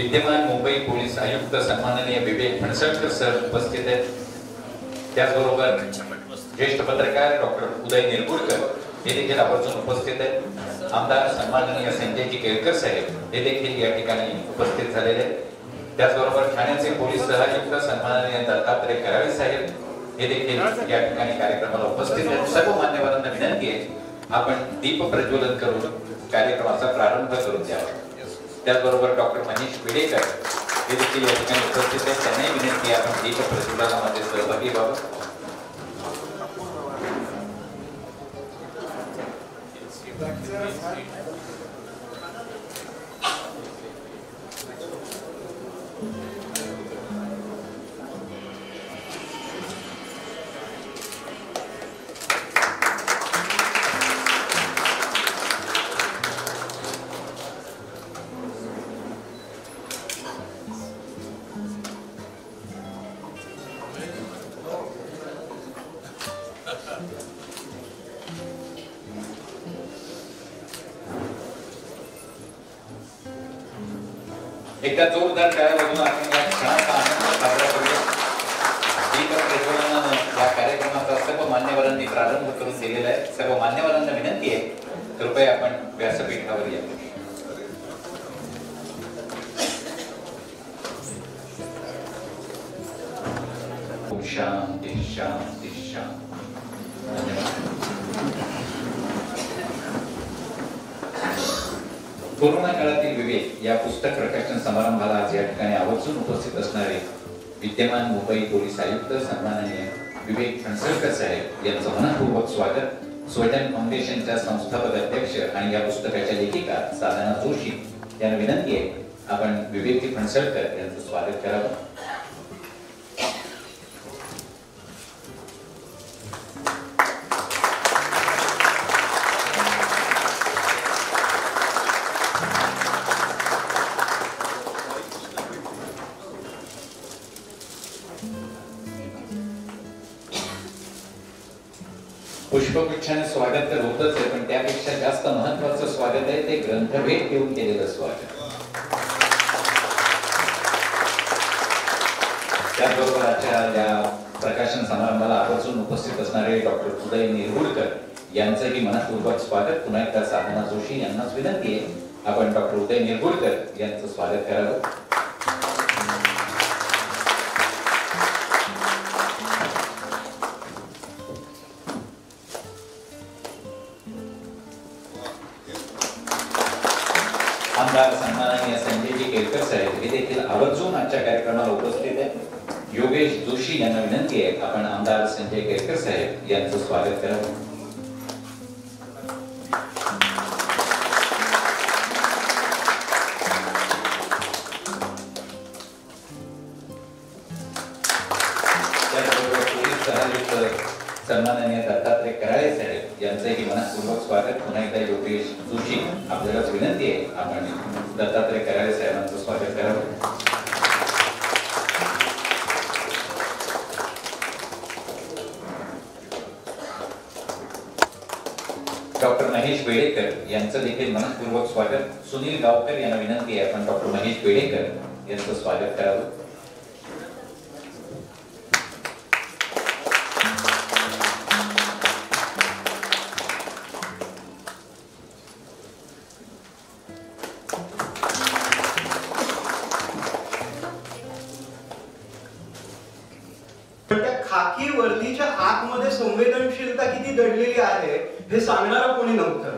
विद्यमान मुंबई पोलीस आयुक्त सन्माननीय विवेक फणसळकर सर उपस्थित आहेत। त्याचबरोबर ज्येष्ठ पत्रकार डॉक्टर उदय निरगुडकर हे देखील आवर्जून उपस्थित आहेत। आमदार सन्माननीय संजयजी केळकर साहेब हे देखील या ठिकाणी उपस्थित झालेले आहेत। त्याचबरोबर ठाण्याचे पोलीस सहआयुक्त सन्माननीय दत्तात्रय कराळे साहेब हे देखील या ठिकाणी कार्यक्रमाला उपस्थित आहेत। सर्व मान्यवरांना विनंती आहे आपण दीप प्रज्वलन करून कार्यक्रमाचा प्रारंभ करून द्यावा। त्याचबरोबर डॉक्टर महेश वेडेकर हे देखील या ठिकाणी उपस्थित आहेत। त्यांनाही विनंती आहे आपण दीप प्रज्वलनामध्ये सहभागी व्हावं। एकदा जोरदार टाळ्या वाजवून आपण या क्षणाचा आनंद साजरा करूया। दीप प्रज्वलनानं या कार्यक्रमाचा सर्व मान्यवरांनी प्रारंभ करून दिलेला आहे। सर्व मान्यवरांना विनंती आहे कृपया आपण व्यासपीठावर या। शांती शांती शांती। कोरोना काळातील विवेक या पुस्तक प्रकाशन समारंभाला आज या ठिकाणी आवर्जून उपस्थित असणारे विद्यमान मुंबई पोलीस आयुक्त सन्माननीय विवेक फणसळकर साहेब यांचं मनपूर्वक स्वागत। स्वजन फाउंडेशनच्या संस्थापक अध्यक्ष आणि या पुस्तकाच्या लेखिका साधना जोशी यांना विनंती आहे आपण विवेक फणसळकर यांचं स्वागत करावं। पुष्पगुच्छाने स्वागत तर होतच आहे, पण त्यापेक्षा जास्त महत्त्वाचं स्वागत आहे ते ग्रंथभेट घेऊन केलेलं स्वागत। त्याचबरोबर आजच्या या प्रकाशन समारंभाला आवर्जून उपस्थित असणारे डॉक्टर उदय निरगुडकर यांचंही मनपूर्वक स्वागत। पुन्हा एकदा साधना जोशी यांनाच विनंती आहे आपण डॉक्टर उदय निरगुडकर यांचं स्वागत करावं। आमदार सन्माननीय संजयजी केळकर साहेब हे देखील आवर्जून आजच्या कार्यक्रमाला उपस्थित आहेत। योगेश जोशी यांना विनंती आहे आपण आमदार संजय केळकर साहेब यांचं स्वागत करावं। त्याचबरोबर पोलीस सहआयुक्त सन्माननीय दत्तात्रय कराळे साहेब यांचंही मनपूर्वक स्वागत। पुन्हा एकदा योगेश जोशी आपल्यालाच विनंती आहे आपण दत्तात्रय कराळे साहेबांचं स्वागत करावं। डॉक्टर महेश वेडेकर यांचं देखील मनपूर्वक स्वागत। सुनील गावकर यांना विनंती आहे आपण डॉक्टर महेश वेडेकर यांचं स्वागत करावं। खाकी वर्दीच्या आतमध्ये संवेदनशीलता किती दडलेली आहे हे सांगणारं कोणी नव्हतं।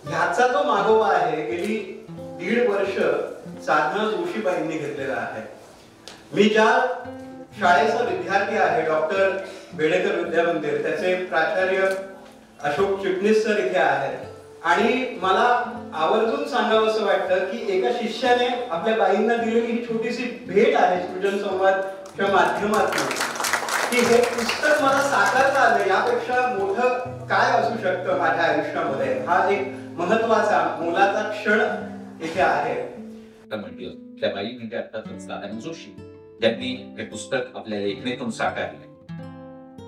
ह्याचा जो मागोवा आहे गेली 1.5 वर्ष साधना जोशीबाईंनी घेतलेला आहे। मी ज्या शाळेचा विद्यार्थी आहे डॉक्टर बेडेकर विद्यामंदिर त्याचे प्राचार्य अशोक चिटणीस सर इथे आहेत आणि मला आवर्जून सांगावं असं वाटतं की एका शिष्याने आपल्या बाईंना दिलेली ही छोटीशी भेट आहे सृजन संवादच्या माध्यमातून की हे पुस्तक मला साकारता आलं यापेक्षा मोठं काय असू शकतं माझ्या आयुष्यामध्ये। हा एक महत्वाचा मोलाचा क्षण इथे आहे। म्हटलं त्या बाई म्हणजे अर्थातच साधना जोशी ज्यांनी हे पुस्तक आपल्या लेखणीतून साकारले।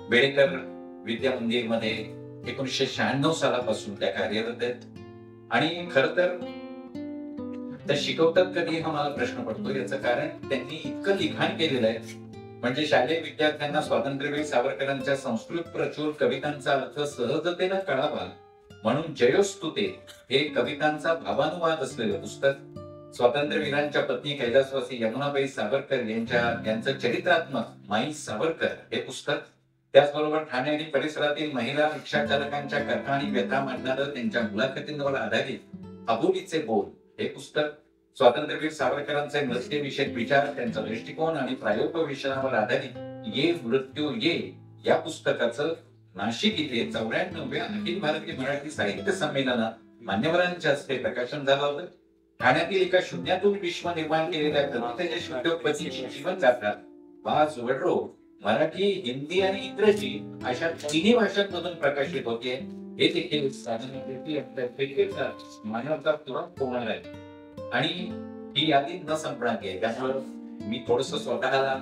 बेडेकर विद्या मंदिरमध्ये 1996 सालापासून त्या कार्यरत आहेत आणि खरं तर तर शिकवतात कधी हा मला प्रश्न पडतो. याचं कारण त्यांनी इतकं लिखाण केलेलं आहे, म्हणजे शालेय विद्यार्थ्यांना स्वातंत्र्यवीर सावरकरांच्या संस्कृत प्रचूर कवितांचा अर्थ सहजतेनं कळावा म्हणून जयोस्तुते हे कवितांचा भावानुवाद असलेलं पुस्तक, स्वातंत्र्यवीरांच्या पत्नी कैलासवासी यमुनाबाई सावरकर यांचं चरित्रात्मक माई सावरकर हे पुस्तक, त्याचबरोबर ठाणे आणि परिसरातील महिला रिक्षा चालकांच्या कथा आणि व्यथा मांडणारं त्यांच्या मुलाखतींवर आधारित अबोलीचे बोल हे पुस्तक, स्वातंत्र्यवीर सावरकरांचे मृत्यूविषयक विचार, त्यांचा दृष्टिकोन आणि प्रायोपवेशनावर आधारित ये मृत्यू ये या पुस्तकाचं नाशिक इथे 94व्या अखिल भारतीय मराठी साहित्य संमेलनात मान्यवरांच्या हस्ते प्रकाशन झालं होतं. ठाण्यातील एका शून्यातून विश्व निर्माण केलेल्या कवितेच्या उद्योगपतीची जीवनगाथा बाज वडरो मराठी, हिंदी आणि इंग्रजी अशा तिन्ही भाषांमधून प्रकाशित होते. हे देखील मानवता तुरंत होणार आहे आणि ही यादी न संपणारी आहे. त्यामुळे मी थोडस स्वतःला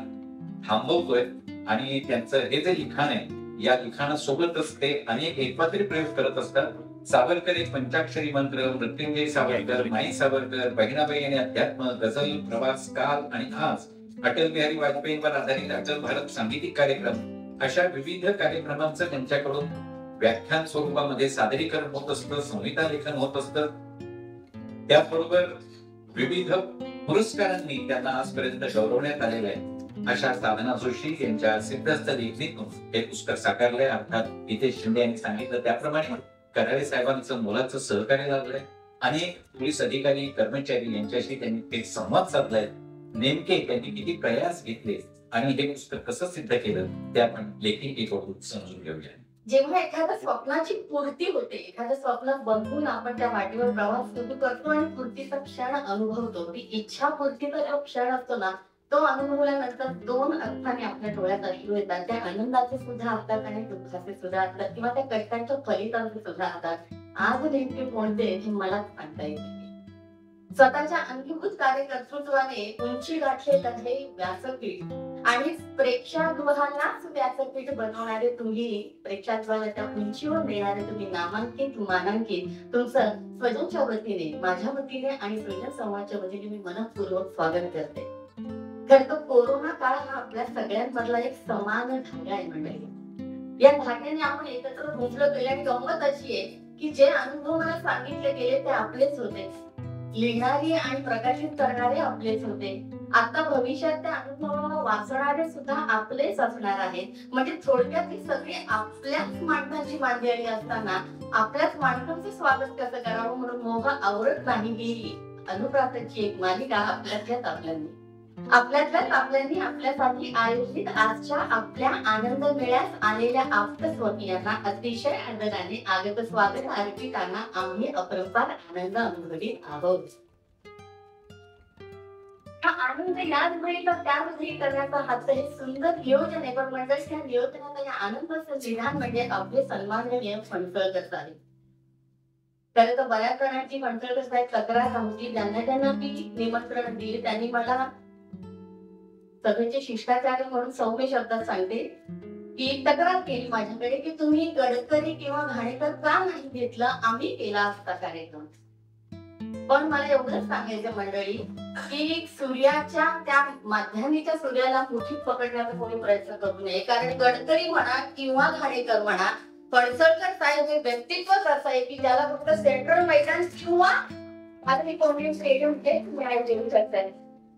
थांबवतोय आणि त्यांचं हे जे लिखाण आहे या लिखाणासोबतच ते अनेक एकपात्री प्रयोग करत असतात. सावरकर एक पंचाक्षरी मंत्र, मृत्युंजय सावरकर, माई सावरकर, बहिणाबाई आणि अध्यात्म, गझल, प्रवास, काल आणि आज, अटल बिहारी वाजपेयींवर आधारित अटल भारत सांगीतिक कार्यक्रम अशा विविध कार्यक्रमांचं त्यांच्याकडून व्याख्यान स्वरूपामध्ये सादरीकरण होत असतं, संहिता लेखन होत असतं. त्याचबरोबर विविध पुरस्कारांनी त्यांना आजपर्यंत गौरवण्यात आलेलं आहे. अशा साधना जोशी यांच्या सिद्धहस्त लेखणीतून हे पुस्तक साकारलंय. अर्थात इथे शिंदे यांनी सांगितलं त्याप्रमाणे कराळे साहेबांचं मोलाचं सहकार्य लाभलंय. अनेक पोलीस अधिकारी, कर्मचारी यांच्याशी त्यांनी ते संवाद साधलाय. नेमके त्यांनी किती प्रयास घेतले आणि हे पुस्तक कसं सिद्ध केलं ते आपण लेखिकेकडून समजून घेऊया. जेव्हा एखाद्या स्वप्नाची पूर्ती होते, एखाद्या स्वप्न बघून आपण त्या वाटेवर प्रवास सुरू करतो आणि पूर्तीचा क्षण अनुभवतो, ती इच्छा पूर्तीचा जो क्षण असतो ना, तो अनुभवल्यानंतर दोन अर्थाने आपल्या डोळ्यात अश्रू येतात. त्या आनंदाचे सुद्धा असतात आणि दुःखाचे सुद्धा असतात किंवा त्या कष्टांच्या फलितांचे सुद्धा असतात. आज नेमके कोणते हे मलाच सांगता येत नाही. स्वतःच्या अंगीभूत कार्यकर्तृत्वाने उंची गाठले तर हे व्यासपीठ आणि प्रेक्षागृहांनाच व्यासपीठ बनवणारे तुम्ही, प्रेक्षागृहाच्या उंचीवर नेणारे तुम्ही नामांकित मानांकित तुमचं स्वजनच्या वतीने, माझ्या वतीने आणि सृजन समाजाच्या वतीने मी मनपूर्वक स्वागत करते. खरं तर कोरोना काळ हा आपल्या सगळ्यांमधला एक समान धागा आहे मंडळी. या धाग्याने आपण एकत्र गुंतलो गेले आणि गंमत अशी आहे की जे अनुभव मला सांगितले गेले ते आपलेच होते, लिहिणारे आणि प्रकाशित करणारे आपलेच होते. आता भविष्यात त्या अनुभवाला वाचणारे सुद्धा आपलेच असणार आहेत. म्हणजे थोडक्यात ही सगळी आपल्याच माणसांची मांदियाळी असताना आपल्याच माणसांचे स्वागत कसं करावं म्हणून मोह आवरत नाही ही अनुप्रासाची एक मालिका आपल्यातल्याच आपल्यांनी आपल्यासाठी आयोजित आजच्या आपल्या आनंद मेळ्यास आलेल्या आप्तस्वकीयांना अतिशय आदराने आगत स्वागत अर्पितांना आम्ही अपरंपार आनंद अनुभवीत आहोत. हा आनंद याच वेळी तर त्याच वेळी करण्याचा हात हे सुंदर नियोजन आहे. पण मंडळी त्या नियोजनात या आनंदाचं विधान म्हणजे आपले सन्माननीय फणसळकर आहे. खरं तर बऱ्याच जणांची फणसळकर साहेब तक्रार नव्हती. ज्यांना मी निमंत्रण दिले त्यांनी मला सभेचे शिष्टाचार म्हणून सौम्य शब्दात सांगते की तक्रार केली माझ्याकडे की तुम्ही गडकरी किंवा घाणेकर का नाही घेतलं, आम्ही केला असता कार्यक्रम. पण मला एवढंच सांगायचं मंडळी की सूर्याच्या त्या माध्यानीच्या सूर्याला मुठीत पकडण्याचा कोणी प्रयत्न करू नये. कारण गडकरी म्हणा किंवा घाणेकर म्हणा, फणसळकर साहेब हे व्यक्तित्वच असं आहे की ज्याला फक्त सेंट्रल मैदान किंवा आता मी कोणी स्टेडियम देऊ शकते.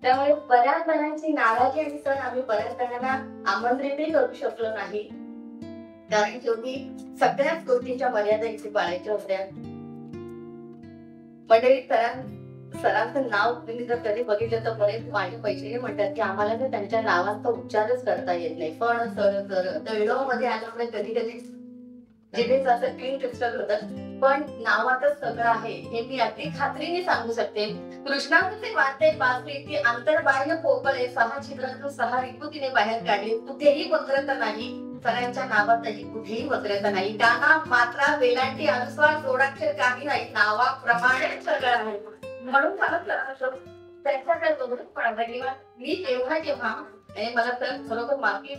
त्यामुळे बऱ्याच जणांची नाराजी आणि सण आम्ही बऱ्याच जणांना आमंत्रितही करू शकलो नाही. कारण शेवटी सगळ्याच गोष्टींच्या मर्यादा इथे पाळायच्या होत्या. मंडळी सरांचं नाव तुम्ही जर कधी बघितलं तर बरेच माझे पैसे म्हणतात की आम्हाला तर त्यांच्या नावाचा उच्चारच करता येत नाही. पण सर मध्ये आल्यामुळे कधी कधी जिथेच असं क्लीन क्रिस्टल होतं. पण नावातच सगळं आहे हे मी अगदी खात्रीने सांगू शकते. कृष्णाचे वाद्य बासरी ती आंतरबाह्य पोकळे 6 छिद्रातून 6 विकृतीने बाहेर काढली. कुठेही वक्रता नाही. सरांच्या नावातही कुठेही वक्रता नाही. गाना, मात्रा, वेलांटी, अनुस्वार, जोडाक्षर काही नाही. नावाप्रमाणे सगळं आहे. म्हणून मला त्यांच्याकडे बघून पण मी जेव्हा मला तर खरोखर माफी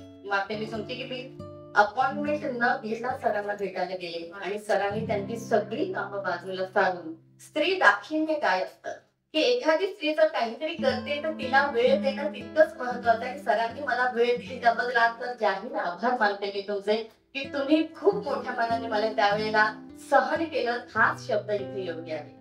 मी सांगते की मी अपॉइंटमेंट न घेता सरांना भेटायला गेले आणि सरांनी त्यांची सगळी कामं बाजूला सारून स्त्री दाखिन्य काय असतं की एखादी स्त्री जर काहीतरी करते तर तिला वेळ देणं तितकंच महत्वाचं आहे. सरांनी मला वेळ दिली त्याबद्दल आज जाहीर आभार मानते मी तुमचे, की तुम्ही खूप मोठ्या मनाने मला त्यावेळेला सहन केलं. हाच शब्द इथे योग्य आहे.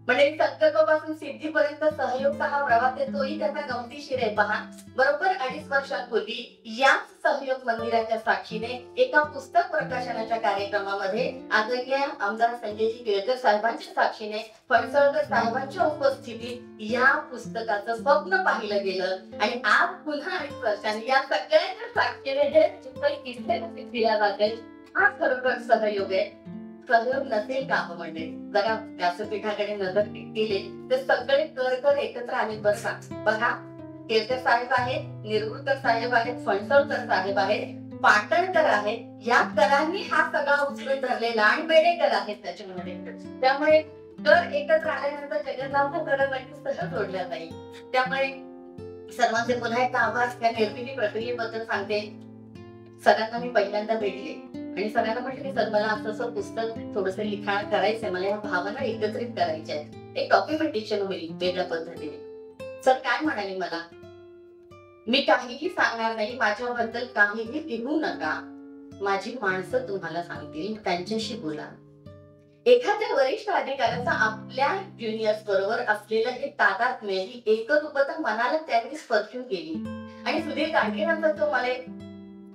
म्हणजे संकल्पापासून सिद्धीपर्यंत सहयोगचा हा प्रवास आहे, तोही त्याचा गमतीशीर आहे. पहा, बरोबर 2.5 वर्षांपूर्वी याच सहयोग मंदिराच्या साक्षीने एका पुस्तक प्रकाशनाच्या कार्यक्रमामध्ये आदरणीय आमदार संजयजी केळकर साहेबांच्या साक्षीने फणसळकर साहेबांच्या उपस्थितीत या पुस्तकाचं स्वप्न पाहिलं गेलं. आणि आज पुन्हा 2.5 वर्षांनी या सगळ्यांच्या साक्षीने हे चित्र इथे दिल्या जाते. हा खरोखर सहयोग आहे. सहयोग नसेल का म्हणजे जरा व्यासपीठाकडे नजर केली तर सगळे कर एकत्र आले. बसा, बघा, केळकर साहेब आहेत, निरगुडकर साहेब आहेत, फणसळकर साहेब आहेत, पाटणकर आहेत. या करांनी हा सगळा उचलून धरलेला आणि बेडेकर आहेत त्याच्यामध्ये. त्यामुळे कर एकत्र आल्यानंतर जगन्नाथ करासाठी सहज जोडल्या जाईल. त्यामुळे सर्वांचे पुन्हा एकदा आभार. त्या निर्मिती प्रक्रियेबद्दल सांगते. सरांना मी पहिल्यांदा भेटले आणि सरांना म्हटले, सर मला असं पुस्तक थोडस लिखाण करायचंय, मला या भावना एकत्रित करायच्या आहेत, एक डॉक्युमेंटेशन होईल वेगळ्या पद्धतीने. सर काय म्हणाले मला, मी काहीही सांगणार नाही, माझ्याबद्दल काहीही लिहू नका, माझी माणसं तुम्हाला सांगतील, त्यांच्याशी बोला. एखाद्या वरिष्ठ अधिकाऱ्याचा आपल्या ज्युनियर्स बरोबर असलेलं हे तादात्म्य, ही एकरूपता मनाला त्यांनी स्पर्शून गेली. आणि सुधीर कांडकेंचा तो मला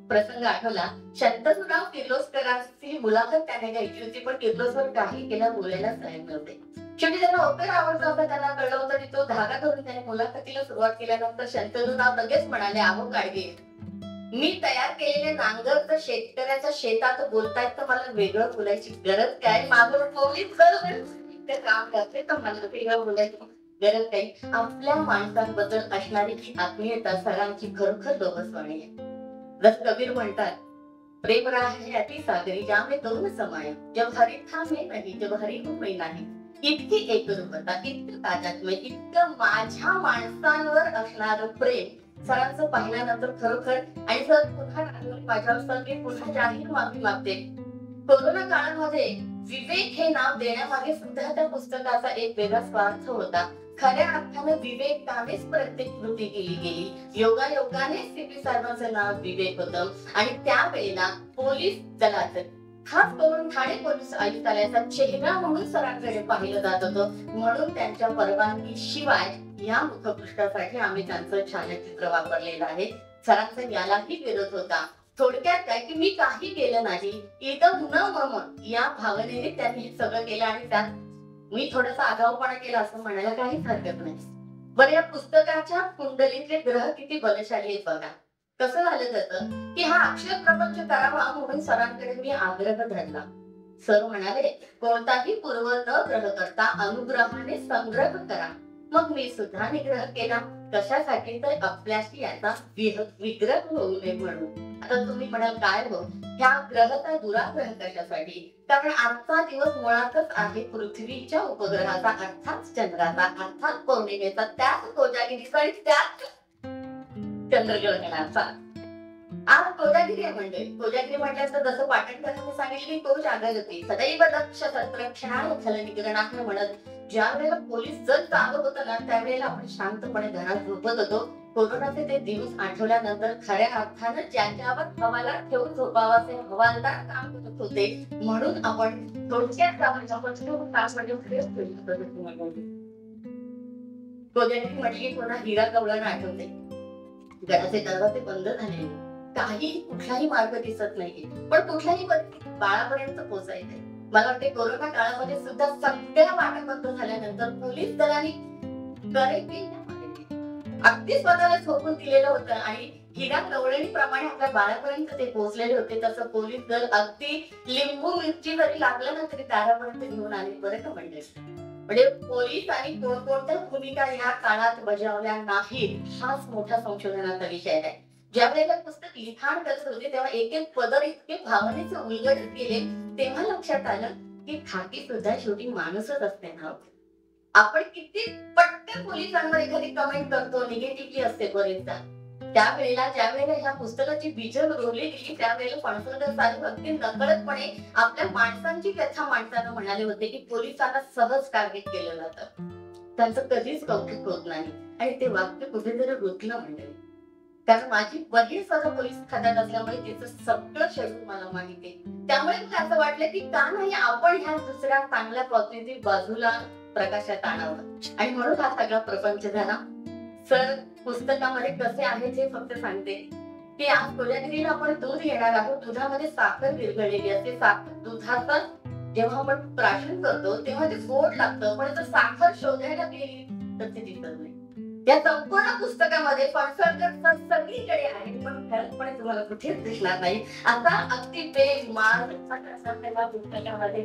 प्रसंग आठवला. शंतनुराव किर्लोस्करांची मुलाखत त्याने घ्यायची होती, पण किर्लोस्कर काही केला बोलायला तयार नव्हते. शेवटी त्यांना ओपेर आवडतं होतं, त्यांना कळलं होतं, की तो धागा धरून त्याने मुलाखतीला सुरुवात केल्यानंतर शंतनुराव लगेच म्हणाले, अहो गाडगे, मी तयार केलेले नांगर तर शेतकऱ्याच्या शेतात बोलतायत, तर मला वेगळं बोलायची गरज काय? मागून पोलीस ते काम करते तर मला वेगळं बोलायची गरज काही. आपल्या माणसांबद्दल असणारी ही आत्मीयता सरांची खरोखर लोभसवाणी आहे. जस कबीर म्हणतात, प्रेम राहे अति सागरी ज्यामे दोन समाय, जब हरी था मैं नहीं, जब हरी हूं मैं नाही. इतकी एकरूपता, इतकं तादात्म्य, इतकं माझ्या माणसांवर असणारं प्रेम सरांचं पाहिल्यानंतर खरोखर. आणि सर पुन्हा माझ्यावर सर मी पुन्हा जाहीर माफी मागते. कोरोना काळामध्ये विवेक हे नाव देण्यामागे सुद्धा त्या पुस्तकाचा एक वेगळा स्वार्थ होता. खऱ्या अर्थाने विवेकानेच प्रत्येक कृती केली गेली. योगायोगाने सीपी साहेबांचं नाव विवेक होतं. आणि त्यावेळेला पोलीस दलाचं, खास करून ठाणे पोलीस आयुक्तालयाचा चेहरा म्हणून सरांकडे पाहिलं जात होतं. म्हणून त्यांच्या परवानगी शिवाय या मुखपृष्ठासाठी आम्ही त्यांचं छायाचित्र वापरलेलं आहे. सरांचा यालाही विरोध होता. थोडक्यात काय की मी काही केलं नाही, इदं न मम या भावनेने त्यांनी हे सगळं केलं. आणि त्यात मी थोडासा आगाऊपणा केला असं म्हणायला काहीच हरकत नाही. बरं, या पुस्तकाच्या कुंडलीतले ग्रह किती बलशाली आहेत बघा. कसं झालं त्याचं की हा अक्षर प्रपंच करावा म्हणून सरांकडे मी आग्रह धरला. सर म्हणाले, कोणताही पूर्व न ग्रह करता अनुग्रहाने संग्रह करा. मग मी सुद्धा निग्रह केला. कशासाठी? तर आपल्याशी याचा विग्रह होऊ नये म्हणून. आता तुम्ही म्हणाल काय हो, ह्या ग्रहचा दुराग्रह कशासाठी? कारण आजचा दिवस मुळातच आहे पृथ्वीच्या उपग्रहाचा, अर्थात चंद्राचा, अर्थात पौर्णिमेचा, त्याच कोजागिरीचा आणि त्याच चंद्रग्रहणाचा. आज कोजागिरी आहे. म्हणजे कोजागिरी म्हटल्याचं जसं पाटणकरांनी सांगितले, तो जागर होती सदैव दक्ष सत्रक्षणाने फल निग्रहणाने म्हणत. ज्या वेळेला पोलीस जर चालत होतं ना, त्यावेळेला आपण शांतपणे घरात झोपत होतो. कोरोनाचे ते दिवस आठवल्यानंतर खऱ्या अर्थानं ज्याच्यावर हवाला ठेवून झोपावाचे हवालदार काम करत होते. म्हणून आपण थोडक्यात कोजागिरी म्हटली पुन्हा हिरा गवळण आठवते. घराचे दरवाजे बंद झाले, काही कुठलाही मार्ग दिसत नाही, पण कुठल्याही परिस्थितीत बाळापर्यंत पोहोचायचंय. मला वाटते कोरोना काळामध्ये सुद्धा सगळ्या वाटा बंद झाल्यानंतर पोलीस दलांनी अगदी स्वतःला झोपून दिलेलं होतं आणि हिरा गवळणीप्रमाणे आपल्या बाळापर्यंत ते पोहोचलेले होते. तसं पोलीस दल अगदी लिंबू मिरची जरी लागलं ना तरी दारापर्यंत घेऊन आले. बरं का म्हणजे पोलीस आणि कोणकोणत्या भूमिका या काळात बजावल्या नाहीत, हाच मोठा संशोधनाचा विषय आहे. ज्या वेळेला पुस्तक लिखाण करत होते तेव्हा एक एक पदर इतके भावनेचे उलगडत गेले, तेव्हा लक्षात आलं की खाकी सुद्धा शेवटी माणूसच असते ना. आपण किती पटकन पोलिसांवर एखादी कमेंट करतो, निगेटिव्हली असते बरेचदा. त्यावेळेला ज्या वेळेला ह्या पुस्तकाची बीजं रोवली गेली त्यावेळेला फणसळकर साहेब अगदी नकळतपणे आपल्या माणसांची व्यथा माणसानं म्हणाले होते की पोलिसांना सहज टार्गेट केलं जातं. त्यांचं कधीच कौतुक होत नाही आणि ते वाक्य कुठेतरी रुतलं मंडळी. कारण माझी बहीण स्वतः पोलीस खात्यात असल्यामुळे तिचं सगळं शेड्यूल मला माहिती आहे. त्यामुळे मला असं वाटलं की का नाही आपण ह्या दुसऱ्या चांगल्या पॉझिटिव्ह बाजूला प्रकाशात आणावं आणि म्हणून हा सगळा प्रपंच झाला. सर पुस्तकामध्ये कसे आहेत हे फक्त सांगते की आज कोल्हापुरीला आपण दूध घेणार आहोत. दुधामध्ये साखर विरघळलेली असते. साखर दुधाचं जेव्हा आपण प्राशन करतो तेव्हा ते गोड लागतं, पण जर साखर शोधायला गेली तर ते दिसत नाही. या संपूर्ण पुस्तकामध्ये फणसळकर सगळीकडे आहे पण खरंचपणे तुम्हाला कुठेच दिसणार नाही. आता अगदी बेमार पुस्तकामध्ये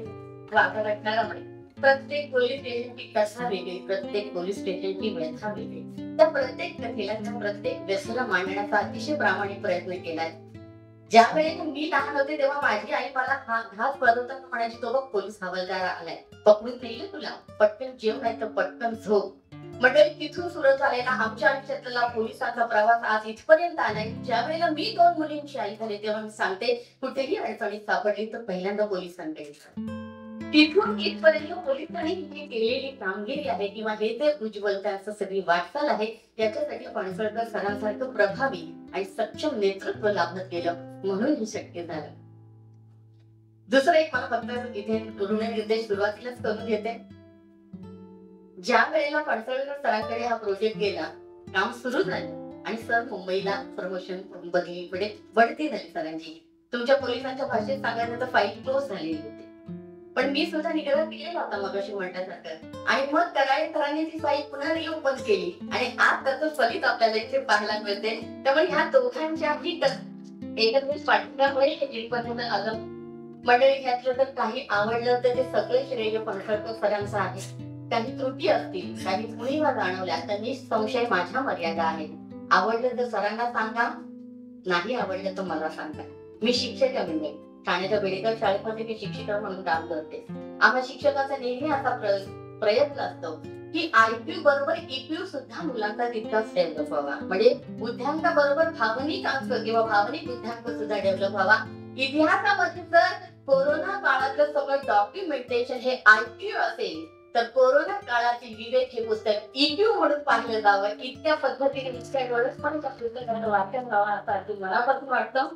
प्रत्येक पोलीस स्टेशनची कथा वेगळी, प्रत्येक पोलीस स्टेशनची व्यथा वेगळी. त्या प्रत्येक कथेला त्या प्रत्येक व्यथेला मांडण्याचा अतिशय प्रामाणिक प्रयत्न केलाय. ज्या वेळेला मी लहान होते तेव्हा माझी आई मला घास बनवताना म्हणायची, तो बघ पोलीस हवालदार आलाय, पकडून नेलं तुला, पटकन जेव नाही तर पटकन झोप. मंडळी तिथून सुरू झालेला आमच्या आयुष्यातला पोलिसांचा प्रवास आज इथपर्यंत आलाय. ज्या वेळेला मी 2 मुलींची आई झाली तेव्हा मी सांगते कुठेही अडचणीत सापडली तर पहिल्यांदा पोलिसांकडे. तिथून इथपर्यंत पोलिसांनी जी केलेली कामगिरी आहे किंवा हे जे उज्ज्वल त्यांचं सगळी वाटचाल आहे याच्यासाठी फणसळकर सरांसारखं प्रभावी आणि सक्षम नेतृत्व लाभत गेलं म्हणून हे शक्य झालं. दुसरं एक मला फक्त इथे ऋणनिर्देश सुरुवातीलाच करून घेते. ज्या वेळेला फणसळकर सरांकडे हा प्रोजेक्ट गेला, काम सुरू झालं आणि सर मुंबईला प्रमोशन बढती झाली सरांची. तुमच्या पोलिसांच्या भाषेत सांगायचं तर फाईल क्लोज झालेली होती, पण मी सुद्धा निग्रह केलेला होता मगाशी म्हटल्यासारखं. आणि मग कराळे सरांनी ती फाईल पुन्हा रिओपन केली आणि आज त्याचं फलित आपल्याला इथे पाहायला मिळते. त्यामुळे ह्या दोघांच्याही एकत्रित पाठिंब्यामुळे हे जिथपर्यंत आलं. मंडळी ह्यातलं जर काही आवडलं तर ते सगळे श्रेय फणसळकर सरांचं आहे. काही त्रुटी असतील, काही उणीवा जाणवल्या तर निसंशय माझ्या मर्यादा आहेत. आवडलं तर सरांना सांगा, नाही आवडलं तर मला सांगा. मी शिक्षक आहे मंडळी. ठाण्याच्या बेडेकर शाळेमध्ये मी शिक्षिका म्हणून काम करते. आम्हा शिक्षकाचा नेहमी असा प्रयत्न असतो की IQ बरोबर EQ सुद्धा मुलांचा तितकाच डेव्हलप व्हावा. म्हणजे बुद्ध्यांकाबरोबर भावनिक अंक किंवा भावनिक बुद्ध्यांक सुद्धा डेव्हलप व्हावा. इतिहासामध्ये जर कोरोना काळातलं सगळं डॉक्युमेंटेशन हे IQ असेल तर कोरोना काळातील विवेक हे पुस्तक EQ म्हणून पाहिलं जावं. इतक्या पद्धतीने पण त्या पुस्तकाचं वाचन व्हावं असं मनापासून वाटतं.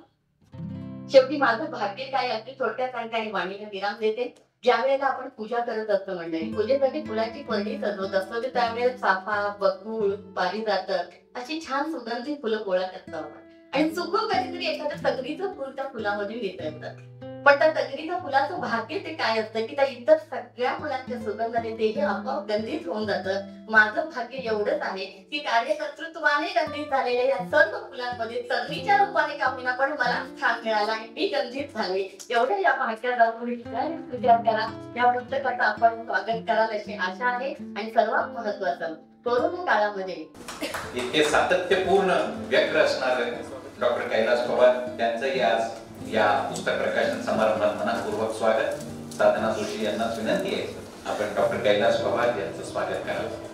शेवटी माझं भाग्य काय अगदी थोडक्यात आणि वाणीला विराम देते. ज्या वेळेला आपण पूजा करत असतो मंडळी, पूजेसाठी फुलाची परडी सजवत असतो, त्यावेळेला चाफा, बकुळ, पारिजातक अशी छान सुगंधी फुलं गोळा करतो आपण आणि चुकून कधीतरी एखादं तगरीचं फुल त्या फुलामध्ये वितळतं. पण त्या तगरीच्या फुलाचं भाग्य ते काय असतं की त्या इतर सगळ्या फुलांच्या सुगंधाने तेही आपोआप गंधित होऊन जातं. माझं भाग्य एवढंच आहे की कार्यकर्तृत्वाने गंधित झालेल्या या सर्व फुलांमध्ये तगरीच्या रूपाने का होईना पण मला स्थान मिळालं आणि मी गंधित झाले. एवढ्या या भाग्याला विचार करा. या पुस्तकाचं आपण स्वागत कराल अशी आशा आहे. आणि सर्वात महत्वाचं कोरोना काळामध्ये इतके सातत्यपूर्ण व्यग्र असणारे डॉक्टर कैलास पवार त्यांचंही आज या पुस्तक प्रकाशन समारंभात मनपूर्वक स्वागत. साधना जोशी यांनाच विनंती आहे आपण डॉक्टर कैलास पवार यांचं स्वागत करावं.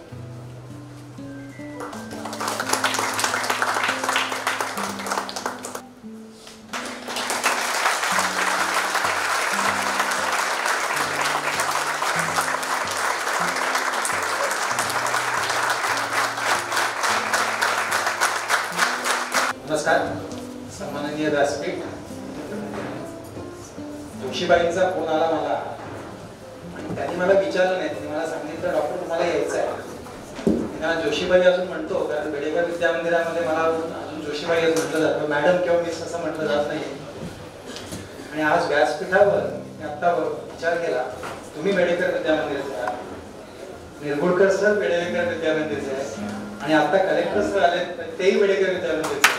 नमस्कार. सन्माननीय व्यासपीठ, जोशीबाईंचा फोन आला मला आणि त्यांनी मला विचारलं नाही, त्यांनी मला सांगितलं डॉक्टर तुम्हाला यायचं आहे. मी जोशीबाई अजून म्हणतो कारण बेडेकर विद्यामंदिरामध्ये मला अजून जोशीबाई म्हटलं जातं, मॅडम किंवा मिस असं म्हटलं जात नाही. आणि आज व्यासपीठावर मी आत्ता विचार केला, तुम्ही बेडेकर विद्यामंदिरचे आहात, निरगुडकर सर बेडेकर विद्यामंदिरचे आहे आणि आता कलेक्टर सर आले तेही बेडेकर विद्यामंदिरचे.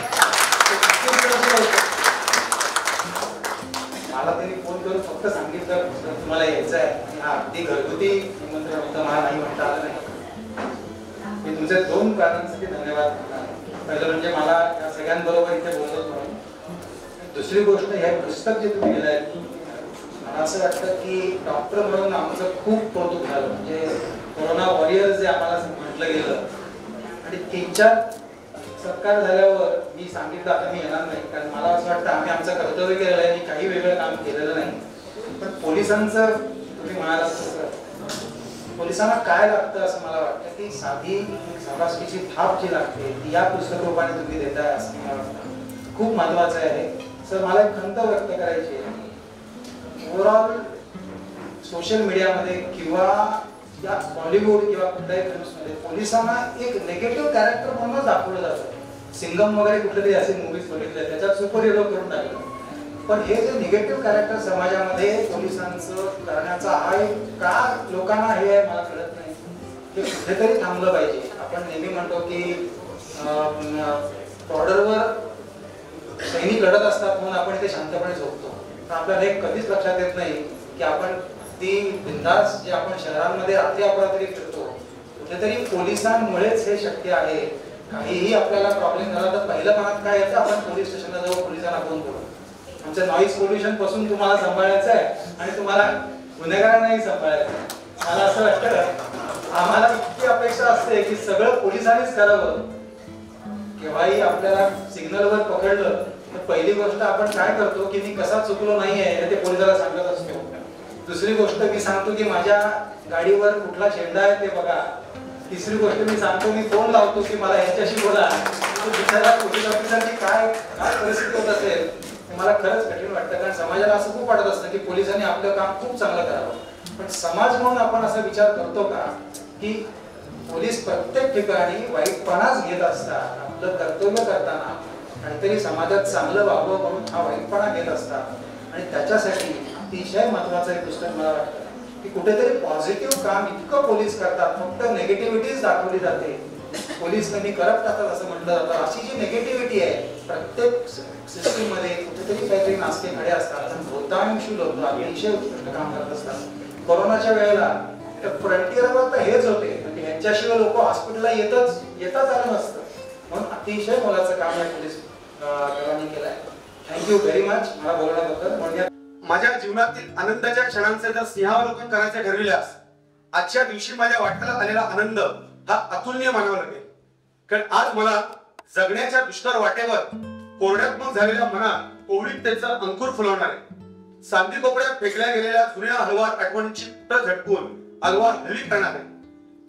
मला त्यांनी फोन करून फक्त सांगितलं तुम्हाला यायचं आहे आणि हा अगदी घरगुती निमंत्रण होतं, मला नाही म्हणता आलं नाही. मी तुमच्या 2 कारणांसाठी धन्यवाद. पहिलं म्हणजे मला या सगळ्यांबरोबर इथे बोलत म्हणून. दुसरी गोष्ट हे पुस्तक जे तुम्ही लिहिलंय मला असं वाटतं की डॉक्टर म्हणून आमचं खूप कौतुक झालं. म्हणजे कोरोना वॉरियर जे आम्हाला म्हटलं गेलं आणि 3-4 सत्कार झाल्यावर मी सांगितलं आता मी येणार नाही कारण मला असं वाटतं आम्ही आमचं कर्तव्य केलेलं आहे, काही वेगळं काम केलेलं नाही. पण पोलिसांचं तुम्ही म्हणालात पोलिसांना काय लागतं असं मला वाटतं की साधी शाबासकीची थाप जी लागते ती या पुस्तक रूपाने तुम्ही देताय असं मला वाटतं. खूप महत्वाचं आहे. सर मला एक खंत व्यक्त करायची आहे. ओव्हरऑल सोशल मीडियामध्ये किंवा या बॉलिवूड किंवा कुठल्याही फिल्म्समध्ये पोलिसांना एक नेगेटिव्ह कॅरेक्टर म्हणूनच दाखवलं जातं. सिंगम वगैरे कुठले तरी असे मूवीज बघितले त्याच्यात सुपर हिरो करून टाकलं. पण हे जे निगेटिव्ह कॅरेक्टर समाजामध्ये पोलिसांचं करण्याचा हा एक का लोकांना हे आहे मला कळत नाही. हे कुठेतरी थांबलं पाहिजे. आपण नेहमी म्हणतो की बॉर्डरवर सैनिक लढत असतात म्हणून आपण ते शांतपणे झोपतो. पण आपल्याला हे कधीच लक्षात येत नाही की आपण ती बिंदास जे आपण शहरांमध्ये रात्री अपरात्री फिरतो कुठेतरी पोलिसांमुळेच हे शक्य आहे. काहीही आपल्याला प्रॉब्लेम झाला तर पहिलं मनात काय येतं आपण पोलीस स्टेशनला जाऊ पोलिसांना फोन करू. आमचं नॉईज पोल्युशन पासून तुम्हाला सांभाळायचं आहे आणि तुम्हाला गुन्हेगारांनाही सांभाळायचं आहे. मला असं वाटतं आम्हाला इतकी अपेक्षा असते की सगळं पोलिसांनीच करावं. केव्हाही आपल्याला सिग्नलवर पकडलं तर पहिली गोष्ट आपण काय करतो की मी कसा चुकलो नाहीये हे ते पोलिसाला सांगत असतो. दुसरी गोष्ट मी सांगतो की माझ्या गाडीवर कुठला झेंडा आहे ते बघा. तिसरी गोष्ट मी सांगतो मी फोन लावतो की मला यांच्याशी बोला. बिचारा पोलीस ऑफिसरची काय काय परिस्थिती होत असेल मला खरंच कठीण वाटतं. कारण समाजाला असं खूप वाटत असतं की पोलिसांनी आपलं काम खूप चांगलं करावं. पण समाज म्हणून आपण असा विचार करतो का की पोलीस प्रत्येक ठिकाणी वाईटपणाच घेत असतात. आपलं कर्तव्य करताना काहीतरी समाजात चांगलं व्हावं म्हणून हा वाईटपणा घेत असतात. आणि त्याच्यासाठी अतिशय महत्वाचं एक पुस्तक मला वाटतं की कुठेतरी पॉझिटिव्ह काम इतकं पोलीस करतात. फक्त नेगेटिव्हिटीच दाखवली जाते. पोलीस कधी करप्ट असतात असं म्हटलं जातं. अशी जी नेगेटिव्हिटी आहे प्रत्येक सिस्टीम मध्ये कुठेतरी काहीतरी नासके खडे असतात. बहुतांशी लोक अतिशय उत्कृष्ट काम करत असतात. कोरोनाच्या वेळेला फ्रंटियरवर तर हेच होते म्हणजे ह्यांच्याशिवाय लोक हॉस्पिटलला येताच आलं नसतं. म्हणून अतिशय मोलाचं काम आहे पोलीस दलांनी केलंय. थँक्यू व्हेरी मच मला बोलण्याबद्दल. माझ्या जीवनातील आनंदाच्या क्षणांचे जर सिंहावलोकन करायचे ठरविल्यास आजच्या दिवशी माझ्या वाट्याला आलेला आनंद हा अतुलनीय मानावा लागेल. कारण आज मला जगण्याच्या दुष्कर वाटेवर कोरड्यात्मक झालेल्या मनात कोविडतेचा अंकुर फुलवणार आहे. सांदी कोपऱ्यात फेकल्या गेलेल्या जुन्या हलवार आठवणींची झटकून हलवार हलवी करणार आहे.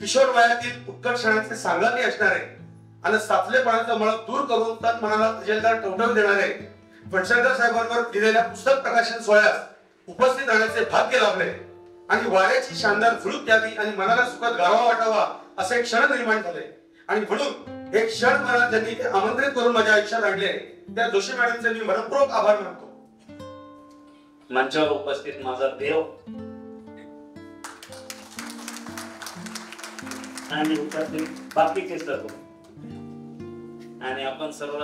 किशोर वयातील उत्कर्षणाचे सांगाती असणार आहे आणि साचलेपणाचं मळ दूर करून तन मनाला तजेलदार टवटवी देणार आहे. फणसळकर साहेबांवर दिलेल्या पुस्तक प्रकाशन सोहळ्यास उपस्थित राहण्याचे भाग्य लाभले आणि वाऱ्याची शानदार झुळूक यावी आणि मनाला सुखात गारवा वाटावा असे क्षण निर्माण झाले. आणि म्हणून एक क्षण मला ज्यांनी ते आमंत्रित करून माझ्या आयुष्यात आणले त्या जोशी मॅडमचे मी मनपूर्वक आभार मानतो. मंचावर उपस्थित माझा देव आणि उपस्थित बाकीचे सर्व आणि आपण सर्व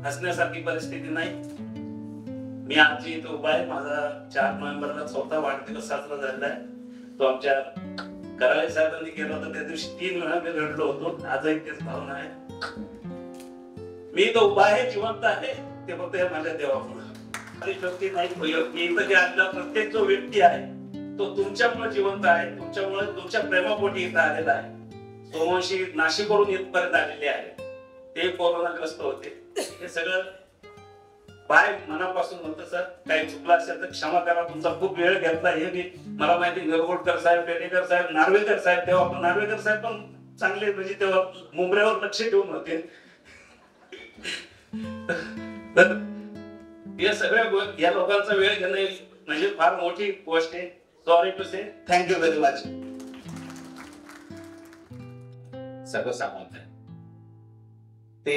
हसण्यासारखी परिस्थिती नाही. मी आजची इथं उभा आहे. माझा 4 नोव्हेंबरला 4था वाढदिवस साजरा झालेला आहे. तो आमच्या कराळे साहेबांनी केला होता. त्या दिवशी 3 वेळा मी रडलो होतो. आजही तेच भावना आहे. मी इथं उभा आहे जिवंत आहे ते फक्त माझ्या देवामुळे शक्ती नाही. इथं जे आलेला प्रत्येक जो व्यक्ती आहे तो तुमच्यामुळे जिवंत आहे. तुमच्यामुळे तुमच्या प्रेमापोटी इथं आलेला आहे. सोमवंशी नाशिकवरून इथपर्यंत आलेले आहे. ते कोरोनाग्रस्त होते. हे सगळं बाय मनापासून होतं. सर काही चुकलं असेल तर क्षमा करा. तुमचा खूप वेळ घेतला हे मी मला माहिती. निरगुडकर साहेब, पेडेकर साहेब, नार्वेकर साहेब तेव्हा पण नार्वेकर साहेब पण चांगले म्हणजे तेव्हा मुंबईवर लक्ष ठेवून होते. तर या सगळ्या या लोकांचा वेळ घेणे म्हणजे फार मोठी गोष्ट आहे. Sorry to say. Thank you very much. सर्वसामान्य ते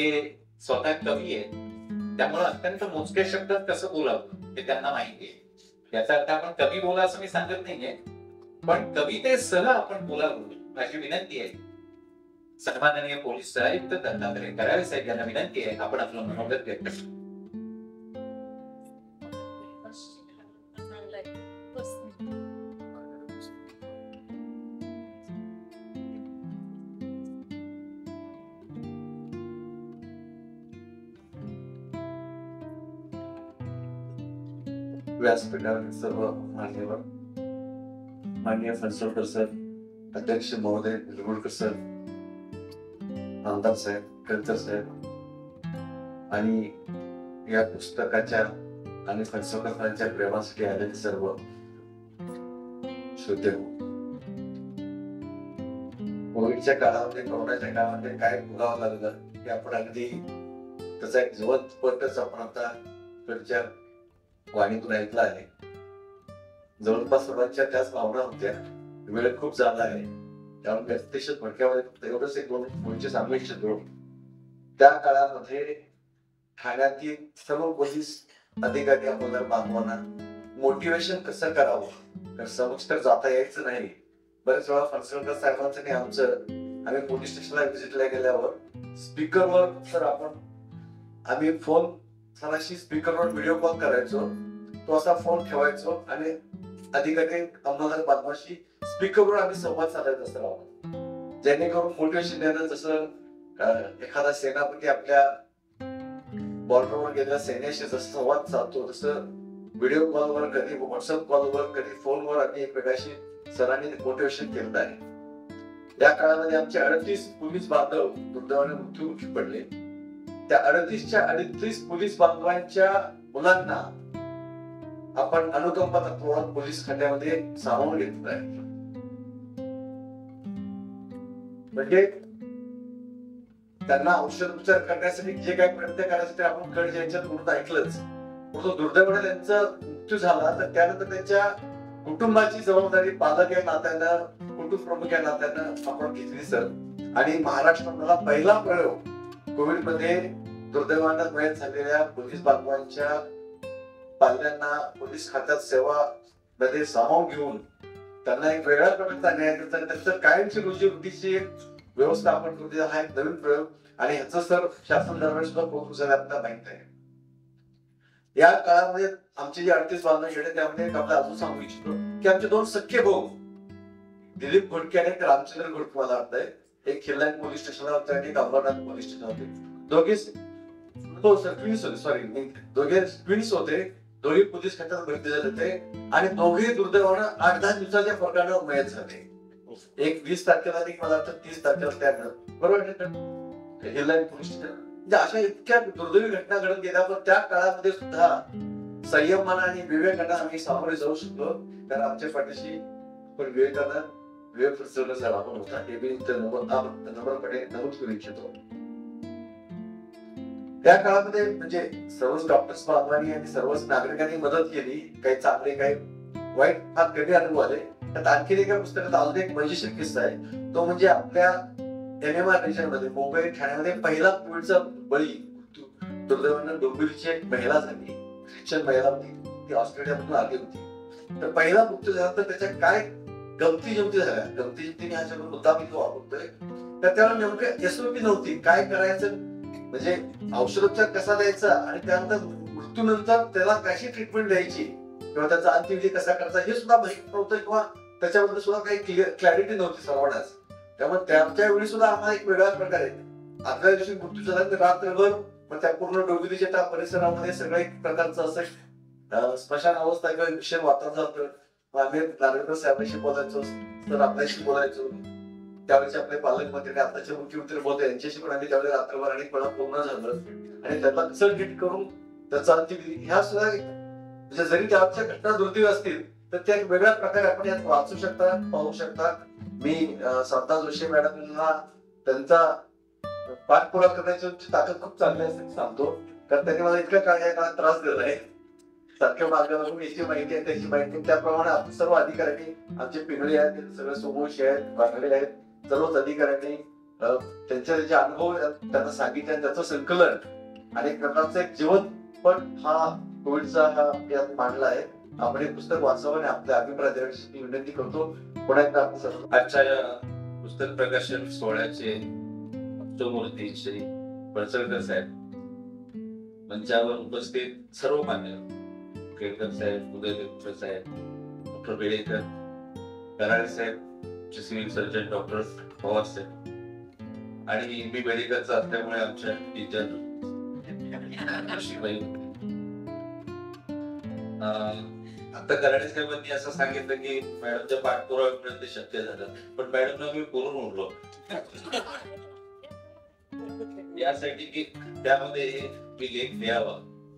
स्वतः कवी आहेत त्यामुळे अत्यंत मोजके शब्दात कसं बोलावं ते त्यांना माहिती आहे. याचा अर्थ आपण कवी बोला असं मी सांगत नाहीये पण कवितेसह आपण बोलावं माझी विनंती आहे. सन्माननीय पोलीस आयुक्त दत्तात्रय कराळे साहेब यांना विनंती आहे आपण आपलं मनोगत व्यक्त करू. व्यासपीठावर सर्व मान्यवर, माननीय फणसळकर सर, अध्यक्ष महोदय निरगुडकर सर, आमदार साहेब, कलतर साहेब आणि या पुस्तकाच्या आणि फणसळकरांच्या प्रेमासाठी आलेले सर्व श्रोते, कोविडच्या काळामध्ये, कोरोनाच्या काळामध्ये काय भोगावं लागलं हे आपण अगदी त्याचा एक जिवंत पटच आपण आता कडच्या वाणीतून ऐकला आहे. जवळपास सर्वांच्या त्याच भावना होत्या. वेळ खूप झाला आहे, त्यामुळे अतिशय थोडक्यामध्ये फक्त एवढंच एक दोन गोष्टी सांगू इच्छितो. त्या काळामध्ये ठाण्यातील सर्व पोलीस अधिकारी आपल्याला बांधवांना मोटिवेशन कसं करावं, तर समक्ष तर जाता यायचं नाही. बरेच वेळा फणसळकर साहेबांचं आणि आम्ही पोलीस स्टेशनला व्हिजिटला गेल्यावर स्पीकरवर सर आम्ही फोन सराशी स्पीकरवर व्हिडिओ कॉल करायचो. तो असा फोन ठेवायचो आणि अधिकारी अंमलदार बांधवाशी स्पीकरवर आम्ही संवाद साधायचा असतो, जेणेकरून मोटिवेशन देणं. जसं एखादा सेनापती आपल्या बॉर्डरवर गेलेल्या सैन्याशी जसं संवाद साधतो, तसं व्हिडिओ कॉलवर, कधी व्हॉट्सअप कॉलवर, कधी फोनवर आम्ही एकमेकाशी सरांनी मोटिवेशन केलं आहे. या काळामध्ये आमचे 38 पोलीस बांधव दुर्दैवाने मृत्युमुखी पडले. त्या 38 पोलीस बांधवांच्या मुलांना आपण अनुकंपा तत्वावर पोलीस खात्यामध्ये सामावून घेतलं आहे. म्हणजे त्यांना औषधोपचार करण्यासाठी जे काही प्रयत्न करायचे ते आपण कड यांच्यात ऐकलंच. परंतु दुर्दैवाने त्यांचा मृत्यू झाला तर त्यानंतर त्यांच्या कुटुंबाची जबाबदारी पालक या नात्यानं, कुटुंब प्रमुख या नात्यानं आपण घेतली सर. आणि महाराष्ट्रातला पहिला प्रयोग कोविड मध्ये दुर्दैवानं मयत झालेल्या पोलीस बांधवांच्या पाल्यांना पोलीस खात्यात सेवा मध्ये सामावून घेऊन त्यांना एक वेगळ्या प्रकारचा न्याय देतात, त्यांचं कायमची रोजीरोटीची व्यवस्था आपण करू हा एक नवीन प्रयोग. आणि ह्याचं सर शासन दरम्यान सुद्धा खूप आपल्याला माहित आहे. या काळामध्ये आमचे जे 38 बांधव गेले त्यामध्ये आपल्याला अजून सांगू इच्छितो की आमचे 2 सख्खे भाऊ दिलीप घोडके आणि रामचंद्र घोडके मला वाटतंय, एक खिल्लारी पोलीस स्टेशनला होते आणि एक अंबरनाथ पोलीस स्टेशन होते. दोघे ट्विन्स होते, सॉरी दोघे ट्विन्स होते. दोघे पोलीस खात्यात भरती झाले होते आणि दोघे दुर्दैवानं 8-10 दिवसाच्या फरकानं मयत झाले. एक 20 तारखेला आणि मला वाटतं 30 तारखेला त्या बरोबर हिल्लारी पोलीस स्टेशन. म्हणजे अशा इतक्या दुर्दैवी घटना घडत गेल्या, पण त्या काळामध्ये सुद्धा संयमानं आणि विवेकानं आम्ही सामोरे जाऊ शकलो. कारण आमच्या पाठीशी पण विवेक फणसळकर साहेब आपण होता, हे मी नम्रपणे नमूद करू इच्छितो. त्या काळामध्ये म्हणजे सर्वच डॉक्टर्स बांधवांनी आणि सर्वच नागरिकांनी मदत केली. काही चांगले काही वाईट फार कमी अनुभव आले. त्यात आणखी एका पुस्तकात अजून एक मजेशीर किस्सा आहे. तो म्हणजे आपल्या MMR रिजन मध्ये मुंबई ठाण्यामध्ये पहिला कोविडचा बळी दुर्दैवानं डोंबिवलीची एक महिला झाली. ख्रिश्चन महिला होती, ती ऑस्ट्रेलियामधून आली होती. तर पहिला मृत्यू झाला तर त्याच्या काय गमती जमती झाल्या. गमती जमतीने हा शब्द मुद्दा मी वापरतोय. तर त्याला नेमकं SOP नव्हती, काय करायचं म्हणजे औषधोपचार कसा द्यायचा आणि त्यानंतर मृत्यूनंतर त्याला कशी ट्रीटमेंट द्यायची किंवा त्याचा अंत्यविधी कसा करायचा हे सुद्धा माहिती नव्हतं किंवा त्याच्याबद्दल सुद्धा काही क्लॅरिटी नव्हती सर्वांनाच. त्यामुळे त्याच्या वेळी सुद्धा आम्हाला एक वेगळ्या प्रकारे आदल्या दिवशी मृत्यू झाला तर रात्रभर मग त्या पूर्ण डोंबिवलीच्या त्या परिसरामध्ये सगळं एक प्रकारचं असं स्मशान अवस्था किंवा विषय वातावरण झालं. आम्ही नागरिक साहेबांशी बोलायचो, तर आपल्याशी बोलायचो. त्यावेळेचे आपले पालकमंत्री आताचे मुख्यमंत्री मोदी यांच्याशी पण आम्ही त्यावेळी रात्रभर अनेक वेळा बोलणं झालं आणि त्याला कन्सल्टेट करून त्याचा अंत्यविधी ह्या सुद्धा म्हणजे जरी त्याच्या घटना दुर्दैवी असतील तर त्या वेगळ्या प्रकारे आपण यात वाचू शकता, पाहू शकता. मी श्रद्धा जोशी मॅडमला त्यांचा पाठपुरावा करण्याची ताकद खूप चांगली असते सांगतो, कारण त्यांनी मला इतक्या या काळात त्रास दिला आहे. सारख्या मार्गावरून याची माहिती आहे, त्याची माहिती त्याप्रमाणे आपण सर्व अधिकाऱ्यांनी आमचे पिंगळे आहेत, सगळे सोमोशी आहेत, बांगडे आहेत, सर्वच अधिकाऱ्यांनी त्यांचे अनुभव त्यांना सांगितले आणि त्याचं संकलन आणि एक प्रकारचा एक जीवनपट हा कोविडचा हा यात मांडला आहे. आपण हे पुस्तक वाचावं आणि आपल्या अभिप्राय देण्याची विनंती करतो. पुन्हा एकदा आपण सर्व आजच्या या पुस्तक प्रकाशन सोहळ्याचे मूर्ती श्री फणसळकर साहेब, मंचावर उपस्थित सर्व मान्यवर केळकर साहेब, उदय देवकर साहेब, डॉक्टर बेडेकर, कराळे साहेब, सिव्हिल सर्जन डॉक्टर पवार साहेब आणि मी बेडेकरचा असल्यामुळे आमच्या टीचर आता कराडे साहेबांनी असं सांगितलं की मॅडमच्या पाठपुराव्यापर्यंत शक्य झालं, पण मॅडमला मी पुरून उरलो यासाठी की त्यामध्ये मी लेख लिहावा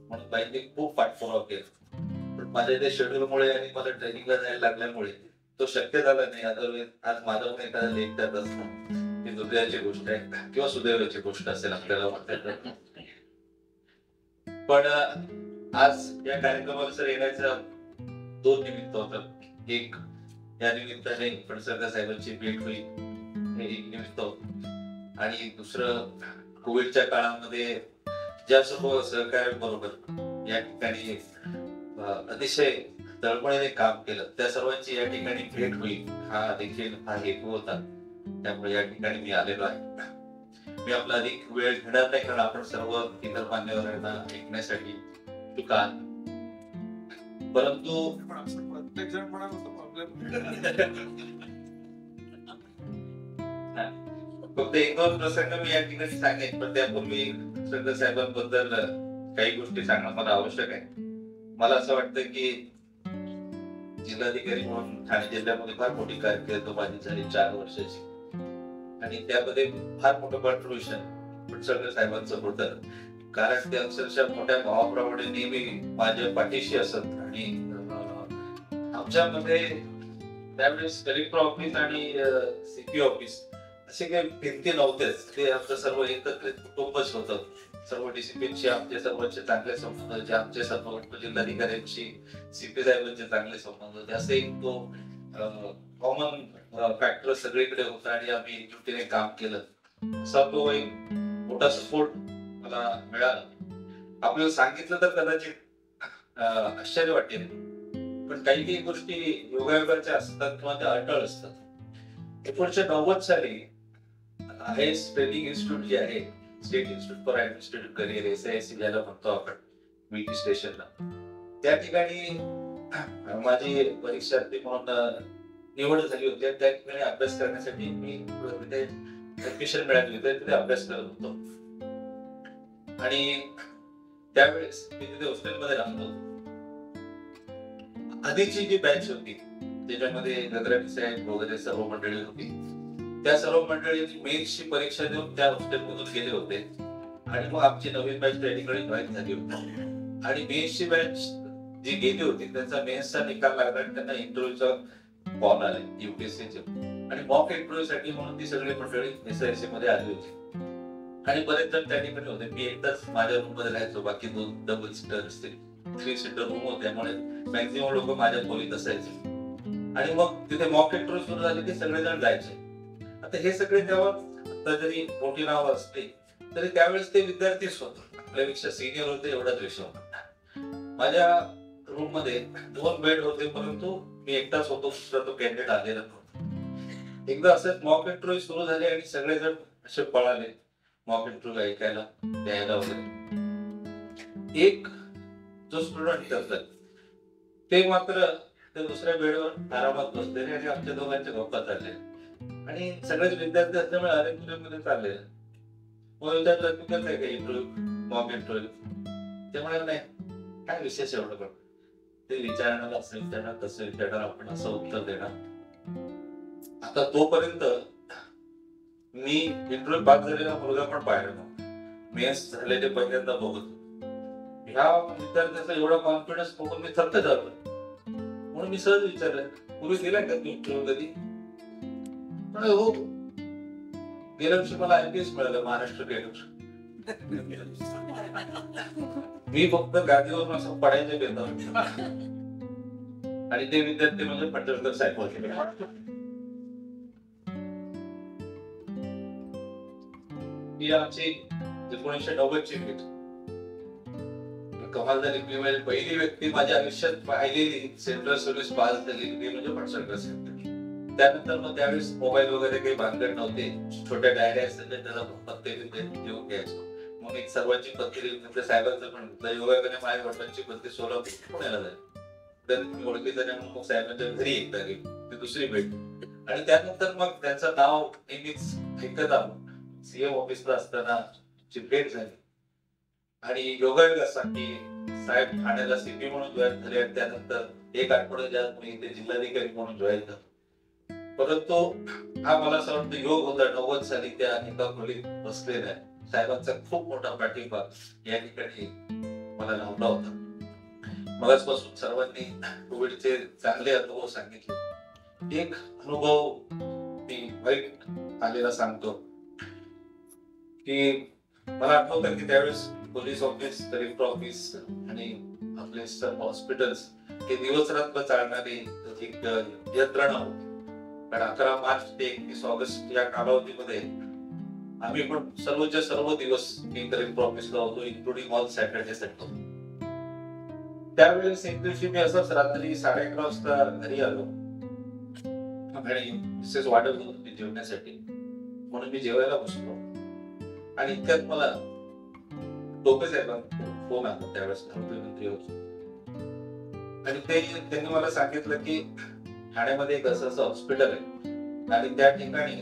म्हणून बाईंनी खूप पाठपुरावा केला. पण माझ्या त्या शेड्यूलमुळे आणि मला ट्रेनिंगला जायला लागल्यामुळे तो शक्य झाला नाही. अदरवाईज आज माझ्याहून एखादा लेख त्यात असतं, ती दुर्दैवाची गोष्ट आहे किंवा सुदैवाची गोष्ट असेल आपल्याला वाटत. पण आज या कार्यक्रमाला सर येण्याचं 2 निमित्त होतात. एक, या निमित्ताने फणसळकर साहेबांची भेट होईल, हे एक निमित्त होतं. आणि दुसरं, कोविडच्या काळामध्ये ज्या सर्व सहकार्यांबरोबर या ठिकाणी अतिशय तळमळीने काम केलं, त्या सर्वांची या ठिकाणी भेट होईल, हा देखील हा हेतू होता. त्यामुळे या ठिकाणी मी आलेलो आहे. मी आपला अधिक वेळ घेणार नाही, कारण आपण सर्व इतर मान्यवरांना ऐकण्यासाठी चुका. परंतु प्रत्येक जण म्हणाल फक्त 1-2 प्रसंग मी या ठिकाणी सांगेन, पण त्यापूर्वी फणसळकर साहेबांबद्दल काही गोष्टी सांगणं मला आवश्यक आहे. मला असं वाटतं की जिल्हाधिकारी म्हणून ठाणे जिल्ह्यामध्ये फार मोठी कारकीर्द माझी झाली 4 वर्षाची, आणि त्यामध्ये फार मोठं कॉन्ट्रीब्युशन फणसळकर साहेबांचं होतं. कारण ते अक्षरशः मोठ्या भावाप्रमाणे नेहमी माझ्या पाठीशी असत. आणि आमच्यामध्ये त्यावेळेस कलेक्टर ऑफिस आणि सीपी ऑफिस असे काही भिंती नव्हतेच. ते आमचं सर्व एकत्रित कुटुंबच होतं. सर्व डिसिप्लिनशी आमचे सर्वांचे चांगले संबंध होते. आमचे सर्व जिल्हाधिकाऱ्यांशी सीपी साहेबांचे चांगले संबंध होते. असे एक तो कॉमन फॅक्टर सगळीकडे होता आणि आम्ही एकजुटीने काम केलं. असा तो एक मोठा सपोर्ट मला मिळाला. आपल्याला सांगितलं तर कदाचित आश्चर्य वाटेल, पण काही गोष्टी योगायोगाच्या असतात किंवा त्या अटळ असतात. 1990 साली IAS ट्रेनिंग इन्स्टिट्यूट जे आहे, state institute for administrative career, SISC ज्याला म्हणतो आपण, VT स्टेशनला, त्या ठिकाणी माझी परीक्षार्थी म्हणून निवड झाली होती. त्या ठिकाणी अभ्यास करण्यासाठी मी तिथे ऍडमिशन मिळाली होती, तिथे अभ्यास करत होतो. आणि त्यावेळेस मी तिथे हॉस्टेलमध्ये राहत होतो. आधीची जी बॅच होती त्याच्यामध्ये गगराणी साहेब वगैरे सर्व मंडळी होती. त्या सर्व मंडळींनी मेन्सची परीक्षा देऊन त्या हॉस्टेलमधून गेले होते. आणि मग आमची नवीन बॅच त्या ठिकाणी जॉईन झाली होती. आणि मेन्सची बॅच जी गेली होती त्यांचा मेन्सचा निकाल लागला आणि त्यांना इंटरव्ह्यूचा कॉल आले UPSCचे. आणि मॉक इंटरव्ह्यू साठी म्हणून ती सगळी मंडळी SISC मध्ये आली होती. आणि बरेच जण त्या ठिकाणी होते. मी एकटाच माझ्या रूम मध्ये राहायचो, बाकी 2 डबल सीटर असतील, 3 सीटर रूम होते, त्यामुळे मॅक्झिमम लोक माझ्या खोलीत असायचे. आणि मग तिथे मॉक इंटरव्ह्यू सुरू झाले की सगळेजण जायचे. आता हे सगळे तेव्हा, आता जरी मोठी नाव असली तरी त्यावेळेस ते विद्यार्थीच होते, आपल्यापेक्षा सिनियर होते, एवढाच विषय होता. माझ्या रूम मध्ये 2 बेड होते, परंतु मी एकटाच होतो, दुसरा तो कॅन्डिडेट आलेला नव्हता. एकदा असंच मॉक इंटरव्ह्यू सुरू झाले आणि सगळेजण असे पळाले मॉक इंटरव्ह्यू ऐकायला, द्यायला वगैरे. एक जो स्टुडंट करतात ते मात्र ते दुसऱ्या बेडवर आरामात बसलेले आणि आमच्या दोघांच्या गप्पा चालले. आणि सगळेच विद्यार्थी असल्यामुळे अरेंजमेंटमध्ये चालले. मग विद्यार्थी तू करताय का इंटरव्ह्यू, मॉक इंटरव्ह्यू? त्यामुळे नाही, काय विशेष एवढं पण ते विचारणार, असं विचारणार, तसं विचारणार, आपण असं उत्तर देणार. आता तोपर्यंत मी इंटरव्ह्यू पास झालेला मुलगा पण पाहिला नव्हता. मेन्स झालेले पहिल्यांदा बघत. ह्या विद्यार्थ्याचा एवढा कॉन्फिडन्स बघून मी थक्क झालो. म्हणून मी सहज विचारलं, पूर्वी दिलाय का तू इंटरव्ह्यू कधी? हो, गेल्या वर्षी मला IPS मिळालं, महाराष्ट्र केडर. मी फक्त गादीवरून असं पडायचं बेतावर. आणि ते विद्यार्थी म्हणजे फणसळकर साहेब होते. ही आमची 1990 ची भेट. कमाल झाली. मी पहिली व्यक्ती माझ्या आयुष्यात पाहिलेली सेंट्रल सर्व्हिस पास झालेली म्हणजे फणसळकर साहेब. त्यानंतर मग त्यावेळेस मोबाईल वगैरे काही भानगड नव्हते. छोट्या डायऱ्या असायच्या, त्याला पत्ते घेऊन घ्यायचो. मग एक सर्वांची पत्ती साहेबांचं पण योगायोगाने माझ्या वडिलांची पत्ती सोलापूर पुण्याला झाली. तर मी ओळखी झाल्यामुळे मग साहेबांच्या घरी एकदा गेली, ती दुसरी भेट. आणि त्यानंतर मग त्यांचं नाव नेहमीच ऐकत आलो. CM ऑफिसला असताना भेट झाली. आणि योगायोग असा की साहेब ठाण्याला CP म्हणून जॉईन झाले आणि त्यानंतर 1 आठवड्याच्या आत मी इथे जिल्हाधिकारी म्हणून जॉईन झालो. परंतु हा मला असं वाटतं योग होता. 90 साली त्या एका खोलीत बसलेला आहे. साहेबांचा खूप मोठा पाठिंबा या ठिकाणी मला लावला होता. मगाचपासून सर्वांनी कोविडचे चांगले अनुभव सांगितले. एक अनुभव मी वाईट आलेला सांगतो की मला आठवतं की त्यावेळेस पोलीस ऑफिस, कलेक्टर ऑफिस आणि आपले सर्व हॉस्पिटल्स हे दिवस रात्र चालणारी एक यंत्रणा होती. कारण 11 मार्च ते 21 ऑगस्ट या कालावधीमध्ये आम्ही पण सर्वच्या सर्व दिवस कलेक्टर ऑफिसला होतो, इन्क्लुडिंग ऑल सॅटर्डे संडे. त्यावेळेस एक दिवशी मी असंच रात्री 11:30 वाजता घरी आलो आणि मिसेस वाढत होती जेवण्यासाठी, म्हणून मी जेवायला बसलो आणि इतक्यात मला टोपे साहेबांचा फोन आला. त्यावेळेस आरोग्यमंत्री होते आणि त्यांनी मला सांगितलं की ठाण्यामध्ये एक असं हॉस्पिटल आहे आणि त्या ठिकाणी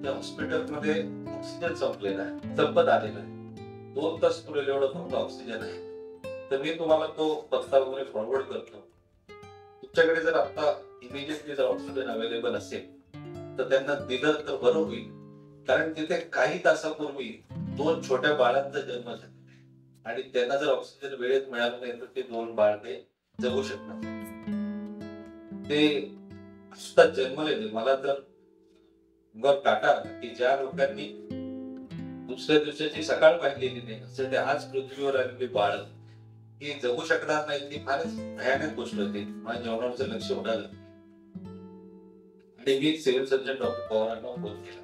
त्या हॉस्पिटलमध्ये ऑक्सिजन संपलेला आहे, संपत आलेला आहे, 2 तास पुरेल एवढं फक्त ऑक्सिजन आहे. तर मी तुम्हाला तो पत्ता वगैरे फॉरवर्ड करतो. तुमच्याकडे जर आता इमिजिएटली जर ऑक्सिजन अवेलेबल असेल तर त्यांना दिलं तर बरं होईल. कारण तिथे काही तासापूर्वी 2 छोट्या बाळांचा जन्म झाला आणि त्यांना जर ऑक्सिजन वेळेत मिळालं नाही तर ते 2 बाळके जगू शकणार. ते असतात जन्मलेले. मला तर काटा की ज्या लोकांनी दुसऱ्या दिवसाची सकाळ पाहिलेली नाही असं ते आज पृथ्वीवर आलेली बाळ ही जगू शकणार नाही, ती फारच भयानक गोष्ट होती. माझ्या जेवणाचं लक्ष उडालं आणि मी सिव्हिल सर्जन डॉक्टर पवारांना फोन केला.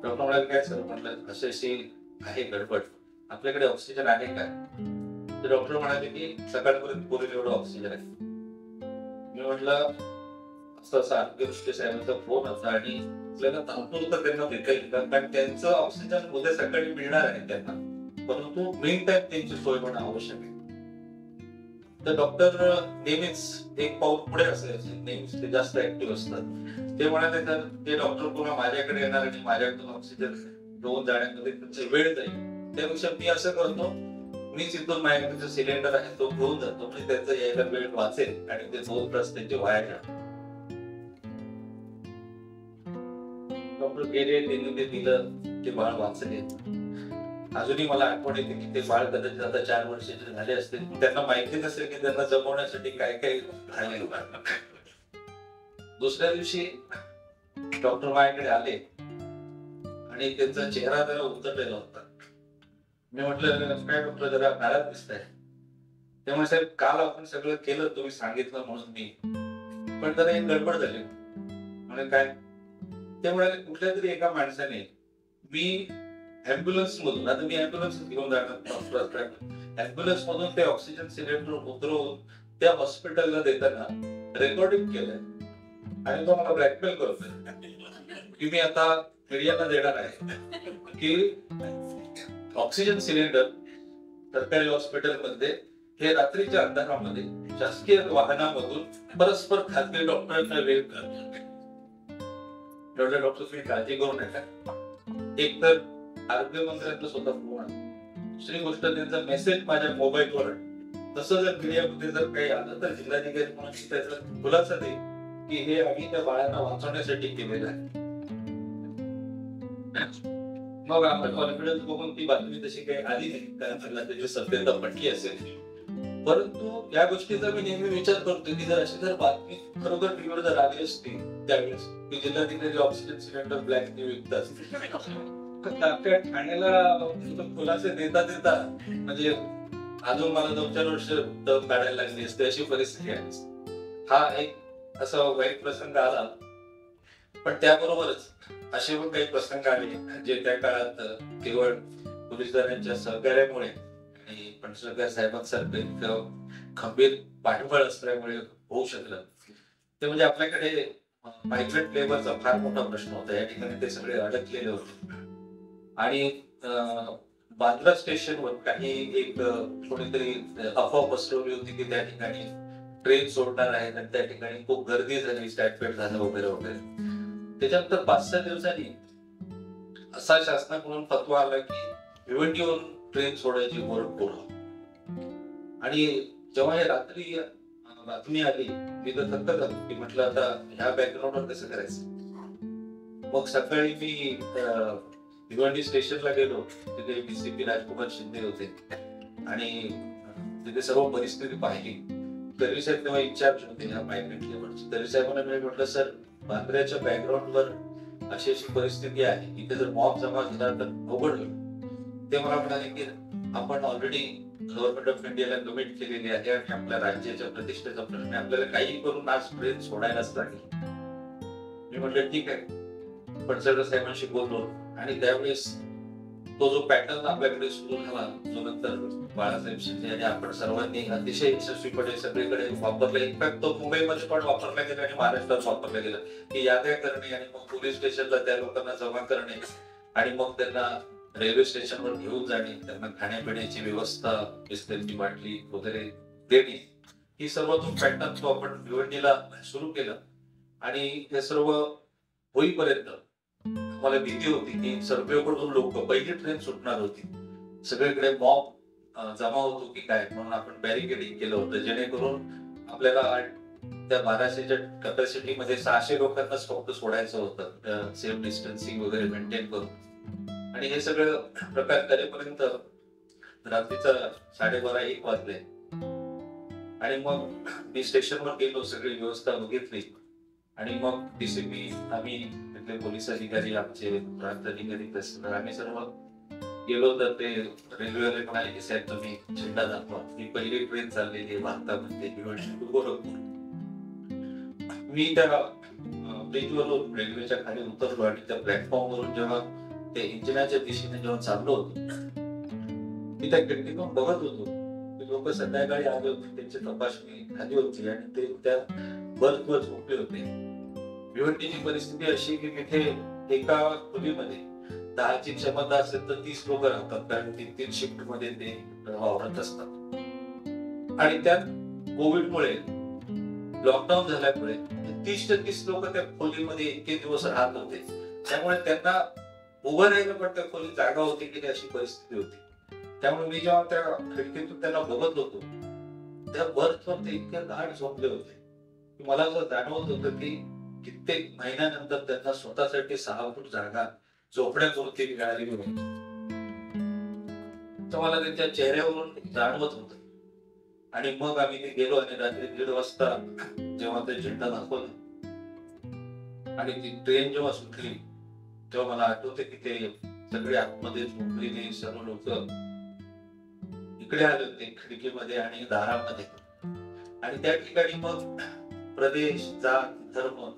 डॉक्टर म्हणाले काय सर, म्हटलं अशी आहे गडबड, आपल्याकडे ऑक्सिजन आहे का? तर डॉक्टर म्हणाले की सकाळपर्यंत पुरेल एवढं ऑक्सिजन आहे. मी म्हटलं असं आरोग्यदृष्टी साहेबांचा फोन होता आणि आपल्याला तात्पुरतं त्यांना देता येईल कारण त्यांचं ऑक्सिजन उद्या सकाळी मिळणार आहे त्यांना, परंतु मेन टाइम त्यांची सोय होणं आवश्यक आहे. तर डॉक्टर नेहमीच एक पाऊल पुढे असायचे, नेहमीच ते जास्त ऍक्टिव्ह असतात. ते म्हणाले तर ते डॉक्टर पुन्हा माझ्याकडे येणार आणि माझ्याकडून ऑक्सिजन घेऊन जाण्यामध्ये त्यांचा वेळ जाईल, त्यापेक्षा मी असं करतो, मीच इथून माझ्याकडे सिलेंडर आहे तो घेऊन जातो, म्हणजे त्यांचा यायला वेळ वाचेल आणि ते 2 तास त्यांचे वाया जाणार. डॉक्टर गेले, त्यांनी ते दिलं, ते बाळ वाचले. अजूनही मला आठवण येते की ते बाळ कदाचित आता 4 वर्षाचे झाले असतील. त्यांना माहिती नसेल की त्यांना जगवण्यासाठी काय काय झाले. दुसऱ्या दिवशी डॉक्टर माझ्याकडे आले आणि त्यांचा चेहरा जरा उतरलेला होता. मी म्हटलं काय डॉक्टर जरा नाराज दिसताय. तेव्हा साहेब काल आपण सगळं केलं, तुम्ही सांगितलं म्हणून मी, पण जरा एक गडबड झाली. म्हणजे काय? ते म्हणाले कुठल्या तरी एका माणसाने मी ऍम्ब्युलन्स मधून, आता मी ऍम्ब्युलन्स घेऊन जाणार, ऍम्ब्युलन्स मधून ते ऑक्सिजन सिलेंडर उतरवून त्या हॉस्पिटलला देताना रेकॉर्डिंग केलंय आणि तो मला ब्लॅकमेल करतोय की मी आता मीडियाला देणार आहे की ऑक्सिजन सिलेंडर सरकारी हॉस्पिटलमध्ये हे रात्रीच्या अंधारामध्ये शासकीय वाहनामधून परस्पर खासगी डॉक्टरांना वेळ करतात. डॉक्टर तुम्ही काळजी करू नका. एक तर आरोग्य मंत्र्यांचा स्वतः फोन आला, दुसरी गोष्ट त्यांचा मेसेज माझ्या मोबाईलवर, तसं जर मीडियामध्ये जर काही आलं तर जिल्हाधिकारी म्हणून त्याचा खुलासा देईल की हे आम्ही त्या बाळांना वाचवण्यासाठी केलेलं आहे. मग आपण कॉन्फिडन्स बघून ती बातमी तशी काही आली नाही, कारण त्यांना त्याची सत्यता पटली असेल. परंतु या गोष्टीचा मी नेहमी विचार करतो की जर अशी जर बातमी खरोखर टीव्हीवर जर आली असती त्यावेळेस की जिल्हाधिकारी ऑक्सिजन सिलेंडर ब्लॅकने विकतात, ठाण्याला खुलासे देता देता म्हणजे अजून मला 2-4 वर्ष दम काढायला लागली असते, अशी परिस्थिती आहे. हा एक असा वाईट प्रसंग आला, पण त्याबरोबरच असे पण काही प्रसंग आले जे त्या काळात केवळ पोलीस दलांच्या सहकार्यामुळे आणि पणसरकर साहेबांसारखं इतकं खंबीर पाठबळ असल्यामुळे होऊ शकलं. ते म्हणजे आपल्याकडे मायग्रेंट लेबरचा फार मोठा प्रश्न होता. या ठिकाणी ते सगळे अडकलेले होते आणि बांद्रा स्टेशनवर काही एक कोणीतरी अफवा पसरवली होती की त्या ठिकाणी ट्रेन सोडणार आहेत आणि त्या ठिकाणी खूप गर्दी झाली, स्टॅटफेट झालं वगैरे वगैरे. त्याच्यानंतर 5-6 दिवसांनी असा शासनाकडून फतवा आला की भिवंडीवरून ट्रेन सोडायची बोर्ड आणि जेव्हा हे रात्री बातमी आली मी तर थक्क झालो की म्हटलं आता ह्या बॅकग्राऊंडवर कसं करायचं. मग सकाळी मी भिवंडी स्टेशनला गेलो, तिथे डीसीपी राजकुमार शिंदे होते आणि तिथे सर्व परिस्थिती पाहिली. तरी साहेब तेव्हा इन्चार्ज होते या मायग्रेंट लेबरचे. तरी साहेबांना मी म्हटलं सर बांद्र्याच्या बॅकग्राऊंडवर अशी अशी परिस्थिती आहे, इथे जर मॉब जमा झाला तर अवघड होईल. ते मला म्हणाले की आपण ऑलरेडी गव्हर्नमेंट ऑफ इंडियाला कमिट केलेली आहे आणि आपल्या राज्याच्या प्रतिष्ठेचा प्रश्न आहे, आपल्याला काही करून आज ट्रेन सोडायलाच लागेल. मी म्हटलं ठीक आहे. फडसरकर साहेबांशी बोललो आणि त्यावेळेस तो जो पॅटर्न आपल्याकडे सुरू झाला, जो नंतर बाळासाहेब शिंदे आणि आपण सर्वांनी अतिशय यशस्वीपणे सगळीकडे वापरला. इनफॅक्ट तो मुंबईमध्ये पण वापरला गेला आणि महाराष्ट्रात वापरला गेला की याद्या करणे आणि मग पोलीस स्टेशनला त्या लोकांना जमा करणे आणि मग त्यांना रेल्वे स्टेशनवर घेऊन जाणे, त्यांना खाण्यापिण्याची व्यवस्था, बिस्किटची बाटली वगैरे देणे, ही सर्व तो पॅटर्न तो आपण भिवंडीला सुरू केला. आणि हे सर्व होईपर्यंत मला भीती होती की सर्वेकडून लोक, पहिली ट्रेन सुटणार होती, सगळीकडे मॉब जमा होतो की काय, म्हणून आपण बॅरिकेडिंग केलं होतं जेणेकरून आपल्याला त्या 1200च्या कॅपॅसिटी मध्ये 600 लोकांनाच फक्त सोडायचं होतं, सेफ डिस्टन्सिंग वगैरे मेंटेन करून. आणि हे सगळं प्रकार करेपर्यंत रात्रीचा 12:30-1 वाजले. आणि मग मी स्टेशनवर गेलो, सगळी व्यवस्था बघितली आणि मग डीसीपी, आम्ही तिथले पोलीस अधिकारी, आमचे प्रांत अधिकारी, तहसीलदार, आम्ही सर्व गेलो. तर ते रेल्वेवाले म्हणाले की साहेब तुम्ही झेंडा दाखवा, ही पहिली ट्रेन चाललेली आहे भारतामध्ये भिवंडी टू गोरखपूर. मी त्या ब्रिजवरून रेल्वेच्या खाली उतरलो आणि त्या प्लॅटफॉर्मवरून जेव्हा त्या इंजिनाच्या दिशेने जेव्हा चाललो होतो, मी त्या खिडकीतून बघत होतो की लोक संध्याकाळी आले होते, त्यांची तपासणी झाली होती आणि ते त्या बर्थवर झोपले होते. भिवंडीची परिस्थिती अशी की तिथे एका खोलीमध्ये 10ची क्षमता असेल तर 30 लोक राहतात, कारण 3 शिफ्ट मध्ये ते वावरत असतात. आणि त्यात कोविडमुळे, लॉकडाऊन झाल्यामुळे 30 ते 30 लोक त्या खोलीमध्ये इतके दिवस राहत होते, त्यामुळे त्यांना उभं राहिलं पण त्या खोलीत जागा होती की अशी परिस्थिती होती. त्यामुळे मी जेव्हा त्या खिडकीतून त्यांना बघत होतो, त्या बर्थवर ते इतके गाढ झोपले होते की मला असं जाणवत होतं की कित्येक महिन्यानंतर त्यांना स्वतःसाठी 6 फूट जागा झोपण्यापुरती मिळाली होती. तर मला त्यांच्या चेहऱ्यावरून जाणवत होतं. आणि मग आम्ही गेलो आणि रात्री 1:30 वाजता जेव्हा ते झेंडा दाखवला आणि ती ट्रेन जेव्हा सुटली, तेव्हा मला आठवते की ते सगळे आतमध्ये झोपलेले सर्व लोक इकडे आले होते खिडकीमध्ये आणि दारामध्ये. आणि त्या ठिकाणी मग प्रदेश, जात, धर्म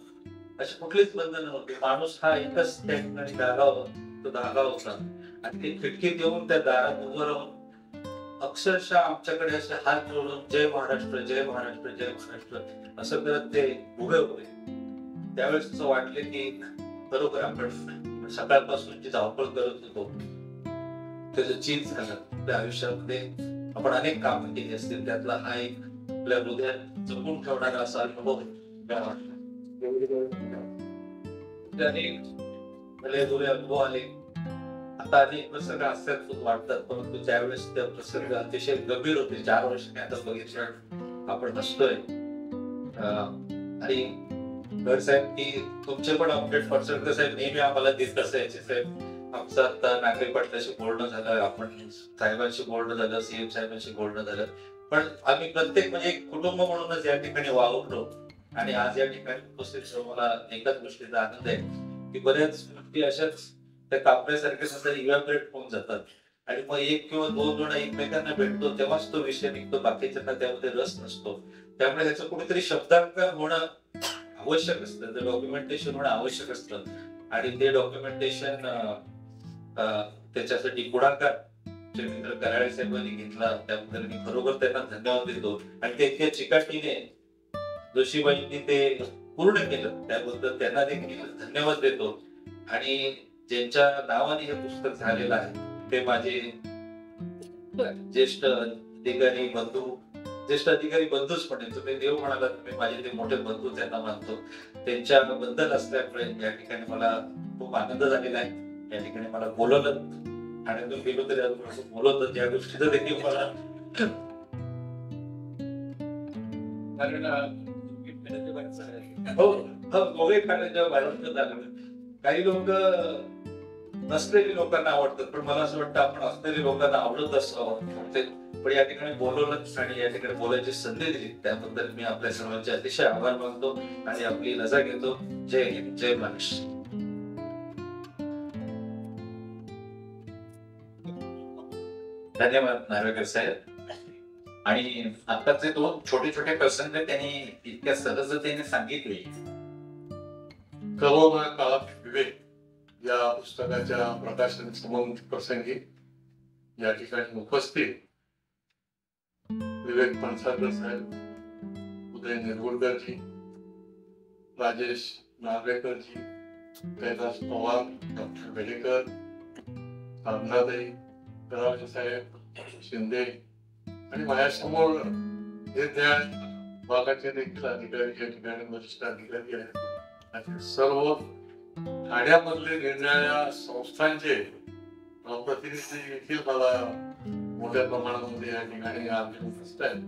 अशी कुठलीच बंधनं नव्हती. माणूस हा एकच त्या ठिकाणी धागा होता. आणि ते खिडकीत येऊन त्या दारात उभं राहून अक्षरशः आमच्याकडे असे हात जोडून जय महाराष्ट्र, जय महाराष्ट्र, जय महाराष्ट्र असं करत ते उभे होते. त्यावेळेस असं वाटले की बरोबर आपण सकाळपासून जी धावपळ करत होतो त्याचं चीज झालं. आपल्या आयुष्यामध्ये आपण अनेक कामं केली असतील, त्यातला हा एक आपल्या हृदयात जपून ठेवणारा असा अनुभव अनुभव आले. आता अनेक प्रसंग असतात वाटतात, परंतु त्यावेळेस त्या प्रसंग अतिशय गंभीर होते. 4 वर्षांनी आता बघितलं आपण हसतोय. आणि घर साहेब की तुमचे पण अपडेट फडसरकर साहेब नेहमी आम्हाला देत असायचे. साहेब आमचं आता नागरी पाटलाशी बोलणं झालं, आपण साहेबांशी बोलणं झालं, सीएम साहेबांशी बोलणं झालं, पण आम्ही प्रत्येक म्हणजे एक कुटुंब म्हणूनच या ठिकाणी वावरलो. आणि आज या ठिकाणी उपस्थित मला एकाच गोष्टीचा आनंद आहे की बऱ्याच गोष्टी अशाच त्या कापण्यासारख्या नंतर इव्हॅपोरेट होऊन जातात आणि मग 1 किंवा 2 जण एकमेकांना भेटतो तेव्हाच तो विषय निघतो, बाकीच्यांना त्यामध्ये रस नसतो. त्यामुळे ह्याचं कुठेतरी शब्दांकन होणं आवश्यक असतं, ते डॉक्युमेंटेशन होणं आवश्यक असतं. आणि ते डॉक्युमेंटेशन त्याच्यासाठी पुढाकार मित्र कराळे साहेबांनी घेतला, त्याबद्दल मी खरोखर त्यांना धन्यवाद देतो. आणि ते इतक्या चिकाटीने जोशीबाईंनी ते पूर्ण केलं, त्याबद्दल त्यांना देखील धन्यवाद देतो. आणि ज्यांच्या नावाने हे पुस्तक झालेलं आहे ते माझे ज्येष्ठ अधिकारी बंधूच म्हणेल, तुम्ही देव म्हणाला, तुम्ही माझे ते मोठे बंधू त्यांना मानतो. त्यांच्याबद्दल असल्यामुळे या ठिकाणी मला खूप आनंद झालेला आहे. या ठिकाणी मला बोलवलं आणि गेलो तरी अजून बोलवतं, या गोष्टीचं देखील मला काही लोक नसलेली लोकांना आवडतात, पण मला असं वाटतं आपण असलेली लोकांना आवडत असावं. पण या ठिकाणी बोलवलं आणि या ठिकाणी बोलायची संधी दिली त्याबद्दल मी आपल्या सर्वांचे अतिशय आभार मानतो आणि आपली रजा घेतो. जय हिंद, जय महाराष्ट्र. धन्यवाद नार्वेकर साहेब. आणि आताचे दोन छोटे छोटे प्रसंग त्यांनी इतक्या सहजतेने सांगितले. करोना काळात विवेक या पुस्तकाच्या प्रकाशन समारोह प्रसंगी या ठिकाणी उपस्थित विवेक पणसाळकर साहेब, उदय निरगुडकरजी, राजेश नार्वेकरजी, कैलास पवार, डॉक्टर बेडेकर, साधनाताई, करावचे साहेब, शिंदे आणि माझ्यासमोर निर्णय विभागाचे देखील अधिकारी या ठिकाणी वरिष्ठ अधिकारी आहेत. असे सर्व ठाण्यामधले निर्णया संस्थांचे प्रतिनिधी देखील मला मोठ्या प्रमाणामध्ये या ठिकाणी उपस्थित आहेत.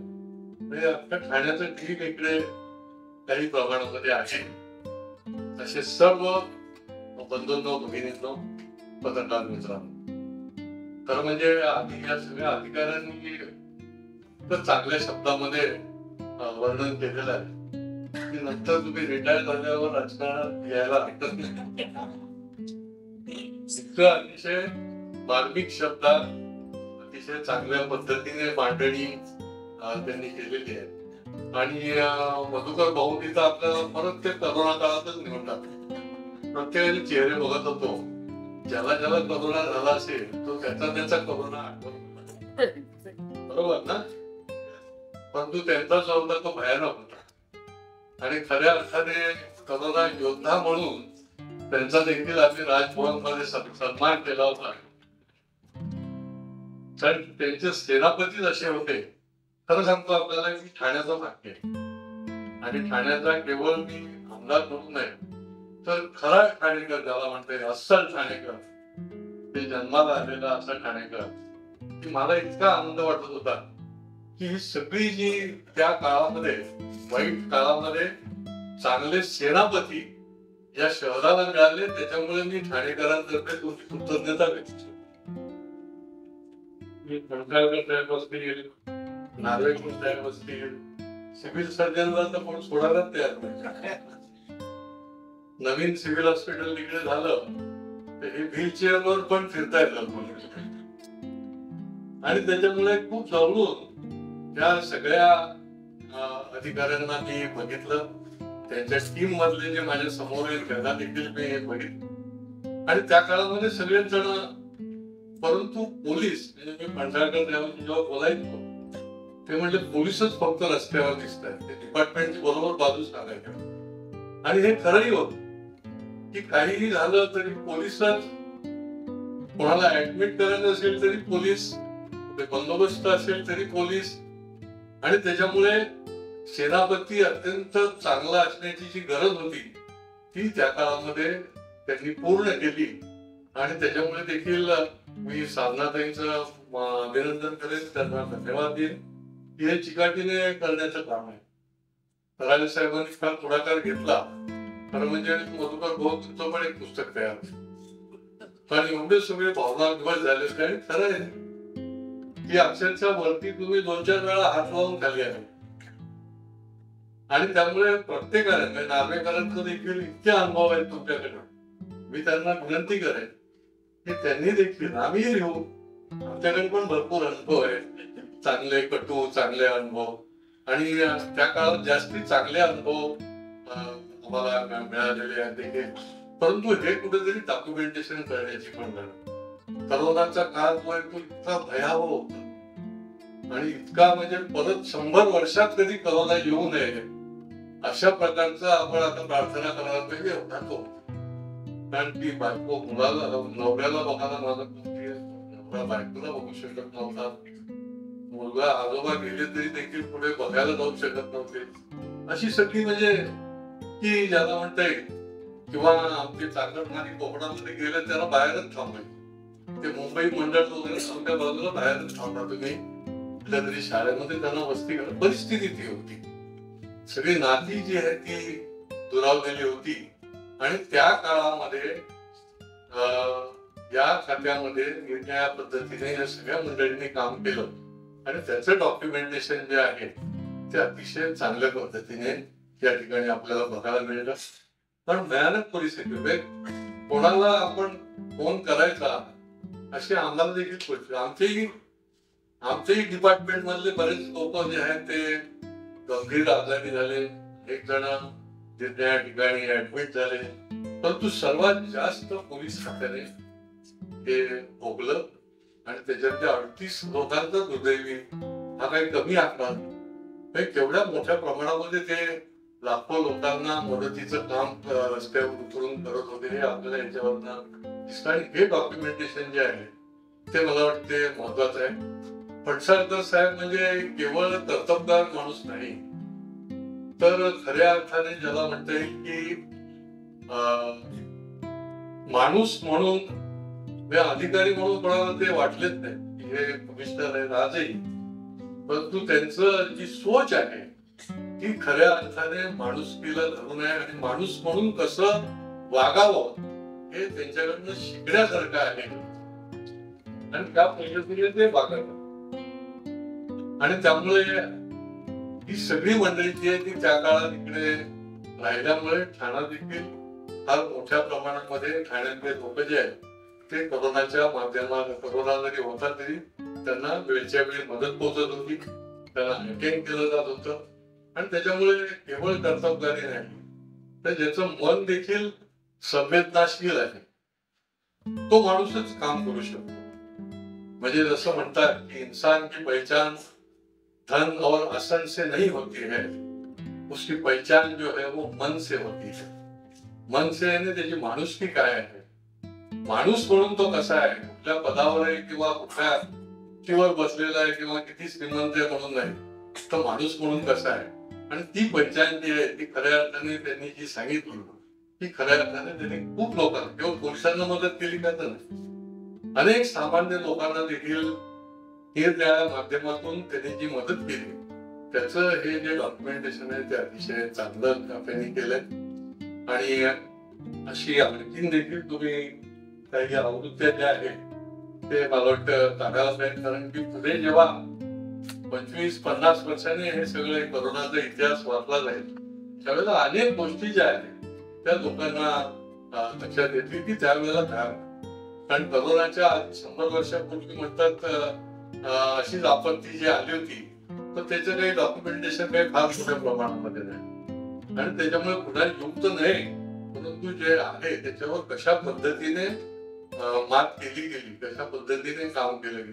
म्हणजे आपल्या ठाण्याचं ठीक इकडे काही प्रमाणामध्ये आहे. असे सर्व बंधूंनो, भगिनींनो, पत्रकार मित्रांनो, तर म्हणजे या सगळ्या अधिकाऱ्यांनी तर चांगल्या शब्दामध्ये वर्णन केलेलं आहे की नंतर तुम्ही रिटायर झाल्यावर राजकारणात यायला हरकत नाही. इतकं अतिशय मार्मिक शब्दात अतिशय चांगल्या पद्धतीने मांडणी त्यांनी केलेली आहे. आणि मधुकर भाऊ तिथं आपल्याला परत ते करोना काळातच निवडतात. प्रत्येकाने चेहरे बघत होतो. ज्याला ज्याला करोना झाला असेल तो त्याचा करोना आठवतो, बरोबर ना? परंतु त्यांचा जो होता तो भयानक होता आणि खऱ्या अर्थाने करोना योद्धा म्हणून त्यांचा देखील आम्ही राजभवन मध्ये सन्मान केला होता. कारण त्यांचे सेनापतीच असे होते. खरं सांगतो आपल्याला की ठाण्याचा भाग्य आणि ठाण्याचा केवळ मी आमदार म्हणून नाही तर खरा ठाणेकर ज्याला म्हणते अस्सल ठाणेकर, ते जन्माला आलेला असा ठाणेकर, की मला इतका आनंद वाटत होता की ही सगळी जी त्या काळामध्ये वाईट काळामध्ये चांगले सेनापती या शहराला मिळाले त्याच्यामुळे मी ठाणेकरांतर्फे तुमची कृतज्ञता व्यक्त करतो. मी खंडाळकर साहेब असतील, नार्वेकर साहेब असतील, सिव्हिल सर्जनला तर कोण सोडायला तयार नाही. नवीन सिव्हिल हॉस्पिटल तिकडे झालं तर हे व्हीलचेअरवर पण फिरता येतं आणि त्याच्यामुळे खूप जवळून त्या सगळ्या अधिकाऱ्यांना मी बघितलं. त्यांच्या टीम मधले जे माझ्या समोर आहेत त्यांना देखील मी बघितलं आणि त्या काळामध्ये सगळेच जण, परंतु पोलीस म्हणजे मी पंढरकर जेव्हा बोलायचो ते म्हणजे पोलीसच फक्त रस्त्यावर दिसत आहेत, ते डिपार्टमेंट बरोबर बाजू सांगायचं. आणि हे खरंही होत की काहीही झालं तरी पोलिसच, कोणाला ऍडमिट करायचं असेल तरी पोलीस, बंदोबस्त असेल तरी पोलीस. आणि त्याच्यामुळे सेनापती अत्यंत चांगला असण्याची जी गरज होती ती त्या काळामध्ये त्यांनी पूर्ण केली. आणि त्याच्यामुळे देखील मी साधनाताईंचं अभिनंदन करेन, त्यांना धन्यवाद देईन की हे चिकाटीने करण्याचं काम आहे. कराळे साहेबांनी फार पुढाकार घेतला. खरं म्हणजे मधुकर भाऊचं पण एक पुस्तक तयार पण एवढे सगळे भावना विभज झाले आणि खरं आहे की अक्षरशः वरती तुम्ही 2-4 वेळा हात लावून खाली आहे. आणि त्यामुळे प्रत्येकाने नार्वेकरांचं देखील इतके अनुभव आहेत तुमच्याकडे. मी त्यांना विनंती करेन की त्यांनी देखील, आम्ही लिहू, आमच्याकडे पण भरपूर अनुभव आहेत, चांगले कटू चांगले अनुभव. आणि त्या काळात जास्ती चांगले अनुभव आम्हाला मिळालेले आहेत देखील. परंतु हे कुठेतरी डॉक्युमेंटेशन करण्याची पण गरज. करोनाचा काळ जो आहे तो इतका भयावह होता आणि इतका म्हणजे परत 100 वर्षात कधी करोना येऊ नये अशा प्रकारचा आपण आता प्रार्थना करायला पाहिजे. एवढा तो, कारण की बायको मुलाला, नवऱ्याला बघायला मागत नव्हती, नवरा बायकोला बघू शकत नव्हता, मुलगा आजोबा गेले तरी देखील पुढे बघायला जाऊ शकत नव्हते. अशी सगळी म्हणजे की ज्याला म्हणता येईल, किंवा आमचे चाकरमानी कोकणामध्ये गेले त्याला बाहेरच थांबले. ते मुंबई मंडळ वगैरे आमच्या बाजूला बाहेरच थांबला. तुम्ही कुठल्या तरी शाळेमध्ये त्यांना वस्ती करा. परिस्थिती ती होती, सगळी नाती जी आहे ती दुरावलेली होती. आणि त्या काळामध्ये या खात्यामध्ये निर्णया पद्धतीने या सगळ्या मंडळींनी काम केलं आणि त्याचं डॉक्युमेंटेशन जे आहे ते अतिशय चांगल्या पद्धतीने या ठिकाणी आपल्याला बघायला मिळतं. पण भयानक परिस्थिती, कोणाला आपण फोन करायचा अशी आम्हाला देखील परिस्थिती. आमच्याही डिपार्टमेंट मधले बरेच लोक जे आहेत ते गंभीर आजारी झाले, एक जण त्या ठिकाणी ऍडमिट झाले. परंतु सर्वात जास्त पोलीस खात्याने हे भोगलं आणि त्याच्यातल्या 38 लोकांचा दुर्दैवी हा काही कमी आकडा नाही. केवढ्या मोठ्या प्रमाणामध्ये ते लाखो लोकांना मदतीचं काम रस्त्यावर उतरून करत होते हे आपल्याला याच्यावरनं दिसतं. आणि हे डॉक्युमेंटेशन जे आहे ते मला वाटते महत्वाचं आहे. फणसळकर साहेब म्हणजे केवळ कर्तबगार माणूस नाही, तर खऱ्या अर्थाने ज्याला म्हणता येईल की माणूस म्हणून अधिकारी म्हणून कोणाला ते वाटलेच नाही. हे कमिशनर आहेत आजही, परंतु त्यांचं जी सोच आहे ती खऱ्या अर्थाने माणुसकीला धरून आहे आणि माणूस म्हणून कसं वागावं हे त्यांच्याकडनं शिकण्यासारखं आहे आणि त्या पद्धतीने ते वागत. आणि त्यामुळे ही सगळी मंडळी जी आहे ती त्या काळात इकडे राहिल्यामुळे ठाणा देखील फार मोठ्या प्रमाणामध्ये ठाण्यातले लोक जे आहेत ते कोरोनाच्या माध्यमात, कोरोना जरी होता तरी त्यांना वेळच्या वेळी मदत पोहोचत होती, त्यांना अटेंड केलं जात होतं. आणि त्याच्यामुळे केवळ कर्तबगारी नाही, तर ज्याचं मन देखील संवेदनाशील आहे तो माणूसच काम करू शकतो. म्हणजे जसं म्हणतात की इंसान की पहचान धन और आसन से नहीं होती है, उसकी पहचान जो है वो मन से होती है. मन से यानी त्याची माणुसकी काय आहे, माणूस म्हणून तो कसा आहे, कुठल्या पदावर आहे किंवा कुठल्या खुर्चीवर बसलेला आहे किंवा किती श्रीमंत आहे म्हणून नाही, तर माणूस म्हणून कसा आहे. आणि ती पहचान जी आहे ती खऱ्या अर्थाने त्यांनी जी सांगितली ती खऱ्या अर्थाने त्यांनी खूप लोकांना, केवळ पोलिसांना मदत केली का तर नाही, अनेक सामान्य लोकांना देखील हे त्या माध्यमातून त्यांनी जी मदत केली त्याचं हे जे डॉक्युमेंटेशन आहे ते अतिशय चांगलं त्यांनी केलंय. आणि अशी आणखीन देखील तुम्ही काही आवृत्त्या ज्या आहेत ते मला वाटतं काढायलाच नाही, कारण की पुढे जेव्हा 25-50 वर्षांनी हे सगळे कोरोनाचा इतिहास वाचला जाईल त्यावेळेला अनेक गोष्टी ज्या आहेत त्या लोकांना लक्षात येतील की त्यावेळेला काय. कारण कोरोनाच्या 100 वर्षापूर्वी म्हणतात अशीच आपत्ती जी आली होती तर त्याचं काही डॉक्युमेंटेशन काही फार मोठ्या प्रमाणामध्ये नाही. आणि त्याच्यामुळे पुन्हा युक्त नाही, परंतु जे आहे त्याच्यावर कशा पद्धतीने मात केली गेली, कशा पद्धतीने काम केलं गेलं.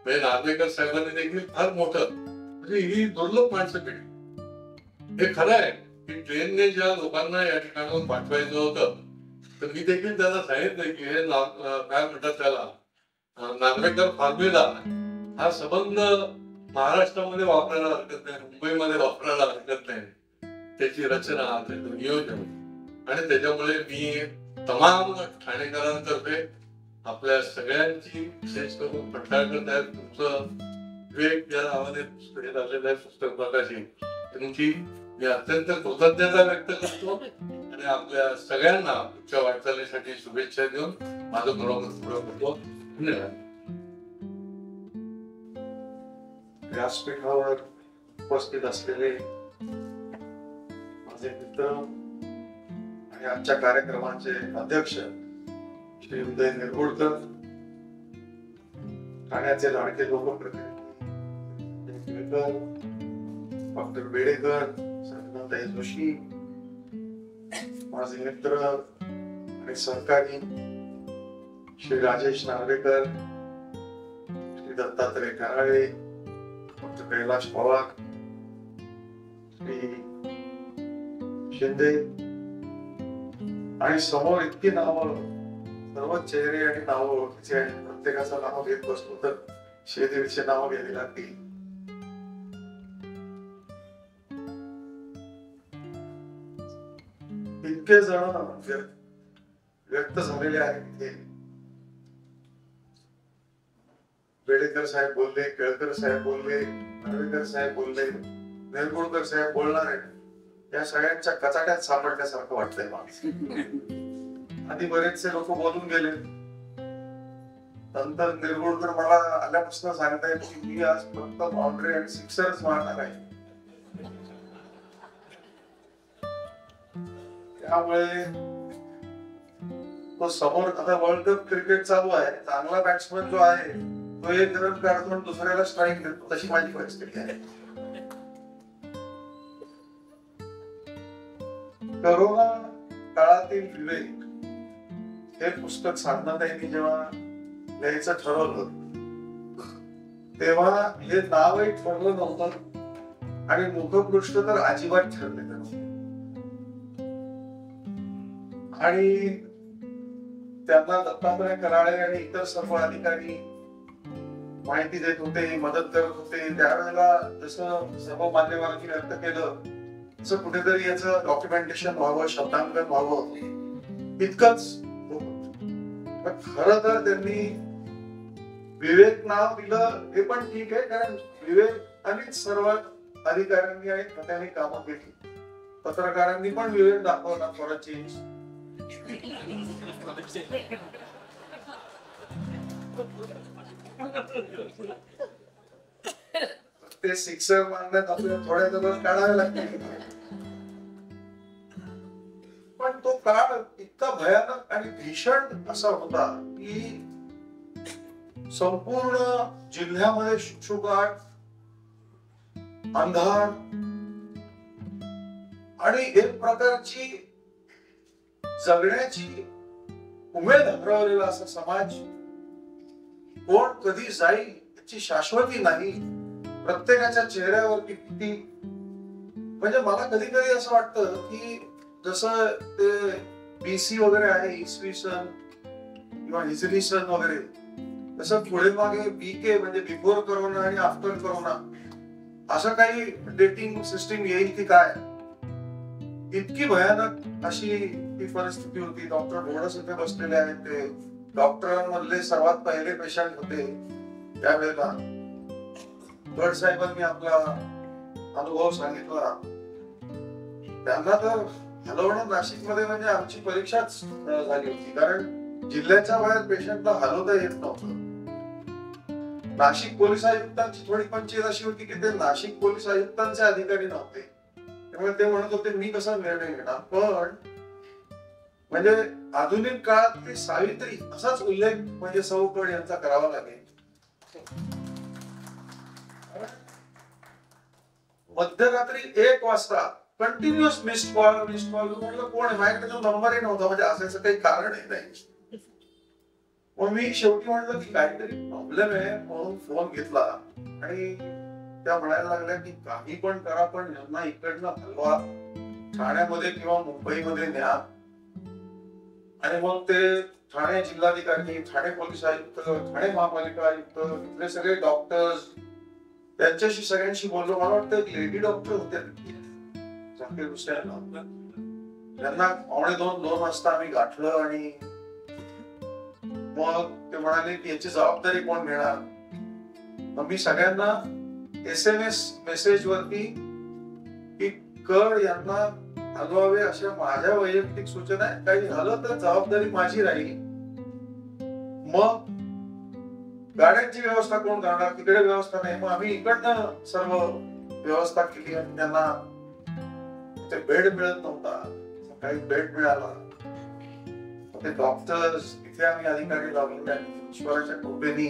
म्हणजे नार्वेकर साहेबांनी देखील फार मोठं, म्हणजे ही दुर्लभ माणसं केली. हे खरं आहे की ट्रेनने ज्या लोकांना या ठिकाणावर पाठवायचं होतं तर मी देखील त्यांना सांगितलं की हे काय म्हणतात त्याला नार्वेकर फॉर्म्युला हा संबंध महाराष्ट्रामध्ये वापरायला हरकत नाही, मुंबईमध्ये वापरायला हरकत नाही. त्याची रचना, त्याचं नियोजन. आणि त्याच्यामुळे मी तमाम ठाणेकरांतर्फे आपल्या सगळ्यांची विशेष करून फटकाळकर साहेब तुमचं विवेक या नावाने पुस्तक झालेलं आहे पुस्तक प्रकाशित, तुमची मी अत्यंत कृतज्ञता व्यक्त करतो आणि आपल्या सगळ्यांना पुढच्या वाटचालीसाठी शुभेच्छा देऊन माझं बरोबर पुढे करतो. धन्यवाद. व्यासपीठावर उपस्थित असलेले माझे मित्र आणि आजच्या कार्यक्रमाचे अध्यक्ष श्री उदय निरगुडकर, ठाण्याचे लाडके लोकप्रतिनिधी डॉक्टर बेडेकर, संगीताताई जोशी, माझे मित्र आणि सहकारी श्री राजेश नार्वेकर, श्री दत्तात्रय कराळे, डॉक्टर कैलाश पवार, श्री शिंदे आणि समोर इतकी नावं, सर्व चेहरे आणि नावं ओळखीचे आहेत. प्रत्येकाचं नाव घेत बसलो तर 100-150 नावं घ्यावी लागतील. इतके जण व्यक्त झालेले आहेत तिथे. बेडेकर साहेब बोलले, केळकर साहेब बोलले, नार्वेकर साहेब बोलले, निरगुडकर साहेब बोलणार आहेत. या सगळ्यांच्या कचाट्यात सापडल्यासारखं वाटतंय मला. आधी बरेचसे लोक बोलून गेले, नंतर निरगुडकर मला आल्यापासून सांगतायत की मी आज फक्त बाउंड्री आणि सिक्सरच मारणार आहे. त्यामुळे तो समोर आता वर्ल्ड कप क्रिकेट चालू आहे, चांगला बॅट्समन जो आहे तो एक रन काढतो आणि दुसऱ्याला स्ट्राईक देतो, तशी माझी परिस्थिती आहे. करोना काळातील विवेक हे पुस्तक साधनाताईंनी जेव्हा लिहायचं ठरवलं तेव्हा हे नावही ठरलं नव्हतं आणि मुखपृष्ठ तर अजिबात ठरलेलं नव्हतं. आणि त्यांना दत्तात्रय कराळे आणि इतर सर्व अधिकारी माहिती देत होते, मदत करत होते. त्यावेळेला जसं सर्व मान्यवरांनी व्यक्त केलं तसं कुठेतरी याचं डॉक्युमेंटेशन व्हावं, शब्दांकन व्हावं इतकंच. खरं तर त्यांनी विवेक नाव दिलं हे पण ठीक आहे, कारण विवेक आणि सर्व अधिकाऱ्यांनी आणि खात्याने कामं केली. पत्रकारांनी पण विवेक दाखवला फॉर अ चेंज. ते सिक्सर मारण्यात आपल्याला थोड्या दिवस काढावे लागतील, पण तो काळ इतका भयानक आणि भीषण असा होता की संपूर्ण जिल्ह्यामध्ये शुकशुकाट, अंधार आणि एक प्रकारची जगण्याची उमेद हरवलेला असा समाज. कोण कधी जाईल याची शाश्वती नाही. प्रत्येकाच्या चेहऱ्यावरती भीती. म्हणजे मला कधी कधी असं वाटतं की जसं ते BC वगैरे आहे, इसवी सन किंवा हिजरी सन वगैरे, तसं पुढे मागे BK म्हणजे बिफोर करोना आणि आफ्टर करोना असं काही डेटिंग सिस्टीम येईल की काय. इतकी भयानक अशी ती परिस्थिती होती. डॉक्टर बोडस इथे बसलेले आहेत, ते डॉक्टरांमधले सर्वात पहिले पेशंट होते त्यावेळेला. गड साहेबांनी आपला अनुभव सांगितला. त्यांना तर हलवणं नाशिकमध्ये म्हणजे आमची परीक्षाच झाली होती, कारण जिल्ह्याच्या बाहेर पेशंटला हलवता येत नव्हतं. नाशिक पोलीस आयुक्तांची थोडी पंचायत अशी होती की ते नाशिक पोलीस आयुक्तांचे अधिकारी नव्हते, त्यामुळे ते म्हणत होते मी कसा निर्णय घेणार. पण म्हणजे आधुनिक काळात सावित्री असाच उल्लेख म्हणजे सौकड यांचा करावा लागेल. मध्यरात्री 1 वाजता कंटिन्युअस मिस्ड कॉल म्हटलं कोण आहे, माझ्याकडे तो नंबरही नव्हता, म्हणजे असायचं काही कारणही नाही. मग मी शेवटी म्हटलं की काहीतरी प्रॉब्लेम आहे म्हणून फोन घेतला आणि त्या म्हणायला लागल्या की काही पण करा पण यांना इकडनं हलवा, ठाण्यामध्ये किंवा मुंबईमध्ये न्या. आणि मग ते ठाणे जिल्हाधिकारी, ठाणे पोलीस आयुक्त, ठाणे महापालिका आयुक्त, इथले सगळे डॉक्टर्स, त्यांच्याशी सगळ्यांशी बोललो. मला वाटतं एक लेडी डॉक्टर होत्या जाकीर हुसैन, त्यांना 2:45 वाजता आम्ही गाठलं आणि मग ते म्हणाले की याची जबाबदारी कोण घेणार. मग मी सगळ्यांना SMS मेसेज वरती की कड यांना हलवावे अशा माझ्या वैयक्तिक सूचना आहेत, काही झालं तर जबाबदारी माझी राहील. मग गाड्यांची व्यवस्था कोण करणार, तिकडे व्यवस्था नाही, मग आम्ही इकडनं सर्व व्यवस्था केली. आणि त्यांना ते बेड मिळत नव्हता, काही बेड मिळाला. ते डॉक्टर्स इथे आम्ही अधिकारी लावले आणि ईश्वराच्या कृपेने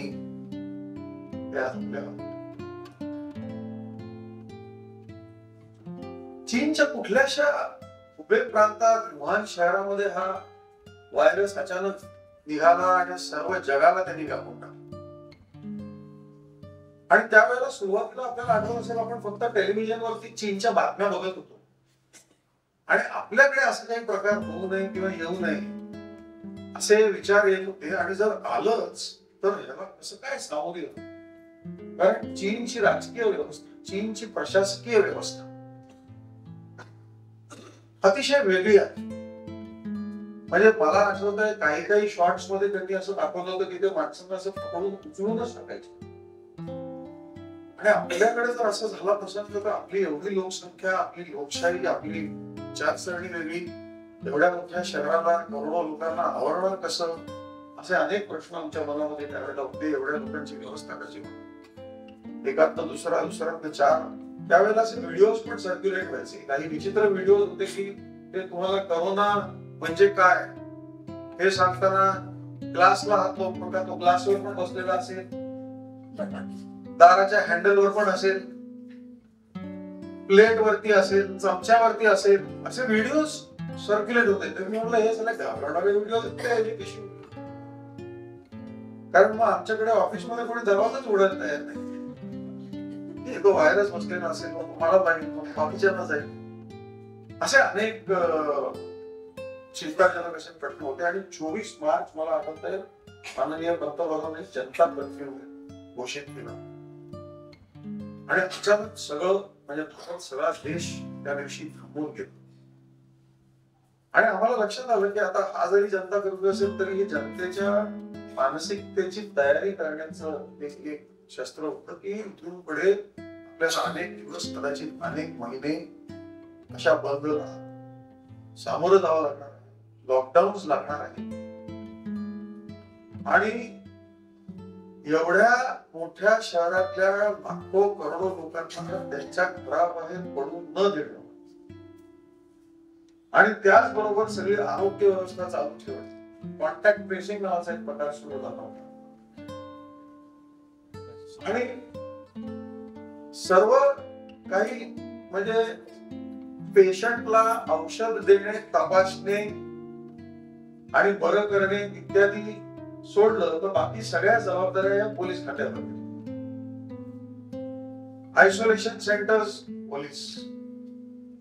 चीनच्या कुठल्याशा हुबे प्रांतात वुहान शहरामध्ये हा व्हायरस अचानक निघाला आणि सर्व जगाला त्यांनी व्यापून टाकला. आणि त्यावेळेला सुरुवातीला आपल्याला आठवत असेल आपण फक्त टेलिव्हिजनवरती चीनच्या बातम्या बघत होतो आणि आपल्याकडे असं काही प्रकार होऊ नये किंवा येऊ नये असे विचार येत होते. आणि जर आलंच तर ह्याला कसं काय सामोरे जाऊ, कारण चीनची राजकीय व्यवस्था, चीनची प्रशासकीय व्यवस्था अतिशय वेगळी आहे. म्हणजे मला आठवत आहे काही काही शॉर्ट्स मध्ये त्यांनी असं दाखवलं होतं की ते माणसांना असं पकडून उचलूनच टाकायचे. आणि आपल्याकडे जर असं झालं नसेल तर आपली एवढी लोकसंख्या, आपली लोकशाही, आपली विचारसरणी वेगळी, एवढ्या मोठ्या शहराला करोडो लोकांना आवरणार कसं असे अनेक प्रश्न आमच्या मनामध्ये त्यावेळेला होते. एवढ्या लोकांची व्यवस्था कशी एकात दुसऱ्यात चार. त्यावेळेला असे व्हिडिओ पण सर्क्युलेट व्हायचे. काही विचित्र व्हिडिओ होते की ते तुम्हाला करोना म्हणजे काय हे सांगताना ग्लासला हात लावून नका, तो ग्लासवर पण बसलेला असेल, दाराच्या हँडलवर पण असेल, प्लेट वरती असेल, चमच्यावरती असेल, असे व्हिडिओ सर्क्युलेट होते. तर मी म्हटलं हे सगळे घाबरणारे व्हिडिओ कशी, कारण मग आमच्याकडे ऑफिसमध्ये कोणी दरवाजाच उघडायला तयार नाही. तो व्हायरस बसलेला असेल, मला जाईल, बाकीच्यांना जाईल. असे अनेक चिंताजनक असे प्रश्न होते. आणि 24 मार्च मला आठवत आहे माननीय पंतप्रधानांनी जनता कर्फ्यू घोषित केला. आणि अचानक सगळं म्हणजे भारत सगळा देश त्या दिवशी थांबून गेला. आणि आम्हाला लक्षात आलं की आता हा जरी जनता कर्फ्यू असेल तरी हे जनतेच्या मानसिकतेची तयारी करण्याचं एक शस्त्र होतं की इथून पुढे आपल्याला अनेक दिवस कदाचित अनेक महिने अशा बंदला सामोरं जावं लागणार आहे, लॉकडाऊन लागणार आहे. आणि एवढ्या मोठ्या शहरातल्या लाखो करोडो लोकांना त्यांच्या घराबाहेर पडू न देणं आणि त्याचबरोबर सगळी आरोग्य व्यवस्था चालू ठेवणं, कॉन्टॅक्ट ट्रेसिंग नावाचा एक प्रकार सुरू झाला होता. आणि सर्व काही म्हणजे पेशंटला औषध देणे, तपासणे आणि बरं करणे इत्यादी सोडलं तर बाकी सगळ्या जबाबदाऱ्या या पोलीस खात्यावर. Isolation centres police,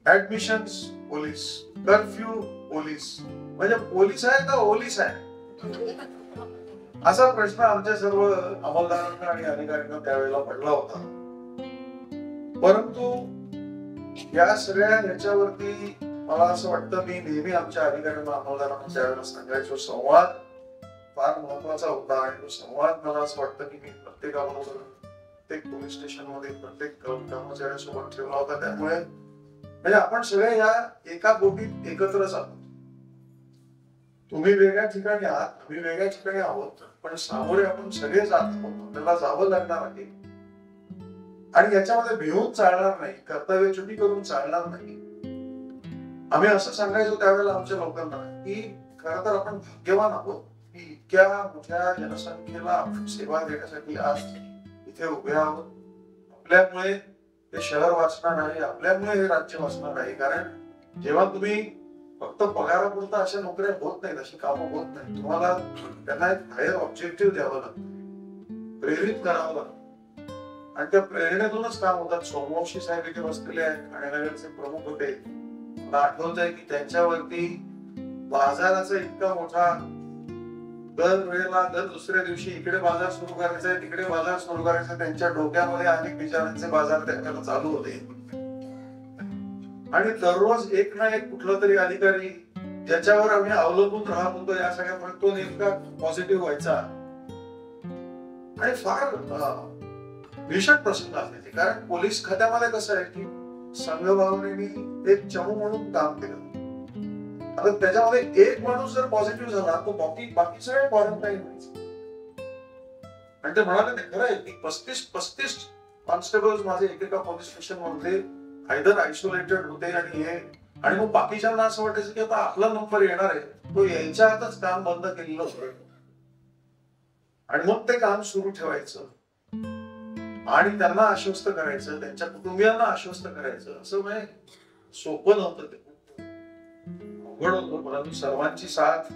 admissions police, curfew police. म्हणजे पोलीस आहे का ओलीस आहे असा प्रश्न आमच्या सर्व अंमलदारांना आणि अधिकाऱ्यांना त्यावेळेला पडला होता. परंतु या सगळ्या ह्याच्यावरती मला असं वाटतं मी नेहमी आमच्या अधिकाऱ्यांना अंमलदारांना त्यावेळेला सांगायचो संवाद फार महत्वाचा होता. आणि तो संवाद मला असं वाटतं की मी प्रत्येकाबरोबर प्रत्येक पोलीस स्टेशन मध्ये प्रत्येक कर्मचाऱ्यासोबत ठेवला होता. त्यामुळे म्हणजे आपण सगळे या एका बोटीत एकत्रच आहोत. तुम्ही वेगळ्या ठिकाणी आहात, तुम्ही वेगळ्या ठिकाणी आहोत, पण सामोरे आपण सगळे जात आहोत. आपल्याला जावं लागणार आहे आणि याच्यामध्ये भिवून चालणार नाही, कर्तव्यच्युती करून चालणार नाही. आम्ही असं सांगायचो त्यावेळेला आमच्या लोकांना की खरं तर आपण भाग्यवान आहोत की इतक्या मोठ्या जनसंख्येला आपण सेवा देण्यासाठी आज इथे उभे आहोत. आपल्यामुळे हे शहर वाचणार आहे, आपल्यामुळे हे राज्य वाचणार आहे. कारण जेव्हा तुम्ही फक्त पगारापुरता अशा नोकऱ्या होत नाहीत, अशी कामं होत नाहीत, तुम्हाला त्यांना एक हायर ऑब्जेक्टिव्ह द्यावं लागतं, प्रेरित करावं लागतं आणि त्या प्रेरणेतूनच काम होतात. सोमवंशी साहेब इथे बसलेले आहेत, ठाणेनगरचे प्रमुख होते. मला आठवत आहे की त्यांच्यावरती बाजाराचा इतका मोठा दर वेळेला दर दुसऱ्या दिवशी इकडे बाजार सुरू करायचा आहे, तिकडे बाजार सुरू करायचा, त्यांच्या डोक्यामध्ये अनेक विचारांचे बाजार त्याच्याला चालू होते. आणि दररोज एक ना एक कुठला तरी अधिकारी ज्याच्यावर आम्ही अवलंबून राहत होतो या सगळ्या तो नेमका पॉझिटिव्ह व्हायचा आणि फार भीषण प्रसंग असायचे. कारण पोलीस खात्यामध्ये कसं आहे की संघभावनेने एक चमू म्हणून काम केलं. आता त्याच्यामध्ये एक माणूस जर पॉझिटिव्ह झाला तो बाकी सगळे क्वारंटाईन व्हायचे. आणि ते म्हणाले ते खरं आहे की 35 कॉन्स्टेबल्स माझे एकेका पोलीस स्टेशन मध्ये आयदर आयसोलेटेड होते आणि मग बाकीच्यांना असं वाटायचं की आता आपला नंबर येणार आहे, तो यांच्या हातच काम बंद केलेलं होतं आणि मग ते काम सुरू ठेवायचं आणि त्यांना आश्वस्त करायचं, त्यांच्या कुटुंबियांना आश्वस्त करायचं. असं म्हणजे सोपं नव्हतं, ते अवघड होतं. परंतु सर्वांची साथ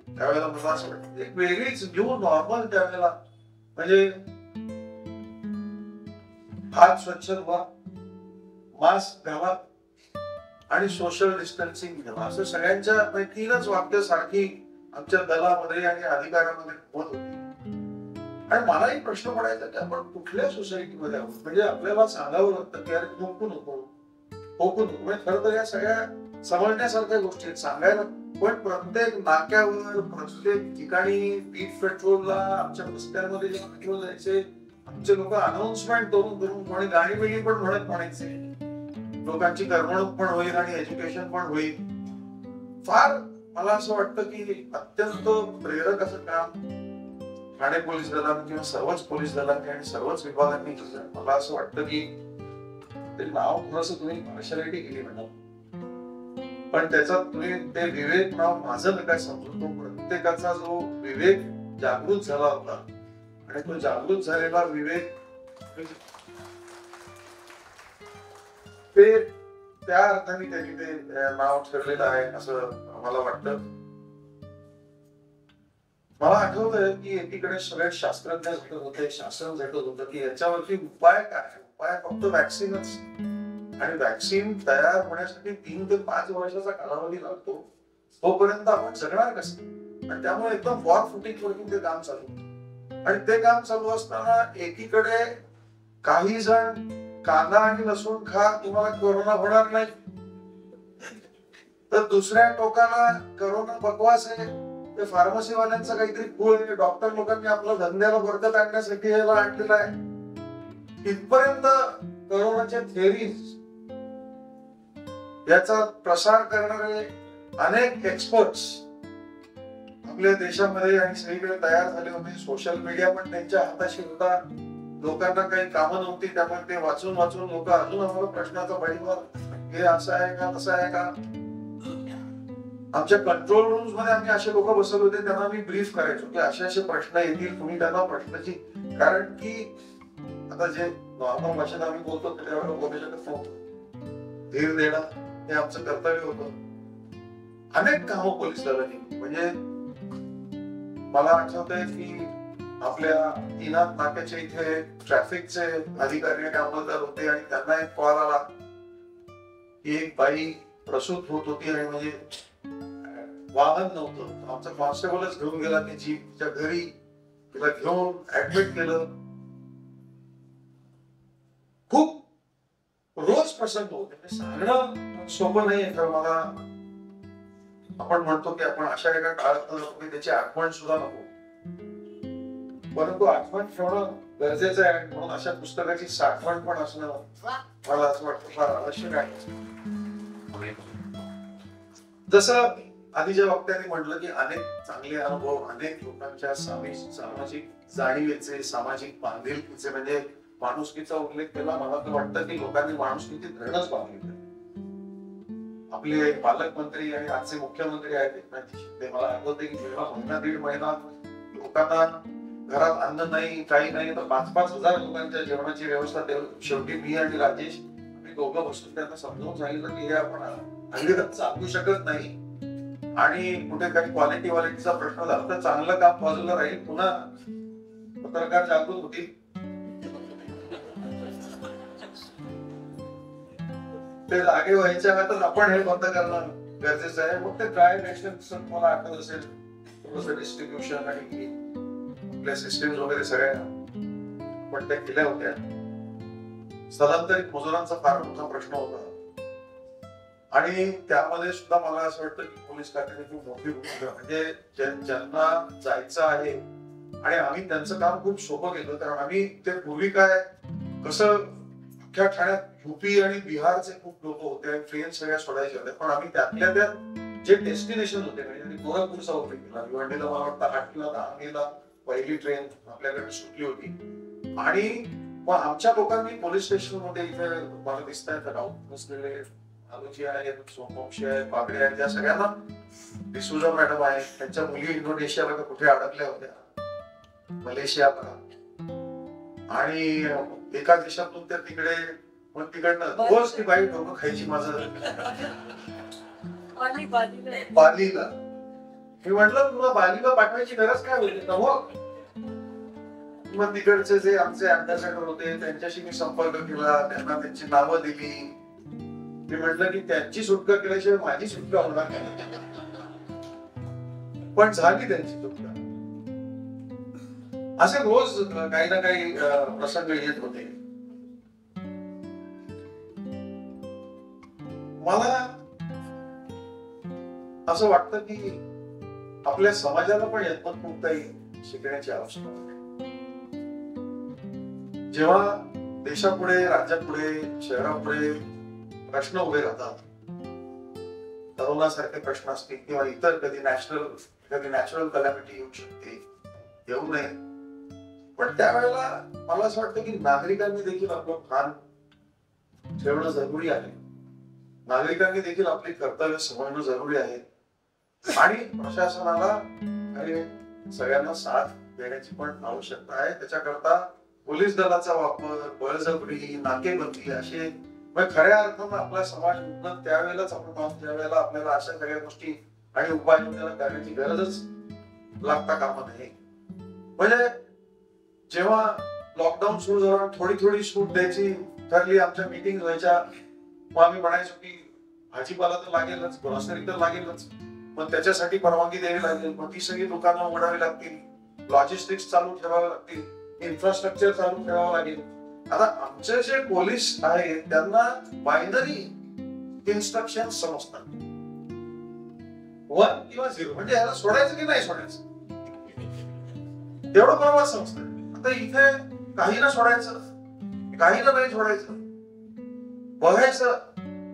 त्यावेळेला मला असं वाटतं एक वेगळीच न्यू नॉर्मल त्यावेळेला. म्हणजे हात स्वच्छ धुवा, मास्क घाला आणि सोशल डिस्टन्सिंग घ्यावा, असं सगळ्यांच्या 3च वाक्य सारखी आमच्या दलामध्ये आणि अधिकाऱ्यांमध्ये होत होती. आणि मलाही प्रश्न पडायचा की आपण कुठल्या सोसायटीमध्ये आहोत. म्हणजे आपल्याला सांगावं लागतं की अरे होकू नको. म्हणजे खरं तर या सगळ्या समजण्यासारख्या गोष्टी आहेत सांगायला, पण प्रत्येक नाक्यावर प्रत्येक ठिकाणी बीट पेट्रोलला आमच्या रस्त्यांमध्ये जे पेट्रोल जायचे आमचे लोक अनाउन्समेंट करून कोणी गाणी बिणी पण म्हणायचे, लोकांची करमणूक पण होईल आणि एज्युकेशन पण होईल. फार मला असं वाटतं की अत्यंत प्रेरक असं काम ठाणे पोलीस दलाने किंवा सर्वच पोलीस दलांनी आणि सर्वच विभागांनी केलं. मला असं वाटतं की ते नाव थोडंसं तुम्ही पार्शालिटी केली मॅडम, पण त्याचा तुम्ही ते विवेक नाव माझं नका समजू. तो प्रत्येकाचा जो विवेक जागृत झाला होता आणि तो जागृत झालेला विवेक ते त्या अर्थाने त्यांनी ते नाव ठरलेलं आहे असं मला वाटतं. मला आठवतंय की एकीकडे सगळे शास्त्रज्ञ भेटत होते, शास्त्र भेटत होतं की याच्यावरती उपाय काय. उपाय फक्त वॅक्सिनच, आणि वॅक्सिन तयार होण्यासाठी 3 ते 5 वर्षाचा कालावधी लागतो. तोपर्यंत आपण जगणार कसं. आणि त्यामुळे एकदम वॉर फुटिंग वरती ते काम चालू, आणि ते काम चालू असताना एकीकडे काही जण कांदा आणि लसूण खा तुम्हाला कोरोना होणार नाही, तर दुसऱ्या टोकाला कोरोना बकवास आहे, ते फार्मसीवाल्यांचा काहीतरी खूळ आहे, डॉक्टर लोकांनी आपल्या धंद्याला बरकत आणण्यासाठी याला आणलेला आहे. इथपर्यंत कोरोनाच्या थेअरीज याचा प्रसार करणारे अनेक एक्सपर्ट्स आपल्या देशामध्ये आणि सगळीकडे तयार झाले होते. सोशल मीडिया पण त्यांच्या हाताशी होता. लोकांना काही कामं नव्हती, त्यामुळे ते वाचून वाचून लोक अजून आम्हाला प्रश्नाचा बळीवर, हे असं आहे का तसं आहे का. आमच्या कंट्रोल रूम्स मध्ये आम्ही असे लोक बसवले होते, त्यांना आम्ही ब्रीफ करायचो की असे असे प्रश्न येतील, तुम्ही त्यांना प्रश्नाची, कारण की आता जे नॉर्मल भाषेत आम्ही बोलतो त्याच्यावर बोलू शकत नव्हतो. धीर देणं हे आमचं कर्तव्य होतं. अनेक कामं पोलीस दलांनी, म्हणजे मला आठवतंय की आपल्या इनात नाक्याच्या इथे ट्रॅफिकचे अधिकारी आणि अंमलदार होते, आणि त्यांना एक कॉल आला की एक बाई प्रसूत होत होती आणि म्हणजे वाहन नव्हतं. आमचा कॉन्स्टेबलच घेऊन गेला की जीपच्या घरी, तिला घेऊन ऍडमिट केलं. खूप रोज प्रसंग होते, सांगणं सोपं नाहीये. तर मला आपण म्हणतो की आपण अशा एका काळात त्याची आठवण सुद्धा नको, परंतु आठवण ठेवणं गरजेचं आहे. म्हणून अशा पुस्तकाची साठवण पण असणं मला असं वाटतं फार आवश्यक आहे. जसं आधीच्या वक्त्यांनी म्हटलं की अनेक चांगले अनुभव, अनेक लोकांच्या सामाजिक जाणीवेचे, सामाजिक बांधिलकीचे, म्हणजे माणुसकीचा उल्लेख केला. मला तर वाटतं की लोकांनी माणुसकीची धरणच बांधली. आपले पालकमंत्री आणि आजचे मुख्यमंत्री आहेत एकनाथ शिंदे, मला आठवते की जेव्हा महिना 1.5 महिना लोकांना घरात अन्न नाही, काही नाही, तर 5-5 हजार लोकांच्या जेवणाची व्यवस्था शेवटी मी आणि राजेश आम्ही दोघं बसून त्यांना समजावून सांगितलं की हे आपण अंगीकार चालू शकत नाही, आणि कुठे काही क्वालिटीचा प्रश्न झाला तर चांगलं काम बाजूला राहील, पुन्हा पत्रकार जागृत होतील. ते जागे व्हायच्या वेळातच आपण हे बंद करणं गरजेचं आहे. मग ते ड्राय रेशन मला आठवत असेल, थोडंसं डिस्ट्रीब्युशन आणि आपल्या सिस्टीम वगैरे सगळ्या आपण त्या केल्या होत्या. स्थलांतरित मजुरांचा फार मोठा प्रश्न होता, आणि त्यामध्ये सुद्धा मला असं वाटतं की पोलीस खात्याने खूप मोठी भूमिका, म्हणजे ज्यांना जायचं आहे, आणि आम्ही त्यांचं काम खूप सोपं केलं. कारण आम्ही ते पूर्वी काय कसं अख्ख्या ठाण्यात युपी आणि बिहारचे खूप लोक होते आणि ट्रेन सगळ्या सोडायच्या होत्या, पण आम्ही त्यातल्या त्यात जे डेस्टिनेशन होते, म्हणजे गोरखपूरचा उपयोग केला. भिवंडीला मला वाटतं 8 ला 10 पहिली ट्रेन आपल्याकडे सुटली होती, आणि मग आमच्या लोकांनी पोलीस स्टेशन मध्ये इथे मला दिसत आहेत राऊत बसलेले आलोची आहेत, सोमवंशी आहे, पागडे आहेत, त्या सगळ्यांना डिसूजा मॅडम आहे, त्यांच्या मुली इंडोनेशियाला कुठे अडकल्या होत्या, मलेशियाला, आणि एका देशातून त्या तिकडे, मग तिकडनं रोज ती बाई डोकं खायची माझं बालीला. मी म्हटलं तुला बालीला पाठवायची गरज काय होती ना. मग तिकडचे जे आमचे अँबॅसेडर होते त्यांच्याशी मी संपर्क केला, त्यांना त्यांची नावं दिली. मी म्हटलं की त्यांची सुटका केल्याशिवाय माझी सुटका होणार नाही, पण झाली त्यांची सुटका. असे रोज काही ना काही प्रसंग येत होते. मला असं वाटतं की आपल्या समाजाला पण यातून खूप काही शिकण्याची आवश्यकता आहे. जेव्हा देशापुढे, राज्यापुढे, शहरापुढे प्रश्न उभे राहतात, करोनासारखे प्रश्न असतील किंवा इतर कधी नॅचरल कलॅमिटी येऊ शकते, येऊ नये. पण त्यावेळेला मला असं वाटतं की नागरिकांनी देखील आपलं भान ठेवणं जरुरी आहे. नागरिकांनी देखील आपली कर्तव्य समजणं जरुरी आहे आणि प्रशासनाला आणि सगळ्यांना साथ देण्याची पण आवश्यकता आहे. त्याच्याकरता पोलीस दलाचा वापर, बळजबरी, नाकेबंदी असे खऱ्या अर्थानं आपला समाज उन्नत त्यावेळेलाच आपण पाहतो ज्यावेळेला आपल्याला अशा सगळ्या गोष्टी आणि उपाययोजना करण्याची गरजच लागता कामा नये. म्हणजे जेव्हा लॉकडाऊन सुरू झाला थोडी थोडी सूट द्यायची ठरली, आमच्या मीटिंग व्हायच्या, मग आम्ही म्हणायचो की भाजीपाला तर लागेलच, ग्रॉसरी तर लागेलच, मग त्याच्यासाठी परवानगी द्यावी लागेल, मग ती सगळी दुकानं उघडावी लागतील, लॉजिस्टिक्स चालू ठेवावे लागतील, इन्फ्रास्ट्रक्चर चालू ठेवावं लागेल. आता आमचे जे पोलीस आहेत त्यांना बायनरी इन्स्ट्रक्शन समजतात, 1 किंवा 0, म्हणजे याला सोडायचं की नाही सोडायचं एवढं बरोबर समजतं. आता इथे काही ना सोडायचं, काही ना नाही सोडायचं, बघायचं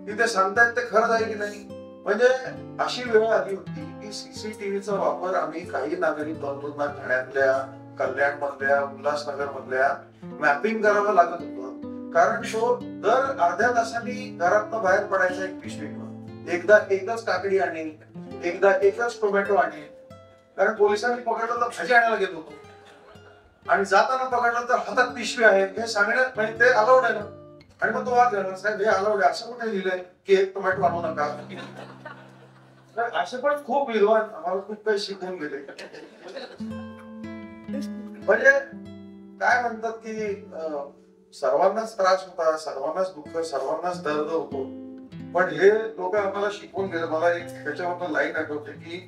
की ते सांगतायत ते खरं आहे की नाही. म्हणजे अशी वेळ आली होती की सीसीटीव्हीचा वापर आम्ही काही नागरिक बंधूंना ठाण्यातल्या, कल्याण मधल्या, उल्हासनगर मधल्या मॅपिंग करावं लागत होतं. कारण तो दर अर्ध्या तासांनी घरातनं बाहेर पडायचा एक पिशवीत, एकदा एकच काकडी आणेल, एकदा एकच टोमॅटो आणेल. कारण पोलिसांनी पकडलं तर भाजी आणायला गेलो होतो आणि जाताना पकडलं तर हातात पिशवी आहे हे सांगण्यात म्हणजे ते अलाउड आहे ना. आणि मग तो वाद झाला, साहेब हे अलाउड आहे असं कुठे लिहिलंय की एक टोमॅटो आणू नका. असे पण खूप विद्वान आम्हाला खूप काही शिकवून गेले. म्हणजे काय म्हणतात की सर्वांनाच त्रास होता, सर्वांनाच दुःख, सर्वांनाच दर्द होतो, पण हे लोक आम्हाला शिकवून गेले. मला एक त्याच्यावर लाईन आठवते की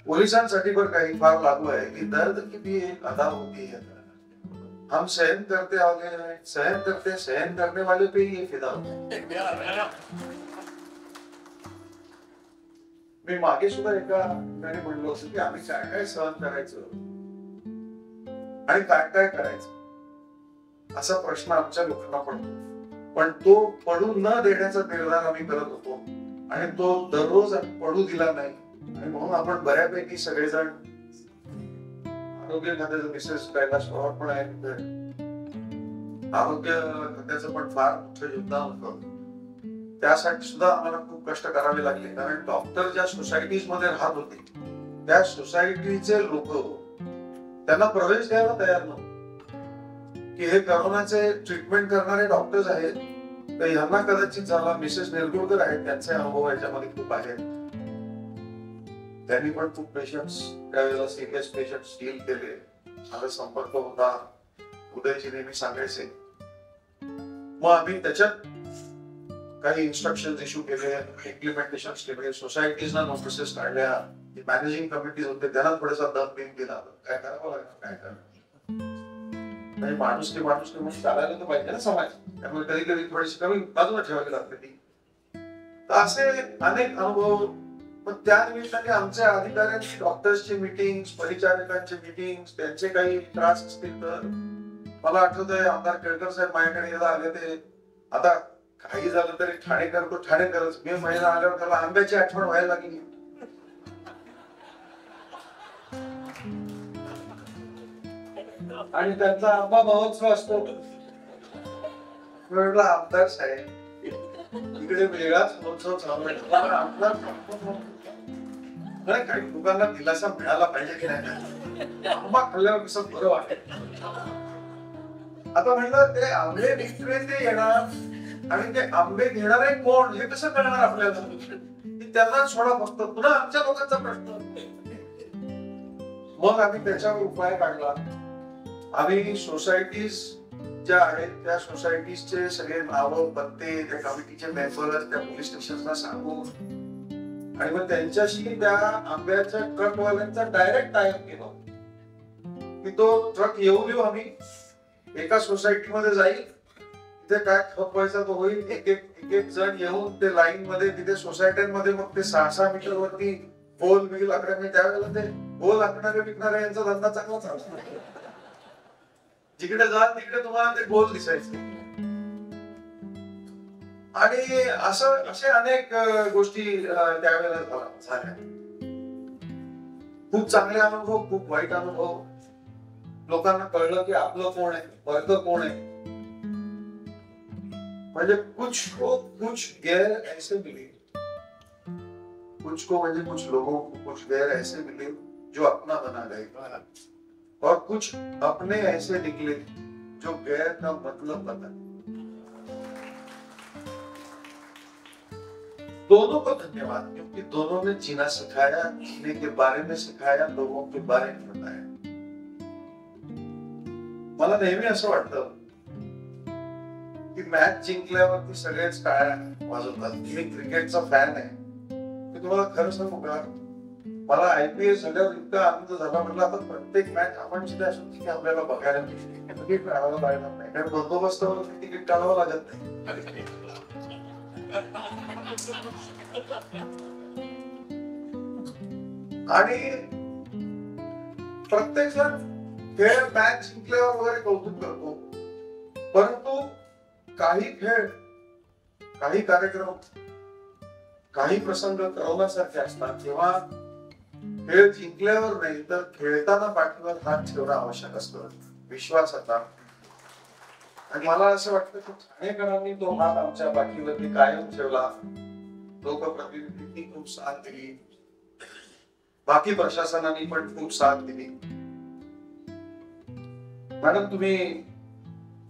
पोलिसांसाठी पण काही फार लागू आहे की दर्द की भी एक अदा होती है, हम सहन करते आगे हैं, सहन करते सहन करने वाले पे ये फिदा होते. मी मागे सुद्धा एका ठिकाणी म्हणलो असं की आम्ही काय काय सहन करायचं आणि काय काय करायचं असा प्रश्न आमच्या लोकांना पडतो. पण तो पडू न देण्याचा निर्धार आम्ही करत होतो आणि तो दररोज पडू दिला नाही. आणि म्हणून आपण बऱ्यापैकी सगळेजण आरोग्य खात्याचं मिसेस कैलाश पवार पण आहे, आरोग्य खात्याचं पण फार मोठं योगदान होतं. त्यासाठी सुद्धा आम्हाला खूप कष्ट करावे लागले. कारण डॉक्टर ज्या सोसायटीज मध्ये राहत होते त्या सोसायटीचे लोक त्यांना प्रवेश द्यायला तयार नव्हते की हे करोनाचे ट्रीटमेंट करणारे डॉक्टर्स आहेत, तर यांना कदाचित झाला. मिसेस निरगुडकर आहेत, त्यांचे अनुभव याच्यामध्ये खूप आहेत. त्यांनी पण खूप पेशंट्स त्यावेळेला सिरियस पेशंट्स डील केले. माझा संपर्क होता, उदयजी नेहमी सांगायचे. मग आम्ही त्याच्यात काही इन्स्ट्रक्शन इश्यू केले, इम्प्लिमेंटेशन केले, सोसायटीजना नोटिसेस काढल्या, मॅनेजिंग कमिटीज होते त्यांना थोडासा दम बिन दिला, काय करावं लागेल काय करावं नाही. माणूस म्हणून चालायला तर पाहिजे ना समाज, त्यामुळे कधी कधी थोडीशी कमी बाजूला ठेवावी लागते ती. तर असे अनेक अनुभव. पण त्या निमित्ताने आमच्या अधिकाऱ्यांची डॉक्टर्सची मीटिंग, परिचारिकांची मीटिंग, त्यांचे काही त्रास असतील तर मला आठवतंय आमदार केळकर साहेब माझ्याकडे एकदा आले. ते आता काही झालं तरी ठाणेकर तो ठाणेकरच. मे महिना आल्यावर त्याला आंब्याची आठवण व्हायला लागली. आणि त्यांचा आंबा महोत्सव असतो. म्हटलं आमदार साहेब इकडे वेगळाच महोत्सव चालू आहे, काही लोकांना दिलासा मिळाला पाहिजे की नाही, आंबा खाल्ल्यावर कसं बरं वाटेल. आता म्हणलं ते आंबे विक्रेते येणार आणि ते आंबे घेणारे कोण हे कसं कळणार आपल्याला. त्यांना सोडा फक्त, पुन्हा आमच्या लोकांचा प्रश्न. मग आम्ही त्याच्यावर उपाय काढला. आम्ही सोसायटीज ज्या आहेत त्या सोसायटीजचे सगळे नावं, पत्ते, त्या कमिटीचे मेंबर, त्या पोलीस स्टेशनला सांगून आणि मग त्यांच्याशी त्या आंब्याच्या ट्रकवाल्यांचा डायरेक्ट टायअप केला की तो ट्रक येऊ आम्ही एका सोसायटीमध्ये जाईल, तिथे काय खप व्हायचा तो होईल. एक एक जण येऊन ते लाईन मध्ये तिथे सोसायट्यांमध्ये मग ते 6-6 मीटर वरती गोल बिल आकड्या. त्यावेळेला ते गोल आखणारे विकणारे यांचा धंदा चांगला चालतो. जिकडे जाल तिकडे तुम्हाला ते गोल दिसायचे. आणि असे अनेक गोष्टी त्यावेळेला झाल्या. खूप चांगले अनुभव, खूप वाईट अनुभव. लोकांना कळलं की आपलं कोण आहे, वर्ग कोण आहे. म्हणजे कुछ को कुछ गैर ऐसे मिले, कुछ को म्हणजे कुछ लोगों को कुछ गैर ऐसे मिले जो अपना बना गए, और कुछ अपने ऐसे निकले जो गैर का मतलब बना. दोनों को धन्यवाद, क्योंकि दोनों ने जीना सिखाया, जीने के बारे में सिखाया, लोगों के बारे में बताया. मला नेहमी असं वाटतं की मॅच जिंकल्यावरती सगळेच टाळ्या वाजवतात. मी क्रिकेटचा फॅन आहे. मी तुम्हाला खरं सांगू का, मला IPL झाल्यावर इतका आनंद झाला. म्हटलं आपण प्रत्येक मॅच आपण जिथे असून तिथे आपल्याला बघायला तिकीट काढावं लागणार नाही, कारण बंदोबस्तावर तिकीट काढावं लागत नाही. आणि प्रत्येक जण खेळ मॅच जिंकल्यावर वगैरे कौतुक करतो, परंतु काही खेळ, काही कार्यक्रम, काही प्रसंग करवण्यासारखे असतात, तेव्हा खेळ जिंकल्यावर नाही तर खेळताना पाठीवर हात ठेवणं आवश्यक असतं, विश्वासाचा. आणि मला असं वाटतं की ठाणेकरांनी तो हात आमच्या पाठीवरती कायम ठेवला. लोकप्रतिनिधींनी खूप साथ दिली, बाकी प्रशासनाने पण खूप साथ दिली. मॅडम, तुम्ही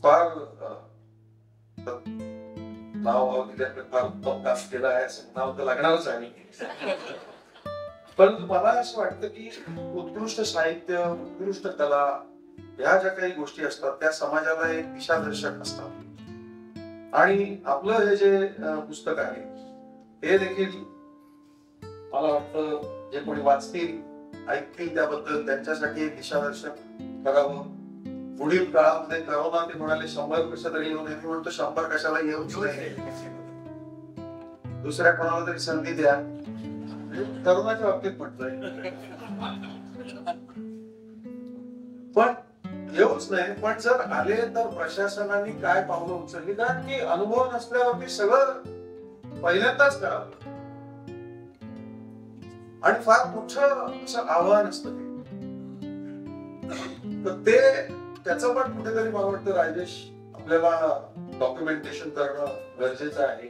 फार नाव दिल्याकडे फार उत्तम काम केलं आहे असं नाव तर लागणारच आहे. परंतु मला असं वाटतं की उत्कृष्ट साहित्य, उत्कृष्ट कला, या ज्या काही गोष्टी असतात त्या समाजाला एक दिशादर्शक असतात. आणि आपलं हे जे पुस्तक आहे हे देखील मला वाटतं जे कोणी वाचतील, ऐकतील त्याबद्दल त्यांच्यासाठी एक दिशादर्शक करावं. पुढील काळामध्ये करोना ते म्हणाले 100 कसं तरी येऊ नये. मी म्हणतो 100 कशाला येऊच नये, दुसऱ्या कोणाला तरी संधी द्या. करोनाच्या बाबतीत म्हटलंय, पण येऊच नाही. पण जर आले तर प्रशासनाने काय पावलं उचलली, कारण की अनुभव नसल्यावरती सगळं पहिल्यांदाच करावं आणि फार मोठं असं आव्हान असतं ते. त्याचं पण कुठेतरी मला वाटतं राजेश आपल्याला डॉक्युमेंटेशन करणं गरजेचं आहे.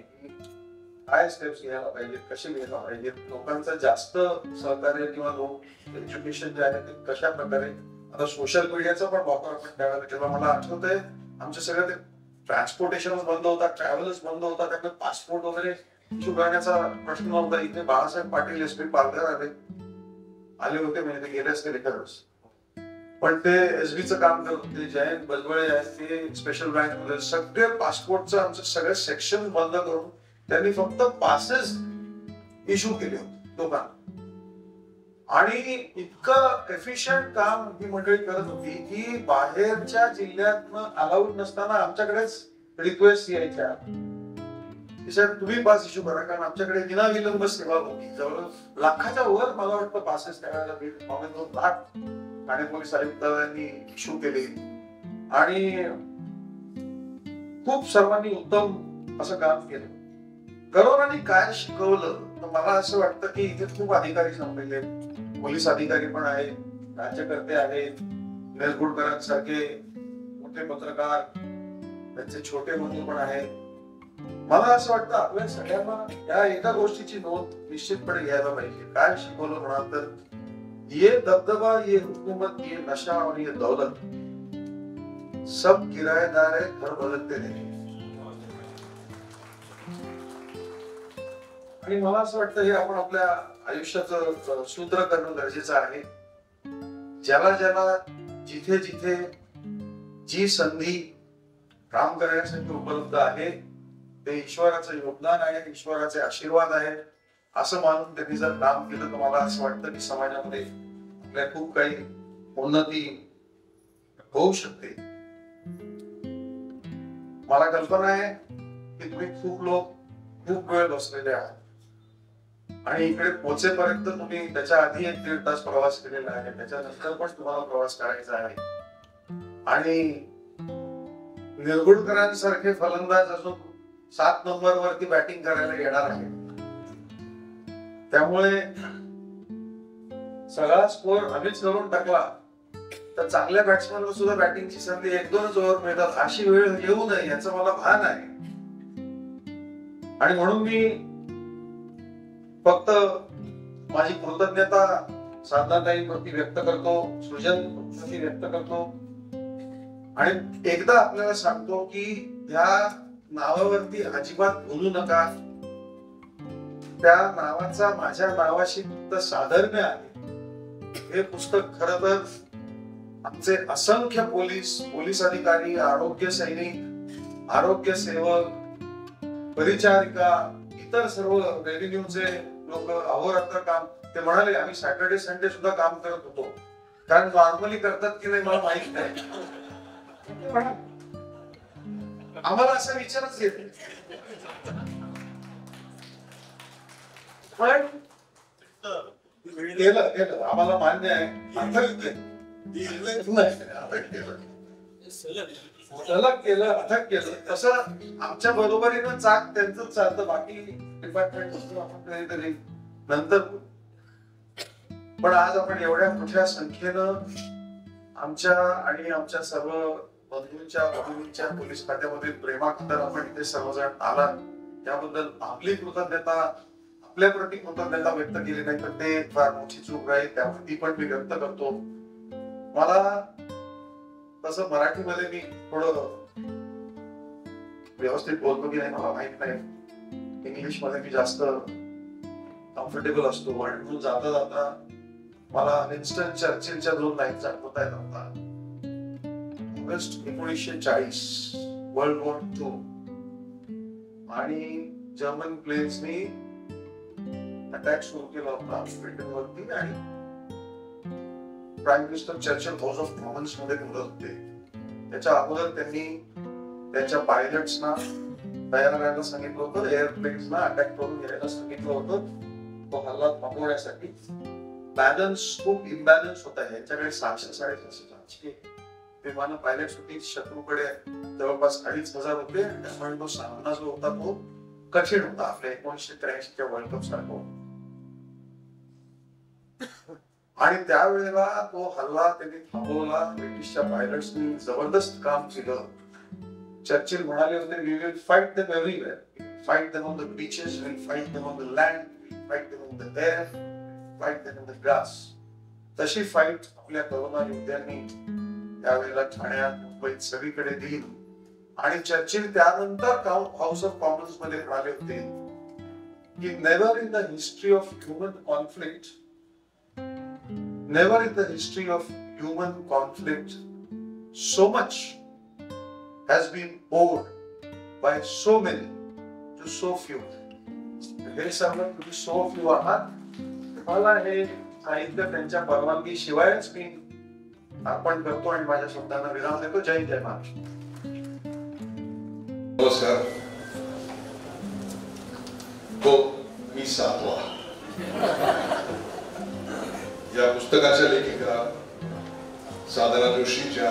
काय स्टेप्स घ्यायला पाहिजेत, कसे घ्यायला पाहिजेत, लोकांचं जास्त सहकार्य किंवा लोक एज्युकेशन जे आहे ते कशा प्रकारे. आता सोशल मीडियाचा पण वापर आपण त्यावेळेला केला. मला आठवतंय आमचे सगळे ते ट्रान्सपोर्टेशनच बंद होता, ट्रॅव्हलच बंद होता, त्यामुळे पासपोर्ट वगैरे इश्यू करण्याचा प्रश्न नव्हता. इथे बाळासाहेब पाटील SP पालघर आले होते, म्हणजे ते गेले असते खरंच, पण ते SBचं काम करत होते. जयंत बजबळे आहेत ते स्पेशल ब्रँच मध्ये, सगळे पासपोर्टचं आमचे सगळे सेक्शन बंद करून त्यांनी फक्त पासेस इश्यू केले होते लोकांना. आणि इतकं एफिशियंट काम ही मंडळी करत होती की बाहेरच्या जिल्ह्यातनं अलाउड नसताना आमच्याकडेच रिक्वेस्ट यायच्या की साहेब तुम्ही पास इश्यू करा, कारण आमच्याकडे विनाविलंब सेवा होती. जवळ लाखाच्या वर मला वाटतं पासेस त्यावेळेला 1.2 लाख ठाणे पोलीस आयुक्तांनी इश्यू केले. आणि खूप सर्वांनी उत्तम असं काम केलं. करोनाने काय शिकवलं तर मला असं वाटतं की इथे खूप अधिकारी जमलेले आहेत, पोलीस अधिकारी पण आहेत, राज्यकर्ते आहेत, नेरगुडकरांसारखे मोठे पत्रकार, त्यांचे छोटे बंधू पण आहेत. मला असं वाटतं आपल्या सगळ्यांना या एका गोष्टीची नोंद निश्चितपणे घ्यायला पाहिजे. काय शिकवलं म्हणाल तर, ये दबदबा, ये हुकूमत, ये नशा और ये दौलत सब किराएदार है, घर बदलते नहीं. आणि मला असं वाटतं हे आपण आपल्या आयुष्याचं सूत्र करणं गरजेचं आहे. ज्याला ज्याला जिथे जिथे जी संधी काम करण्यासाठी उपलब्ध आहे ते ईश्वराचं योगदान आहे, ईश्वराचे आशीर्वाद आहे असं मानून त्यांनी जर काम केलं तर मला असं वाटतं की समाजामध्ये आपल्या खूप काही उन्नती होऊ शकते. मला कल्पना आहे की तुम्ही खूप लोक खूप वेळ बसलेले आहात आणि इकडे पोहोचेपर्यंत तुम्ही त्याच्या आधी 1-1.5 तास प्रवास केलेला आहे, त्याच्यानंतर पण तुम्हाला प्रवास करायचा आहे. आणि निरगुडकरांसारखे फलंदाज अजून 7 नंबरवरती बॅटिंग करायला येणार आहे. त्यामुळे सगळा स्कोर आम्हीच करून टाकला तर चांगल्या बॅट्समॅनला सुद्धा बॅटिंगची संधी 1-2च ओव्हर मिळतात अशी वेळ येऊ नये याचं मला भान आहे. आणि म्हणून मी फक्त माझी कृतज्ञता साधनाताईंवरती व्यक्त करतो, सृजनवरती व्यक्त करतो आणि एकदा आपल्याला सांगतो की त्या नावावरती अजिबात बोलू नका. त्या नावाचा माझ्या नावाशी फक्त साधर्म्य आहे. हे पुस्तक खरं तर आमचे असंख्य पोलीस अधिकारी, आरोग्य सैनिक, आरोग्य सेवक, परिचारिका, इतर सर्व रेव्हेन्यूचे लोक अहोरात्र काम, ते म्हणाले आम्ही सॅटर्डे संडे सुद्धा काम करत होतो, कारण नॉर्मली करतात की नाही मला माहित नाही. आम्हाला असा विचारच येत पण केलं आम्हाला मान्य आहे. अथक केलं तसं आमच्या बरोबरीनं चाक त्यांचं चालतं, बाकी डिपार्टमेंट आपण कधीतरी नंतर. पण आज आपण एवढ्या मोठ्या संख्येनं आमच्या आणि आमच्या सर्व बंधूंच्या बहिणींच्या पोलीस खात्यामध्ये प्रेमाखातर आपण इथे सर्वजण आला, त्याबद्दल आपली कृतज्ञता, आपल्या प्रती कृतज्ञता व्यक्त केली नाही तर ते फार मोठी चूक आहे. त्यावरती पण मी व्यक्त करतो. मला तसं मराठीमध्ये मी थोडं व्यवस्थित बोलतो की नाही मला माहित नाही, इंग्लिश मध्ये मी जास्त कम्फर्टेबल असतो. आणि जाता जाता मला विन्स्टन चर्चिलच्या 2 लाईन्स आठवत आहेत. आता ऑगस्ट 1940 वर्ल्ड वॉर 2 आणि जर्मन प्लेन्सनी अटॅक सुरू केला होता ब्रिटनवरती आणि prime minister Churchill house of Commons मध्ये बोलत होते. त्याच्या अगोदर त्यांनी त्यांच्या पायलट्सना तयार राहायला सांगितलं होतं, एअरप्लेन्सना अटॅक करून घ्यायला सांगितलं होतं तो हल्ला थांबवण्यासाठी. बॅलन्स खूप इम्बॅलन्स होता. यांच्याकडे 600-650 विमानं पायलट्स होती, शत्रूकडे जवळपास 2500 होते. त्यामुळे तो सामना जो होता तो कठीण होता, आपल्या 1983च्या वर्ल्ड कप सारखा. आणि त्यावेळेला तो हल्ला त्यांनी थांबवला. ब्रिटिशच्या पायलट्सनी जबरदस्त काम केलं. चर्चिल म्हणाले होते, we will fight them everywhere, fight them on the beaches, will fight them on the land, fight them on the air, fight them on the grass. तशी फाईट आपल्या करोना योद्ध्यांनी त्यावेळेला ठाण्यात, मुंबईत सगळीकडे दिली. आणि चर्चिल त्यानंतर हाऊस ऑफ कॉमन्स मध्ये म्हणाले होते की never in the history of human conflict, never in the history of human conflict so much has been owed by so many to so few. हे सर्व तुम्ही so few आहात. मला हे साहित्य त्यांच्या परवानगी शिवायच मी अर्पण करतो आणि माझ्या शब्दांना विराम देतो. जय जय महाराष्ट्र. नमस्कार. तो मी 7वा. या पुस्तकाच्या लेखिका साधना जोशी, ज्या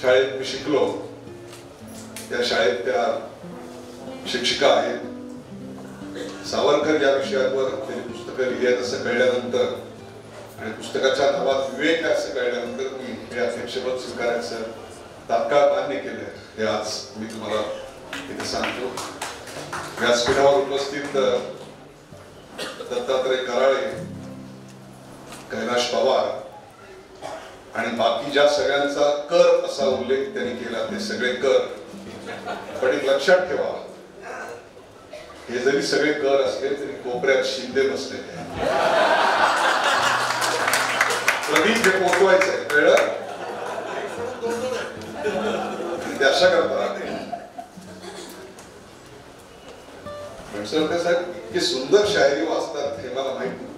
शाळेत मी शिकलो त्या शाळेत त्या शिक्षिका आहेत. सावरकर या विषयावर त्यांनी पुस्तकं लिहिली आहेत असं कळल्यानंतर आणि पुस्तकाच्या नावात विवेक आहे असं कळल्यानंतर मी हे अध्यक्षपद स्वीकारायचं तात्काळ मान्य केलंय. हे आज मी तुम्हाला इथे सांगतो. व्यासपीठावर उपस्थित दत्तात्रय कराळे, कैलाश पवार आणि बाकी ज्या सगळ्यांचा कर असा उल्लेख त्यांनी केला ते सगळे कर. पण एक लक्षात ठेवा, हे जरी सगळे कर असले तरी कोपऱ्यात शिंदे बसलेले. प्रदीप हे पोचवायचंय, कळलं? ते अशा करतात. साहेब इतकी सुंदर शायरी वाचतात हे मला माहित नाही.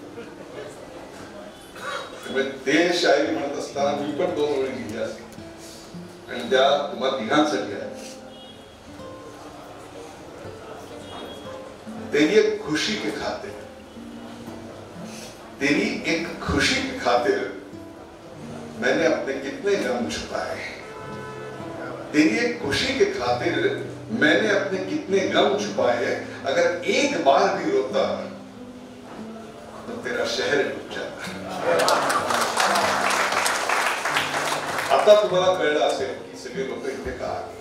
ते शायरी म्हणत असताना मी पण 2 ओळी लिहिल्या असतील आणि त्या तुम्हाला तिघांसाठी आहेत. तेरी एक खुशी के खातिर, तेरी एक खुशी की खातिर मैंने अपने कितने गम छुपाए. तेरी एक खुशी के खातिर मैंने अपने कितने गम छुपाए, अगर एक बार भी रोता तो तेरा शहर डूब जाता. आता तुम्हाला कळलं असेल की सगळे लोक इथे का आले.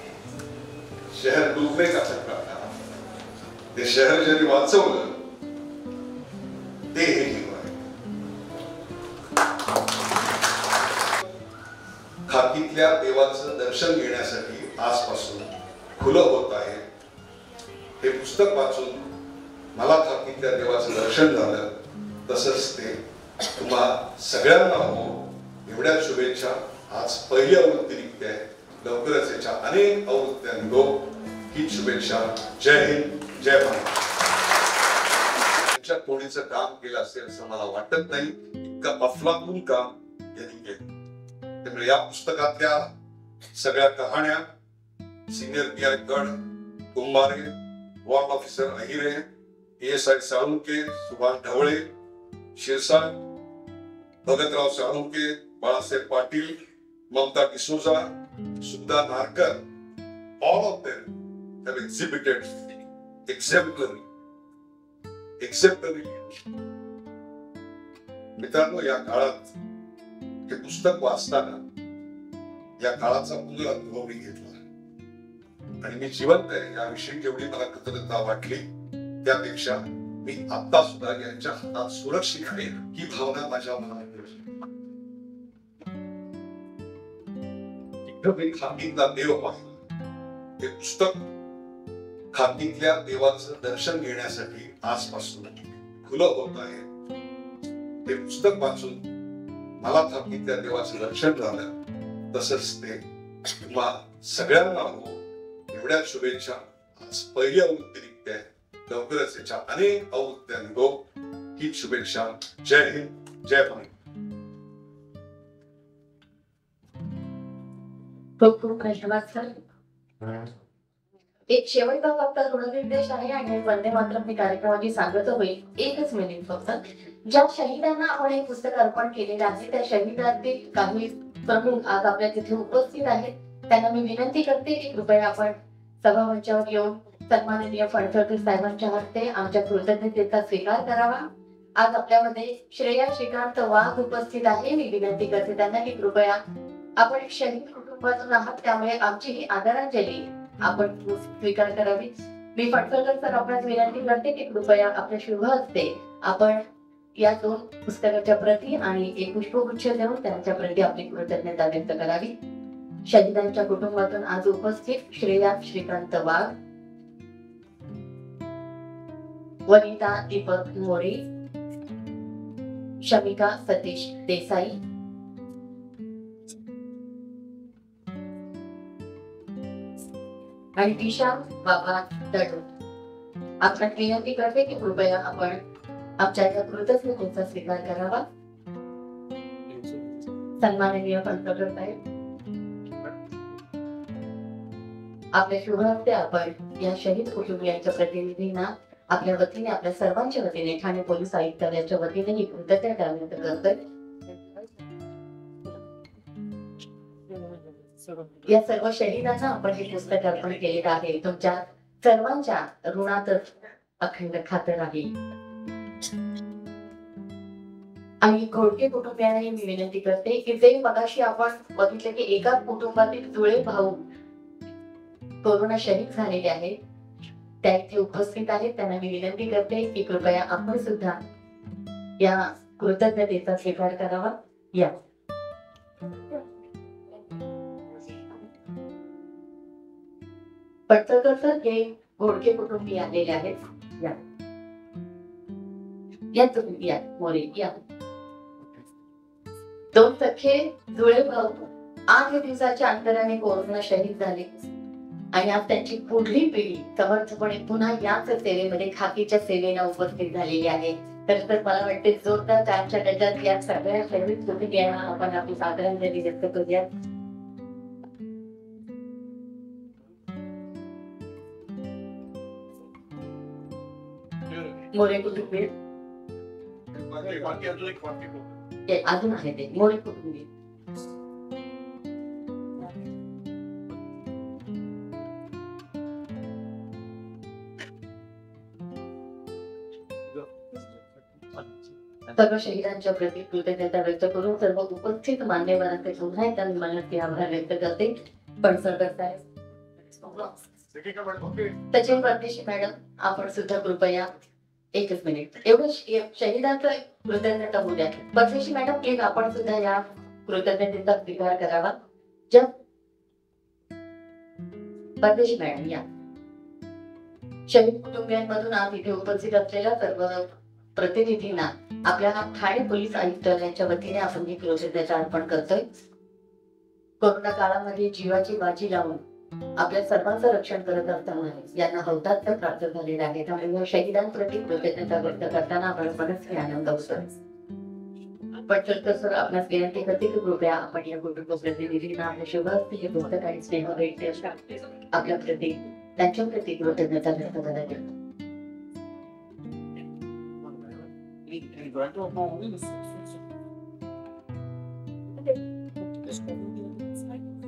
शहर डुबने का चक्कर था. ते शहर ज्यांनी वाचवलं ते हे हिरो आहे. खाकीतल्या देवाचं दर्शन घेण्यासाठी आजपासून खुलं होत आहे. हे पुस्तक वाचून मला खाकीतल्या देवाचं दर्शन झालं, तसंच ते तुम्हा सगळ्यांना हो एवढ्या शुभेच्छा. आज पहिली आवृत्ती निघते आहे, लवकरच याच्या अनेक आवृत्त्या निघो ही शुभेच्छा. जय हिंद, जय भारत. त्यांच्या कोणीचं काम केलं असेल असं मला वाटत नाही. इतका अफलातून काम यांनी केलं. त्यामुळे या पुस्तकातल्या सगळ्या कहाण्या सिनियर पीआय गड Kumbhare, ward officer Ahire, ASI Salunke, Subhash Dhawale, Shirsat, Bhagatrao Salunke, Balasaheb Patil, Mamata D'Souza, Sudha Narkar, all of them have exhibited exemplary. मित्रांनो, या काळात हे पुस्तक वाचताना या काळाचा पुनरानुभव मी घेतला आणि मी जिवंत आहे याविषयी जेवढी मला कृतज्ञता वाटली त्यापेक्षा मी आता सुद्धा यांच्या हातात सुरक्षित आहे ही भावना माझ्या मनात मी खाकीतला देव पाहिला. हे पुस्तक खाकीतल्या देवाचं दर्शन घेण्यासाठी आजपासून खुलं होत आहे. हे पुस्तक वाचून मला खाकीतल्या देवाचं दर्शन झालं, तसंच ते तुम्हा सगळ्यांना हो एवढ्या शुभेच्छा. आज पहिली आवृत्ती निघते आहे, लवकरच याच्या अनेक आवृत्त्या निघो ही शुभेच्छा. जय हिंद, जय भारत. खूप खूप धन्यवाद सर. एक शेवटचा फक्त ऋणनिर्देश आहे आणि वंदे मातरम मी कार्यक्रमाची सांगत होईल. एकच मिनिट फक्त. ज्या शहीदांना आपण हे पुस्तक अर्पण केलेलं आहे त्या शहीदांतील काही प्रमुख आज आपल्या तिथे उपस्थित आहेत. त्यांना मी विनंती करते की कृपया आपण सभामंचावर येऊन सन्माननीय फडणवीस साहेबांच्या हस्ते आमच्या कृतज्ञतेचा स्वीकार करावा. आज आपल्यामध्ये श्रेया श्रीकांत वाघ उपस्थित आहे. मी विनंती करते त्यांना की कृपया आपण एक शहीद कुटुंबातून आहात, त्यामुळे आमची ही आदरांजली आपण स्वीकार करावी. मी फडणवीस सर आपल्यास विनंती करते की कृपया आपल्या शुभ हस्ते आपण या दोन पुस्तकाच्या प्रती आणि एक पुष्पगुच्छ देऊन त्यांच्या प्रती आपली कृतज्ञता व्यक्त करावी. शहीदांच्या कुटुंबातून आज उपस्थित श्रेया श्रीकांत वाघ, वनिता दीपक मोरे, शमिका सतीश देसाई, आणि दिशा बाबा दडू. आपण विनंती करते की कृपया आपण आमच्या या कृतज्ञतेचा स्वीकार करावा. सन्माननीय फडणवीस साहेब, आपल्या शुभ हस्ते आपण या शहीद कुटुंबियांच्या प्रतिनिधींना आपल्या वतीने, आपल्या सर्वांच्या वतीने, ठाणे पोलीस आयुक्तालयाच्या वतीने ही कृतज्ञता व्यक्त करतोय. या सर्व शहीदांना आपण हे पुस्तक अर्पण केलेलं आहे. तुमच्या सर्वांच्या ऋणात अखंड खातर राहील. आणि घोडके कुटुंबियांनाही मी विनंती करते की जे मगाशी आपण बघितले की एका कुटुंबातील जुळे भाऊ कोरोना शहीद झालेले आहेत, त्या इथे उपस्थित आहेत. त्यांना मी विनंती करते की कृपया आपण सुद्धा या कृतज्ञतेचा स्वीकार करावा. या पटकन हे घोडके कुटुंबीय आलेले आहेत. या तुम्ही या मोरे या. दोन सख्खे जुळे भाऊ 8 दिवसाच्या अंतराने कोरोना शहीद झाले आणि आज त्यांची पुढली पिढी समर्थपणे पुन्हा याच सेवेमध्ये खाकीच्या सेवेला उपस्थित झालेली आहे. तर मला वाटते जोरदार त्यांच्या गटात या सगळ्या शहीद कुटुंबियांना आपण आपली आदरांजली व्यक्त करूया. मोरे कुटुंबीय अजून आहे ते मोरे कुटुंबीय. सर्व शहीदांच्या प्रति कृतज्ञता व्यक्त करून सर्व उपस्थित मान्यवरांचे पुन्हा एकदा विमानाचे आभार व्यक्त करते. पणसरकर साहेब, सचिन परदेशी मॅडम, आपण सुद्धा कृपया एकच मिनिट एवढं शहीदांचं कृतज्ञता होऊ द्या. परदेशी मॅडम प्लीज आपण सुद्धा या कृतज्ञतेचा स्वीकार करावा. परदेशी मॅडम या. शहीद कुटुंबियांमधून आज इथे उपस्थित असलेल्या सर्व प्रतिनिधींना आपल्या ठाणे पोलीस आयुक्तालयाच्या वतीने आपण ही कृतज्ञता अर्पण करतोय. कोरोना काळामध्ये जीवाची बाजी लावून आपल्या सर्वांचं रक्षण करत असताना यांना हौतात्म्य प्राप्त झालेले आहे. त्यामुळे शहीदांप्रती कृतज्ञता व्यक्त करताना आपण मनस्वी आनंद होतोय. पटकन सर आपल्यास विनंती करते की कृपया आपण या कुटुंब प्रतिनिधींना आपल्या शुभहस्ते हे पुस्तक आणि स्नेह भेट आपल्या प्रती त्यांच्या प्रती कृतज्ञता व्यक्त करावी.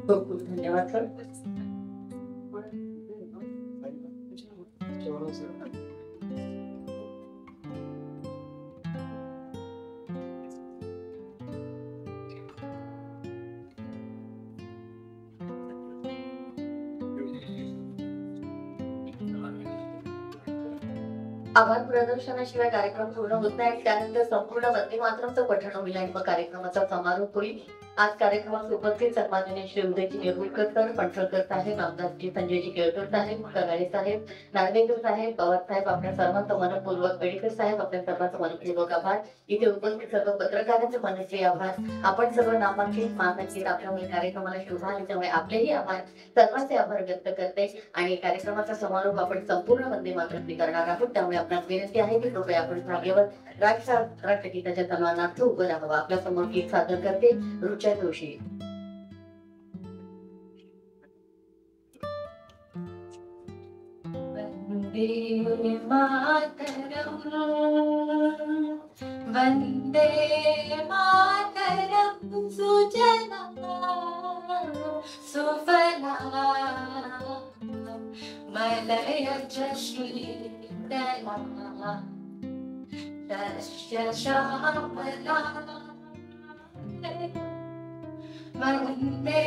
खूप खूप धन्यवाद सर. आभार प्रदर्शनाशिवाय कार्यक्रम पूर्ण होत नाही. त्यानंतर संपूर्ण वंदे मातरमचं पठण होईल आणि मग कार्यक्रमाचा समारोप होईल. आज कार्यक्रमात उपस्थित सन्माननीय श्री उदयजी निरगुडकर सर, पणसळकर साहेब, आमदारजी संजयजी केळकर साहेब, कराळे साहेब, नार्वेकर साहेब, पवार साहेब, आपल्या सर्वांचं मनपूर्वक, बेडेकर साहेब आपल्या सर्वांचं मनपूर्वक आभार. इथे उपस्थित सर्व पत्रकारांचे मनस्वी आभार. आपण सर्व नामांकित मानांकित आपल्यामुळे कार्यक्रमाला शोभा आली त्यामुळे आपलेही आभार, सर्वांचे आभार व्यक्त करते. आणि कार्यक्रमाचा समारोप आपण संपूर्ण वंदे मातरम करणार आहोत. त्यामुळे आपणास विनंती आहे की कृपया आपण जागेवर राष्ट्रगीताच्या सन्मानार्थ उभं राहावं. आपल्या समोर गीत सादर करते रुचा जोशी. वंदे मातरम, वंदे मातरम, सुजला सुफला मलयज शीतला शस्य श्यामला. वंदे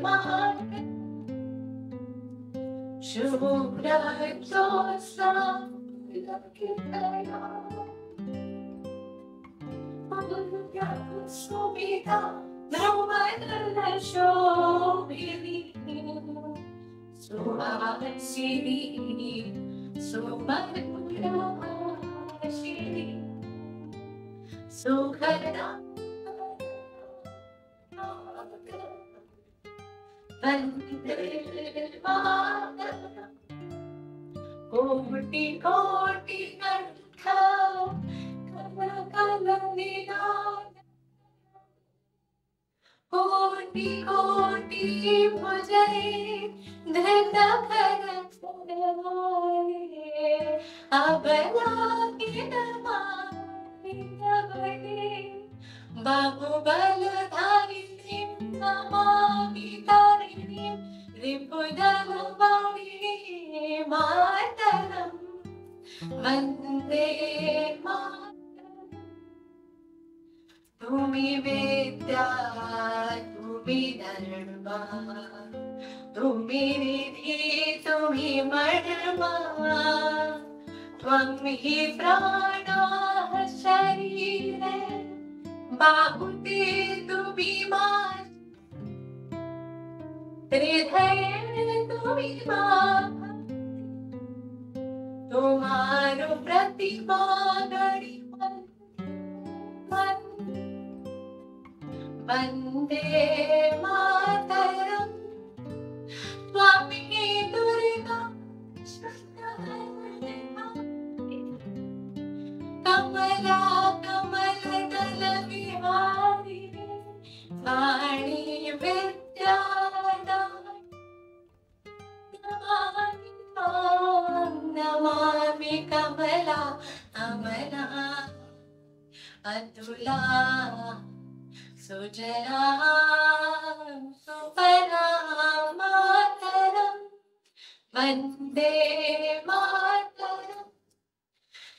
मातरम शूरजोत्सा लकितया सुमिता ब्रह्मण्ड शोभिनी सुहासिनी सुमधुराशिनी सुखदा. वंदे मातरम कोटि कोटि कंठ कमल निनाद, कोटि कोटि भुजै धृत कर अबला बाहुबलधारी नमामि तारिणी रिपुदलवाणी मातरम. वंदे मातरम. तुम्ही वेद्या, तुम्ही धर्मा, तुम्ही निधी, तुम्ही मर्मा, त्वं हि प्राणः शरीरे बाहुते तुम्ही माझे, हृदय तुम्ही तुम्हारो प्रतिमा गणी वंदे मातरम. स्वामी दुर्गा कमला कमल दल विहारी वाणी विद्या नमामि कमला अमला अतुला सुजला सुफला मातरम. वंदे मातरम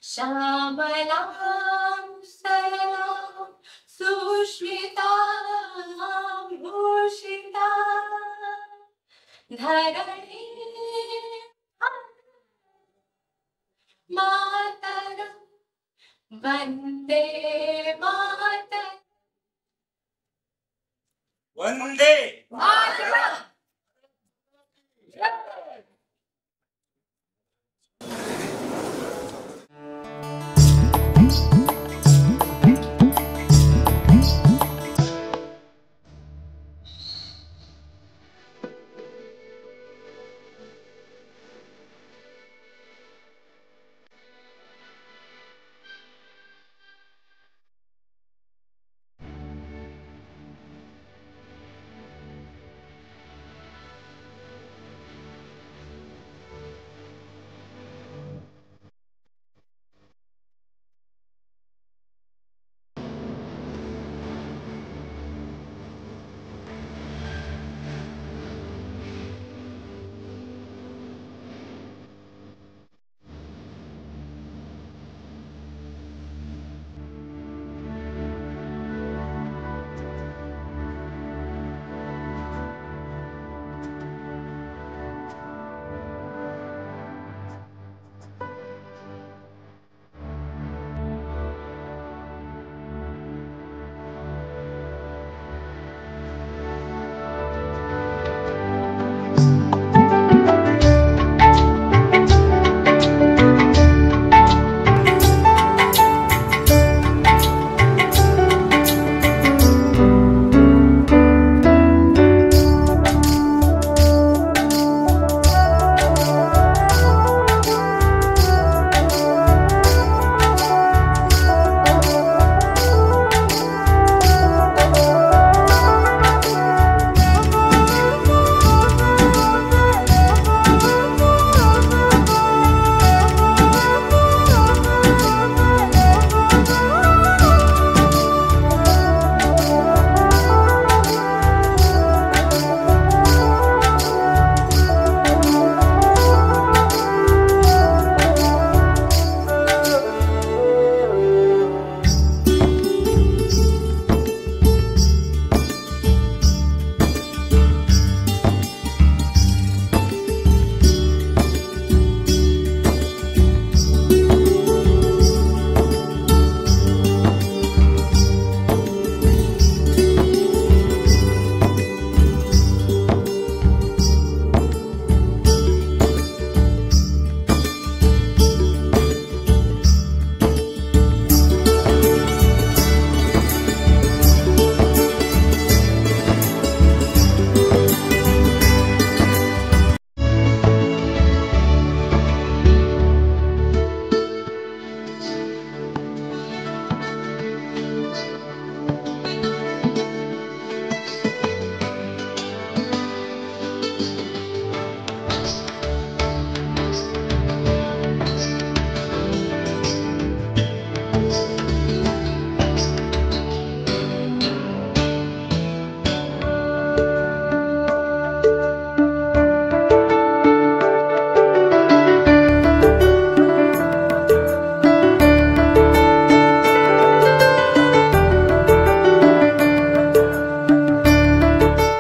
श्यामलां सलाम सुष्मिता भूषिता धरणी मातरम वंदे मातरम वंदे मातरम